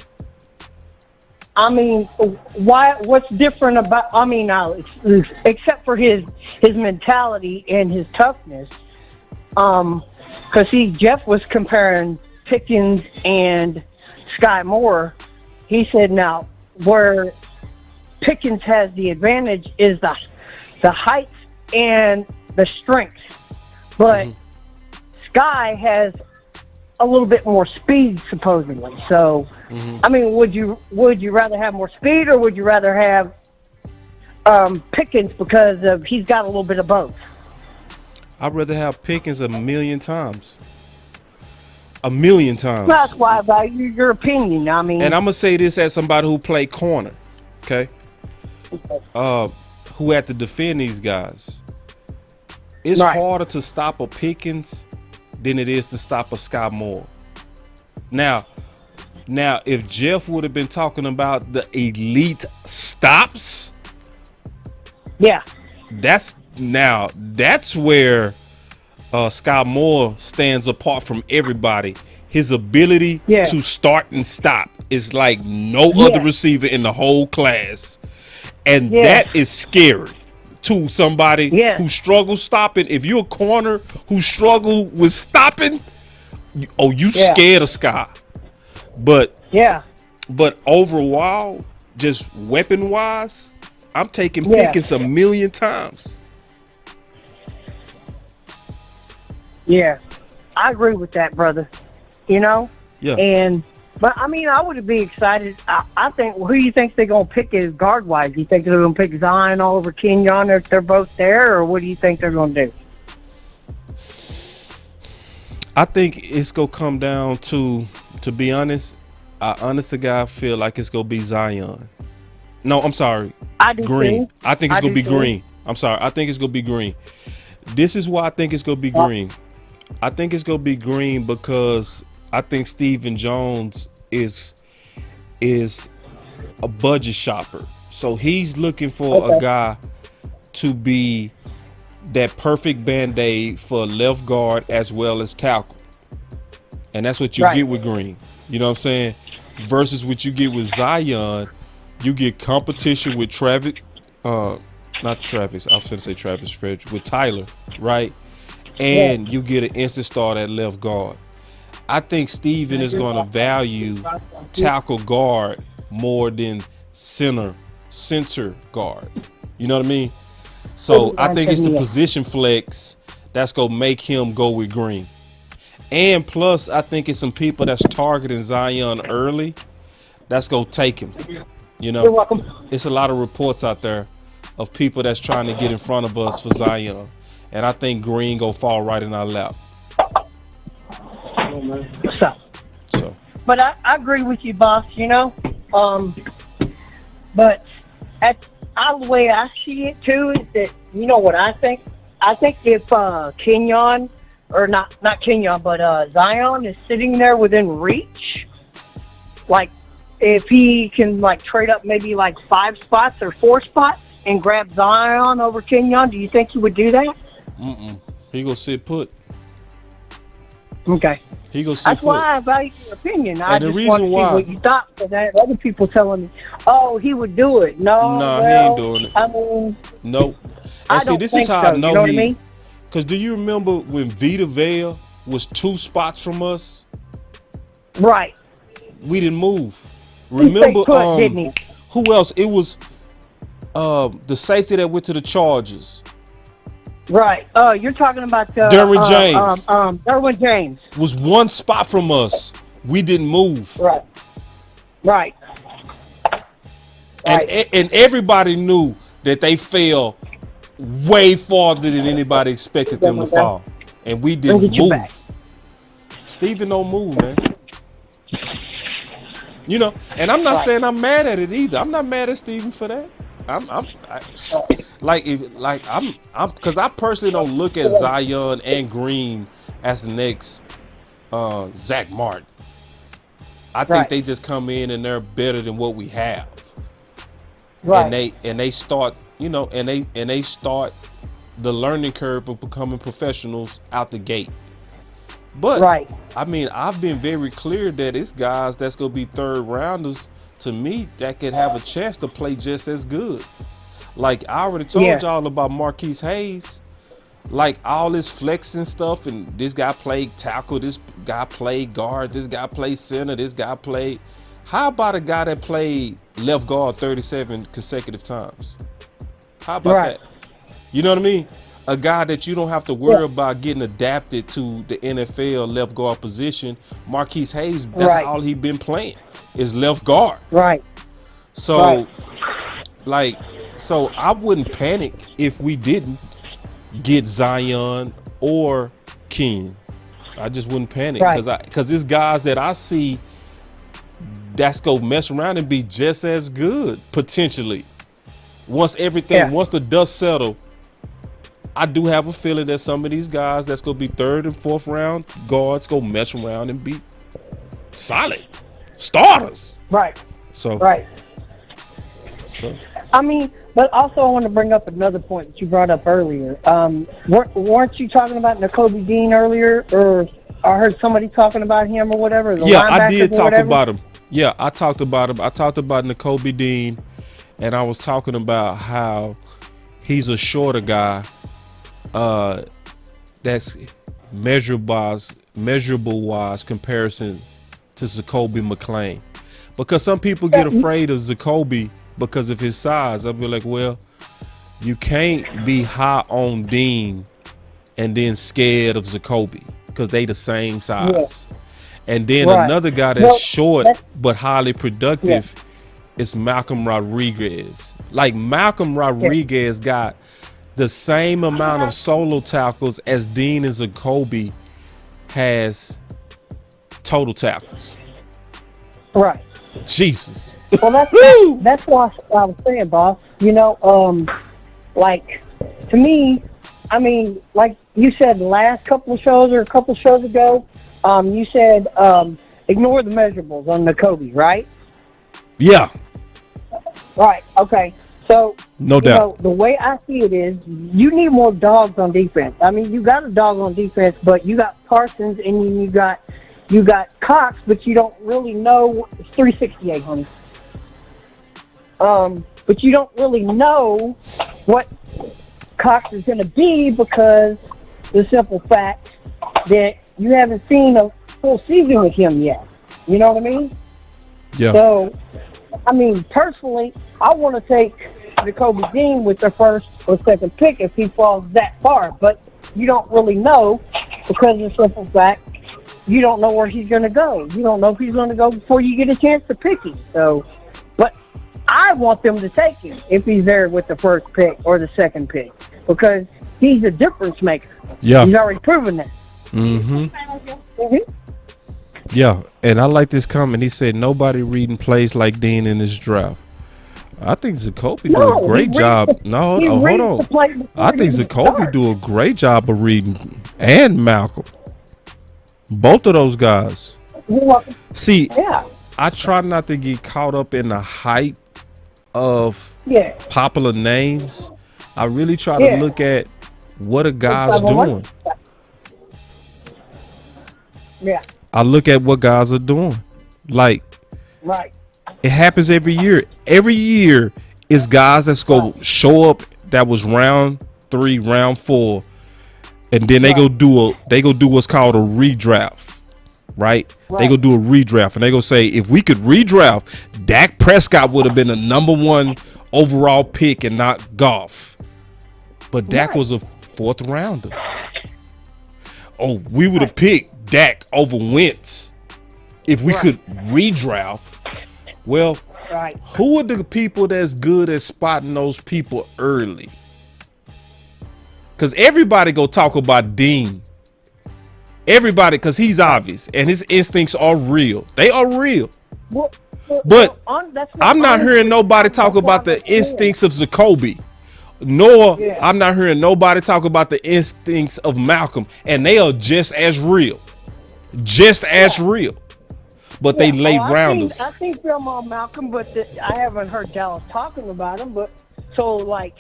S6: I mean, why? What's different about? I mean, now except for his mentality and his toughness, Because, see, Jeff was comparing Pickens and Sky Moore. He said now where Pickens has the advantage is the height and the strength. But Sky has a little bit more speed, supposedly. So, I mean, would you rather have more speed, or would you rather have Pickens because he's got a little bit of both?
S1: I'd rather have Pickens a million times. A million times.
S6: That's why I value your opinion. I mean,
S1: and I'm gonna say this as somebody who played corner, okay? Who had to defend these guys. It's harder to stop a Pickens than it is to stop a Sky Moore. Now, if Jeff would have been talking about the elite stops, that's where Sky Moore stands apart from everybody. His ability to start and stop is like no other receiver in the whole class, and that is scary to somebody who struggles stopping. If you're a corner who struggle with stopping, you scared of Sky. But overall, just weapon wise, I'm taking Pickens a million times.
S6: Yeah, I agree with that, brother. You know?
S1: Yeah.
S6: But I mean, I would be excited. I think, who do you think they're going to pick as guard wise? Do you think they're going to pick Zion over Kenyon if they're both there, or what do you think they're going to do?
S1: I think it's going to come down to be honest, I honest to God feel like it's going to be Zion. No, I'm sorry.
S6: I do
S1: Green.
S6: too.
S1: I think it's going to be Green. I'm sorry. I think it's going to be Green. This is why I think it's going to be Green. I think it's going to be Green because I think Stephen Jones is a budget shopper. So he's looking for a guy to be that perfect Band-Aid for left guard as well as tackle. And that's what you get with Green. You know what I'm saying? Versus what you get with Zion, you get competition with Travis, not Travis, I was going to say Travis Frederick, with Tyler, right? And you get an instant start at left guard. I think Steven is going to value tackle guard more than center guard. You know what I mean? So I think it's the position flex that's going to make him go with Green. And plus, I think it's some people that's targeting Zion early that's going to take him. You know,
S6: You're welcome.
S1: It's a lot of reports out there of people that's trying to get in front of us for Zion. And I think Green going to fall right in our lap. So.
S6: But I agree with you, boss, you know. But the way I see it, too, is that, you know what I think? I think if Kenyon, or not Kenyon, but Zion is sitting there within reach, like, if he can, like, trade up maybe, like, 5 spots or 4 spots and grab Zion over Kenyon, do you think he would do that?
S1: He gonna sit put.
S6: Okay.
S1: He gonna sit
S6: That's
S1: put.
S6: why I value your opinion. I
S1: And the
S6: just
S1: reason
S6: want to see
S1: why-
S6: what you thought, because I had other people telling me, "Oh, he would do it." No,
S1: he ain't doing it.
S6: I mean,
S1: Nope.
S6: I
S1: And see,
S6: don't
S1: this
S6: think
S1: is how
S6: so.
S1: I know
S6: You know what I mean?
S1: Because do you remember when Vita Vea was 2 spots from us?
S6: Right.
S1: We didn't move.
S6: He
S1: Remember,
S6: stayed put, didn't he?
S1: who else? It was the safety that went to the Chargers.
S6: Right. You're talking about
S1: Derwin James.
S6: Derwin James.
S1: Was 1 spot from us. We didn't move.
S6: Right. Right.
S1: And everybody knew that they fell way farther than anybody expected them to fall. And we didn't
S6: Get you
S1: move.
S6: back.
S1: Steven don't move, man. You know, and I'm not saying I'm mad at it either. I'm not mad at Steven for that. Because I personally don't look at Zion and Green as the next Zach Martin. I think they just come in and they're better than what we have.
S6: Right.
S1: And they start, you know, and they start the learning curve of becoming professionals out the gate. But I mean, I've been very clear that it's guys that's gonna be 3rd rounders to me that could have a chance to play just as good. Like I already told y'all about Marquise Hayes. like all this flexing stuff, and this guy played tackle, this guy played guard, this guy played center, this guy played. How about a guy that played left guard 37 consecutive times? How about that? You know what I mean? A guy that you don't have to worry about getting adapted to the NFL left guard position. Marquise Hayes, that's all he been playing is left guard.
S6: Right.
S1: So, so I wouldn't panic if we didn't get Zion or King. I just wouldn't panic because there's guys that I see that's gonna mess around and be just as good potentially. Once the dust settle, I do have a feeling that some of these guys that's gonna be 3rd and 4th round guards go mess around and be solid starters.
S6: Right.
S1: So.
S6: I mean, but also I want to bring up another point that you brought up earlier. Weren't you talking about Nakobe Dean earlier, or I heard somebody talking about him or whatever?
S1: Yeah, I did talk about him. Yeah, I talked about him. I talked about Nakobe Dean, and I was talking about how he's a shorter guy that's measurable wise comparison to Zakoby McClain. Because some people get afraid of Zakoby because of his size. I'll be like, well, you can't be high on Dean and then scared of Zakoby because they the same size. And then another guy that's short but highly productive is Malcolm Rodriguez. Like Malcolm Rodriguez got the same amount of solo tackles as Dean and Zakoby has total tackles.
S6: Right.
S1: Jesus.
S6: Well, that's what I was saying, boss. You know, like, to me, I mean, like you said the last couple of shows or a couple of shows ago, you said ignore the measurables on Nakobe, right?
S1: Yeah.
S6: Right, okay. So,
S1: no doubt.
S6: The way I see it is you need more dogs on defense. I mean, you got a dog on defense, but you got Parsons and then you got Cox, but you don't really know. It's 368, honey. But you don't really know what Cox is going to be because the simple fact that you haven't seen a full season with him yet. You know what I mean?
S1: Yeah.
S6: So, I mean, personally, I want to take Nakobe Dean with the 1st or 2nd pick if he falls that far. But you don't really know because of the simple fact you don't know where he's going to go. You don't know if he's going to go before you get a chance to pick him. So, but I want them to take him if he's there with the 1st pick or the 2nd pick because he's a difference maker.
S1: Yeah.
S6: He's already proven that.
S1: Yeah, and I like this comment. He said, nobody reading plays like Dean in this draft. I think Zakoby do a great job. Hold on. I think Zakoby do a great job of reading, and Malcolm. Both of those guys. See, I try not to get caught up in the hype of popular names. I really try to look at what a guy's doing.
S6: Yeah.
S1: I look at what guys are doing. Like, it happens every year. Every year is guys that's go show up that was round 3, round 4, and then they go do what's called a redraft. Right? They go do a redraft and they go say, if we could redraft, Dak Prescott would have been the number 1 overall pick and not Goff. But Dak was a 4th rounder. Oh, we would have picked Dak over Wentz if we could redraft. Well, who are the people that's good at spotting those people early? Because everybody go talk about Dean. Everybody, because he's obvious and his instincts are real. They are real. But I'm not hearing nobody talk about the instincts of Zakoby. Nor I'm not hearing nobody talk about the instincts of Malcolm, and they are just as real, real. But they late rounders.
S6: I think them on Malcolm, but I haven't heard Dallas talking about him. But so like,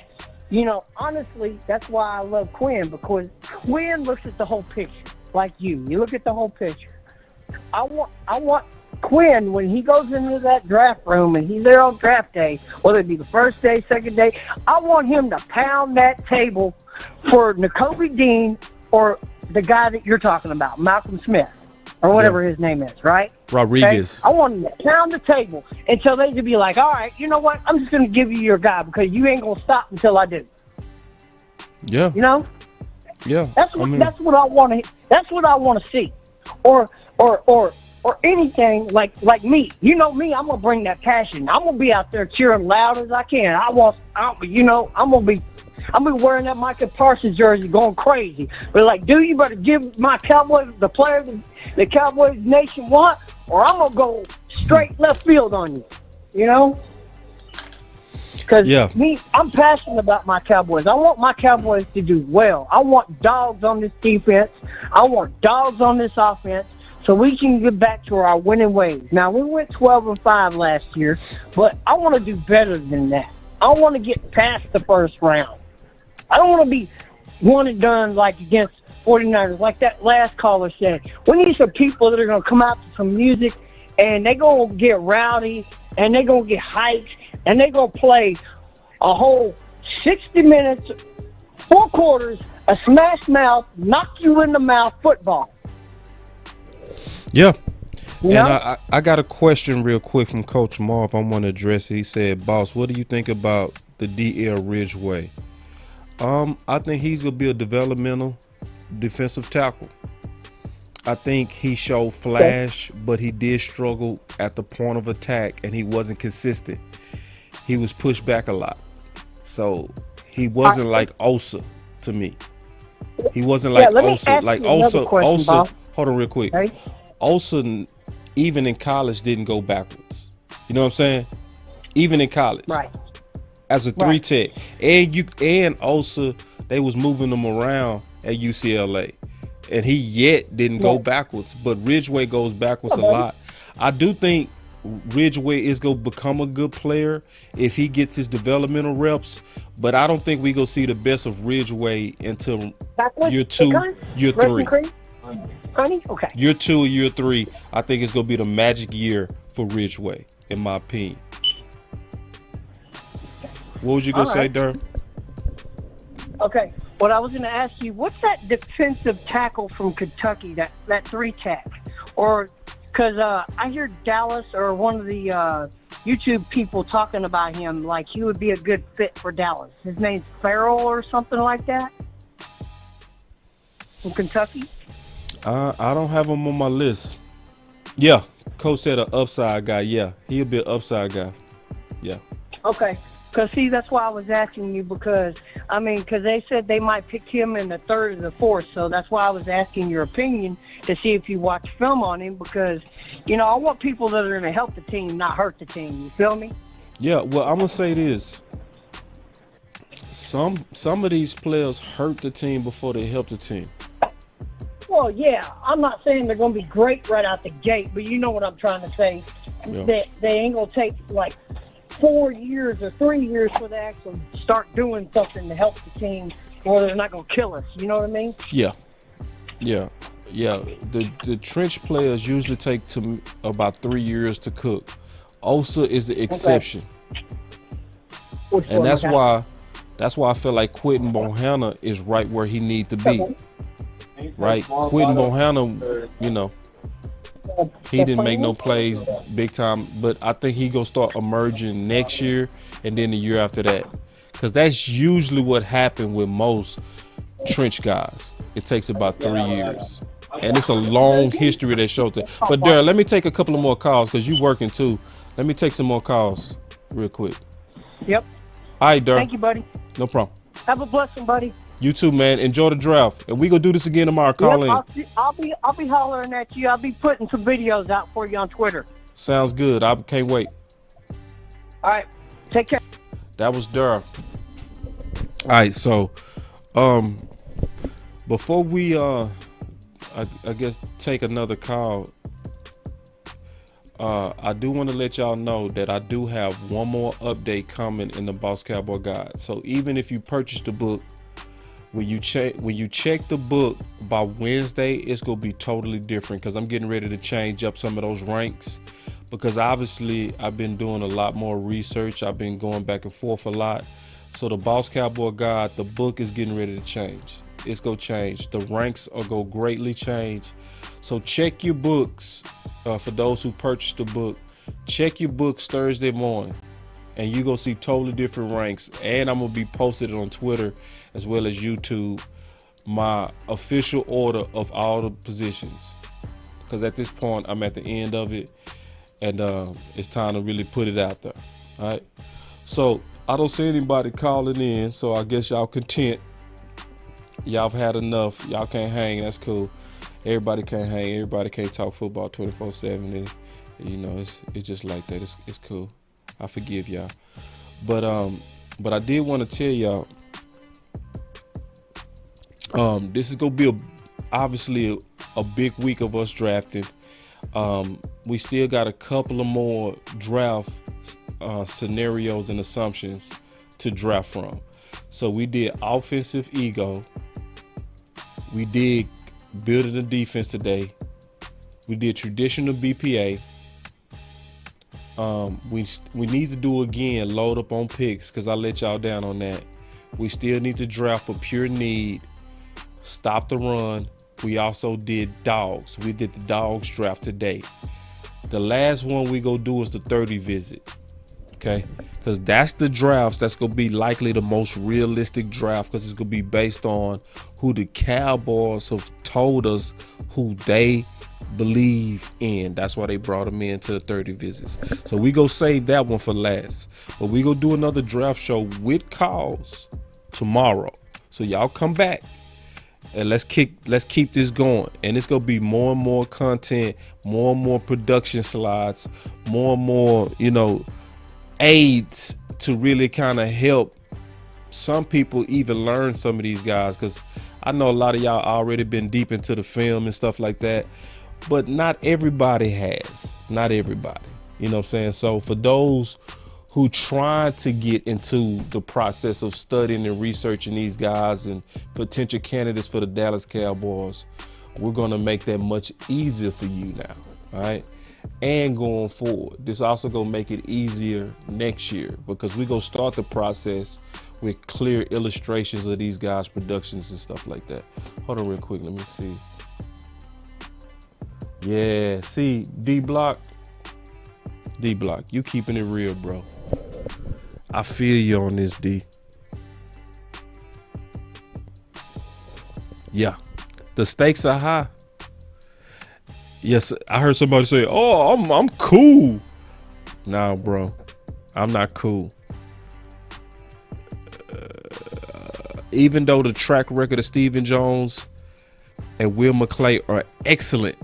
S6: you know, honestly, that's why I love Quinn because Quinn looks at the whole picture. Like you look at the whole picture. I want Quinn, when he goes into that draft room and he's there on draft day, whether it be the first day, second day, I want him to pound that table for Nakobe Dean or the guy that you're talking about, Malcolm Smith, or whatever his name is, right?
S1: Rodriguez.
S6: Okay? I want him to pound the table until they can be like, all right, you know what? I'm just going to give you your guy because you ain't going to stop until I do.
S1: Yeah.
S6: You know?
S1: Yeah.
S6: That's what I want to. That's what I want to see, or anything like me. You know me. I'm gonna bring that passion. I'm gonna be out there cheering loud as I can. I'm gonna be wearing that Micah Parsons jersey, going crazy. But like, dude, you better give my Cowboys the player the Cowboys nation want, or I'm gonna go straight left field on you. You know? Because I'm passionate about my Cowboys. I want my Cowboys to do well. I want dogs on this defense. I want dogs on this offense so we can get back to our winning ways. Now, we went 12-5 last year, but I want to do better than that. I want to get past the first round. I don't want to be one and done like against 49ers, like that last caller said. We need some people that are going to come out to some music, and they're going to get rowdy, and they're going to get hyped, and they're going to play a whole 60 minutes, 4 quarters, a smash mouth, knock you in the mouth football.
S1: Yeah.
S6: You
S1: and
S6: know?
S1: I got a question real quick from Coach Marv. I want to address it. He said, Boss, what do you think about the DL Ridgeway? I think he's going to be a developmental defensive tackle. I think he showed flash, but he did struggle at the point of attack, and he wasn't consistent. He was pushed back a lot. So he wasn't like Osa to me. He wasn't like Osa. Like Osa, hold on real quick. Okay. Osa, even in college, didn't go backwards. You know what I'm saying? Even in college.
S6: Right.
S1: As a 3 tech. And Osa, they was moving him around at UCLA. And he yet didn't go backwards. But Ridgeway goes backwards a lot. I do think Ridgeway is going to become a good player if he gets his developmental reps. But I don't think we go see the best of Ridgeway until year 2, year 3.
S6: Okay.
S1: Year 2 or year 3, I think it's going to be the magic year for Ridgeway, in my opinion. What was you going to say, Durr?
S6: Okay. What I was going to ask you, what's that defensive tackle from Kentucky, that 3 tech? Or, because I hear Dallas or one of the YouTube people talking about him like he would be a good fit for Dallas. His name's Farrell or something like that? From Kentucky?
S1: I don't have him on my list. Yeah, Coach said an upside guy. Yeah, he'll be an upside guy. Yeah.
S6: Okay. Because, see, that's why I was asking you because they said they might pick him in the 3rd or the 4th. So that's why I was asking your opinion to see if you watch film on him because, you know, I want people that are going to help the team, not hurt the team. You feel me?
S1: Yeah, well, I'm going to say this. Some of these players hurt the team before they help the team.
S6: Well, yeah, I'm not saying they're going to be great right out the gate, but you know what I'm trying to say. Yeah. That they ain't going to take, like, 4 years or 3 years for they actually start doing something to help the team, or they're not going to kill us. You know what I mean? Yeah. The trench players usually take to about 3 years to cook. Osa is the exception, and that's why I feel like Quentin Bohanna is right where he need to be. Right, Quentin Bohanna, you know. He didn't make no plays big time, but I think he gonna start emerging next year and then the year after that, because that's usually what happened with most trench guys. It takes about 3 years, and it's a long history that shows that. But Darryl, let me take a couple of more calls because you working too. Let me take some more calls real quick. Yep.
S1: All right, Darryl.
S6: Thank you, buddy.
S1: No problem.
S6: Have a blessing, buddy.
S1: You too, man. Enjoy the draft, and we gonna do this again tomorrow. Call in.
S6: I'll be hollering at you. I'll be putting some videos out for you on Twitter.
S1: Sounds good. I can't wait.
S6: All right. Take care.
S1: That was Durr. All right. So, before we I guess take another call, I do want to let y'all know that I do have one more update coming in the Boss Cowboy Guide. So even if you purchased the book, when you check the book by Wednesday, it's gonna be totally different because I'm getting ready to change up some of those ranks. Because obviously I've been doing a lot more research. I've been going back and forth a lot. So the Boss Cowboy Guide, the book is getting ready to change. It's gonna change. The ranks are gonna greatly change. So check your books. For those who purchased the book, check your books Thursday morning, and you gonna see totally different ranks. And I'm gonna be posted on Twitter as well as YouTube, my official order of all the positions. Because at this point, I'm at the end of it, and it's time to really put it out there. All right. So I don't see anybody calling in, so I guess y'all content. Y'all have had enough. Y'all can't hang. That's cool. Everybody can't hang. Everybody can't talk football 24/7. And, you know, it's just like that. It's cool. I forgive y'all. But I did want to tell y'all, this is gonna be obviously a big week of us drafting. We still got a couple of more draft scenarios and assumptions to draft from. So we did offensive ego. We did building the defense today. We did traditional BPA. We need to do again load up on picks because I let y'all down on that. We still need to draft for pure need. Stop the run. We also did dogs. We did the dogs draft today. The last one we go do is the 30 visit. Okay, because that's the drafts that's gonna be likely the most realistic draft, because it's gonna be based on who the Cowboys have told us who they believe in. That's why they brought them into the 30 visits. So we go save that one for last, but we go do another draft show with calls tomorrow. So y'all come back and let's keep this going. And it's gonna be more and more content, more and more production slides, more and more, you know, aids to really kind of help some people even learn some of these guys, because I know a lot of y'all already been deep into the film and stuff like that, but not everybody has. Not everybody, you know what I'm saying? So for those who try to get into the process of studying and researching these guys and potential candidates for the Dallas Cowboys, we're gonna make that much easier for you now, all right? And going forward, this also gonna make it easier next year, because we're gonna start the process with clear illustrations of these guys' productions and stuff like that. Hold on real quick, let me see. Yeah, see, D-Block, you keeping it real, bro. I feel you on this, D. Yeah, the stakes are high. Yes, I heard somebody say, "Oh, I'm cool." Nah, bro, I'm not cool. Even though the track record of Stephen Jones and Will McClay are excellent,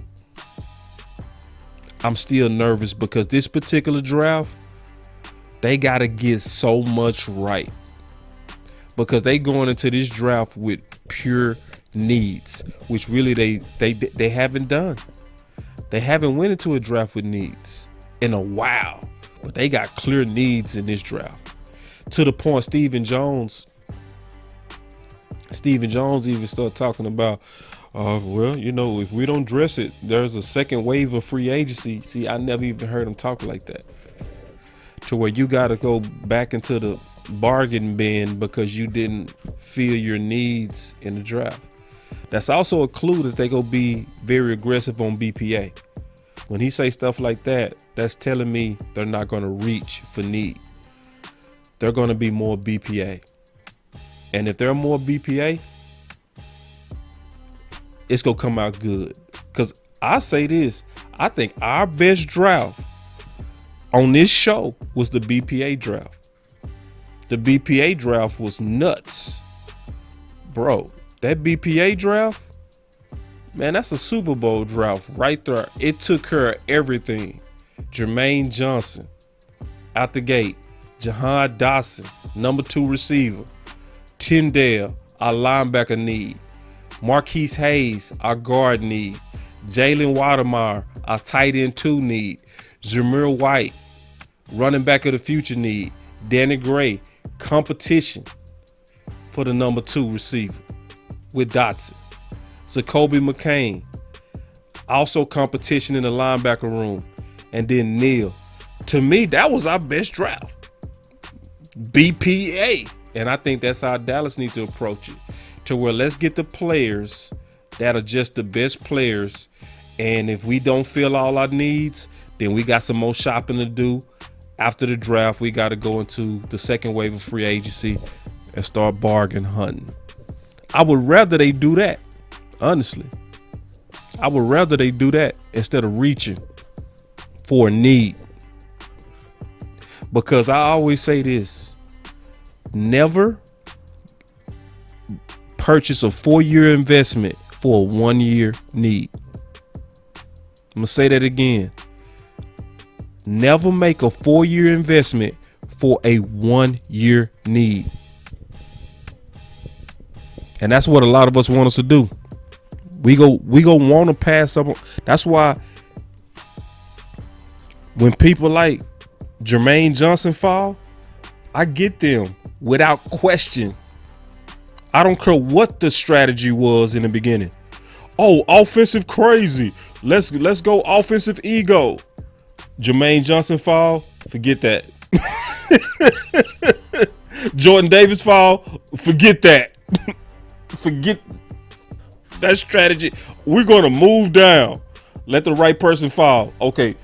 S1: I'm still nervous because this particular draft, they gotta get so much right, because they going into this draft with pure needs, which really they haven't done. They haven't went into a draft with needs in a while, but they got clear needs in this draft. To the point Stephen Jones even started talking about, well, you know, if we don't dress it, there's a second wave of free agency. See, I never even heard him talk like that. To where you got to go back into the bargain bin because you didn't feel your needs in the draft. That's also a clue that they gonna be very aggressive on BPA. When he say stuff like that, that's telling me they're not gonna reach for need. They're gonna be more BPA. And if they're more BPA, it's gonna come out good. Cause I say this, I think our best draft on this show was the BPA draft. The BPA draft was nuts. Bro, that BPA draft, man, that's a Super Bowl draft right there. It took care of everything. Jermaine Johnson out the gate. Jahan Dotson, number 2 receiver. Tyndale, our linebacker need. Marquise Hayes, our guard need. Jalen Watermeyer, our tight end 2 need. Jameer White, running back of the future need. Danny Gray, competition for the number 2 receiver. with Dotson. Jacoby McCain. Also competition in the linebacker room. And then Neal. To me, that was our best draft. BPA. And I think that's how Dallas needs to approach it. To where let's get the players that are just the best players. And if we don't fill all our needs, then we got some more shopping to do. After the draft, we got to go into the second wave of free agency and start bargain hunting. I would rather they do that, honestly. I would rather they do that instead of reaching for a need. Because I always say this, never purchase a 4-year investment for a 1-year need. I'm going to say that again. Never make a 4-year investment for a 1-year need. And that's what a lot of us want us to do. We go want to pass up. That's why when people like Jermaine Johnson fall, I get them without question. I don't care what the strategy was in the beginning. Oh, offensive crazy. Let's go offensive ego. Jermaine Johnson fall, forget that. Jordan Davis fall, forget that. Forget that strategy. We're going to move down. Let the right person fall. Okay,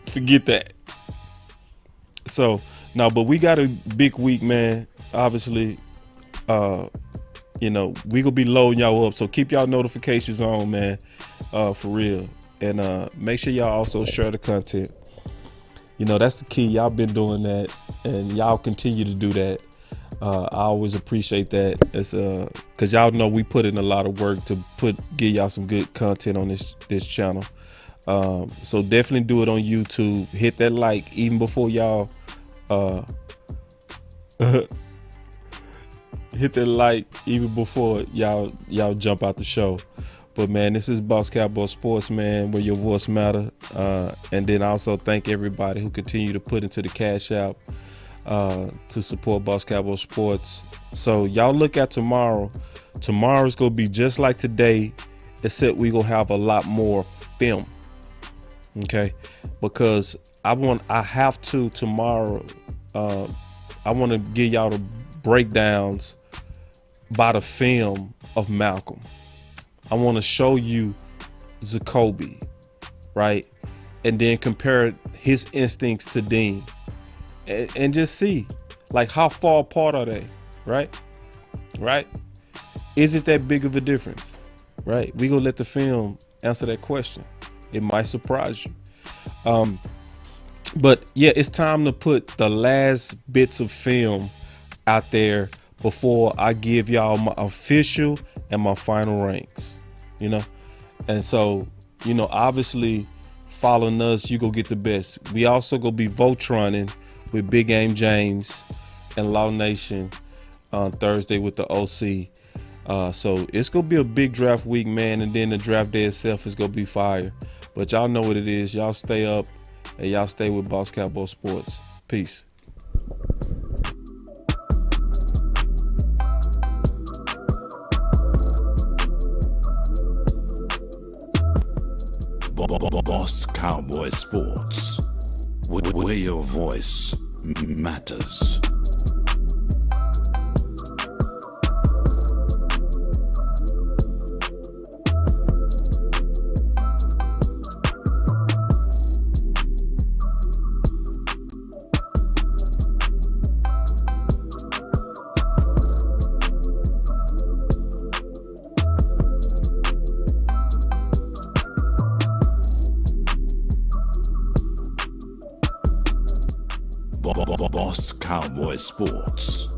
S1: forget that. So, no, but we got a big week, man. Obviously, we going to be loading y'all up. So keep y'all notifications on, man, for real. And make sure y'all also share the content. That's the key. Y'all been doing that, and y'all continue to do that. I always appreciate that. It's because y'all know we put in a lot of work to give y'all some good content on this channel. So definitely do it on YouTube. Hit that like even before y'all hit that like even before y'all jump out the show. But man, this is Boss Cowboy Sports, man, where your voice matter. And then also thank everybody who continue to put into the Cash App to support Boss Cowboy Sports. So y'all look at tomorrow. Tomorrow's gonna be just like today, except we gonna have a lot more film. Okay, because I have to tomorrow. I want to give y'all the breakdowns by the film of Malcolm. I want to show you Jacoby, right? And then compare his instincts to Dean and just see like how far apart are they, right? Is it that big of a difference, right? We gonna let the film answer that question. It might surprise you. But yeah, it's time to put the last bits of film out there before I give y'all my official and my final ranks, and so obviously following us, you go get the best. We also go be Voltroning with Big Game James and Law Nation on Thursday with the OC. So it's gonna be a big draft week, man, and then the draft day itself is gonna be fire. But y'all know what it is. Y'all stay up and y'all stay with Boss Cowboy Sports. Peace.
S7: Boss Cowboy Sports, where your voice matters. Boss Cowboy Sports.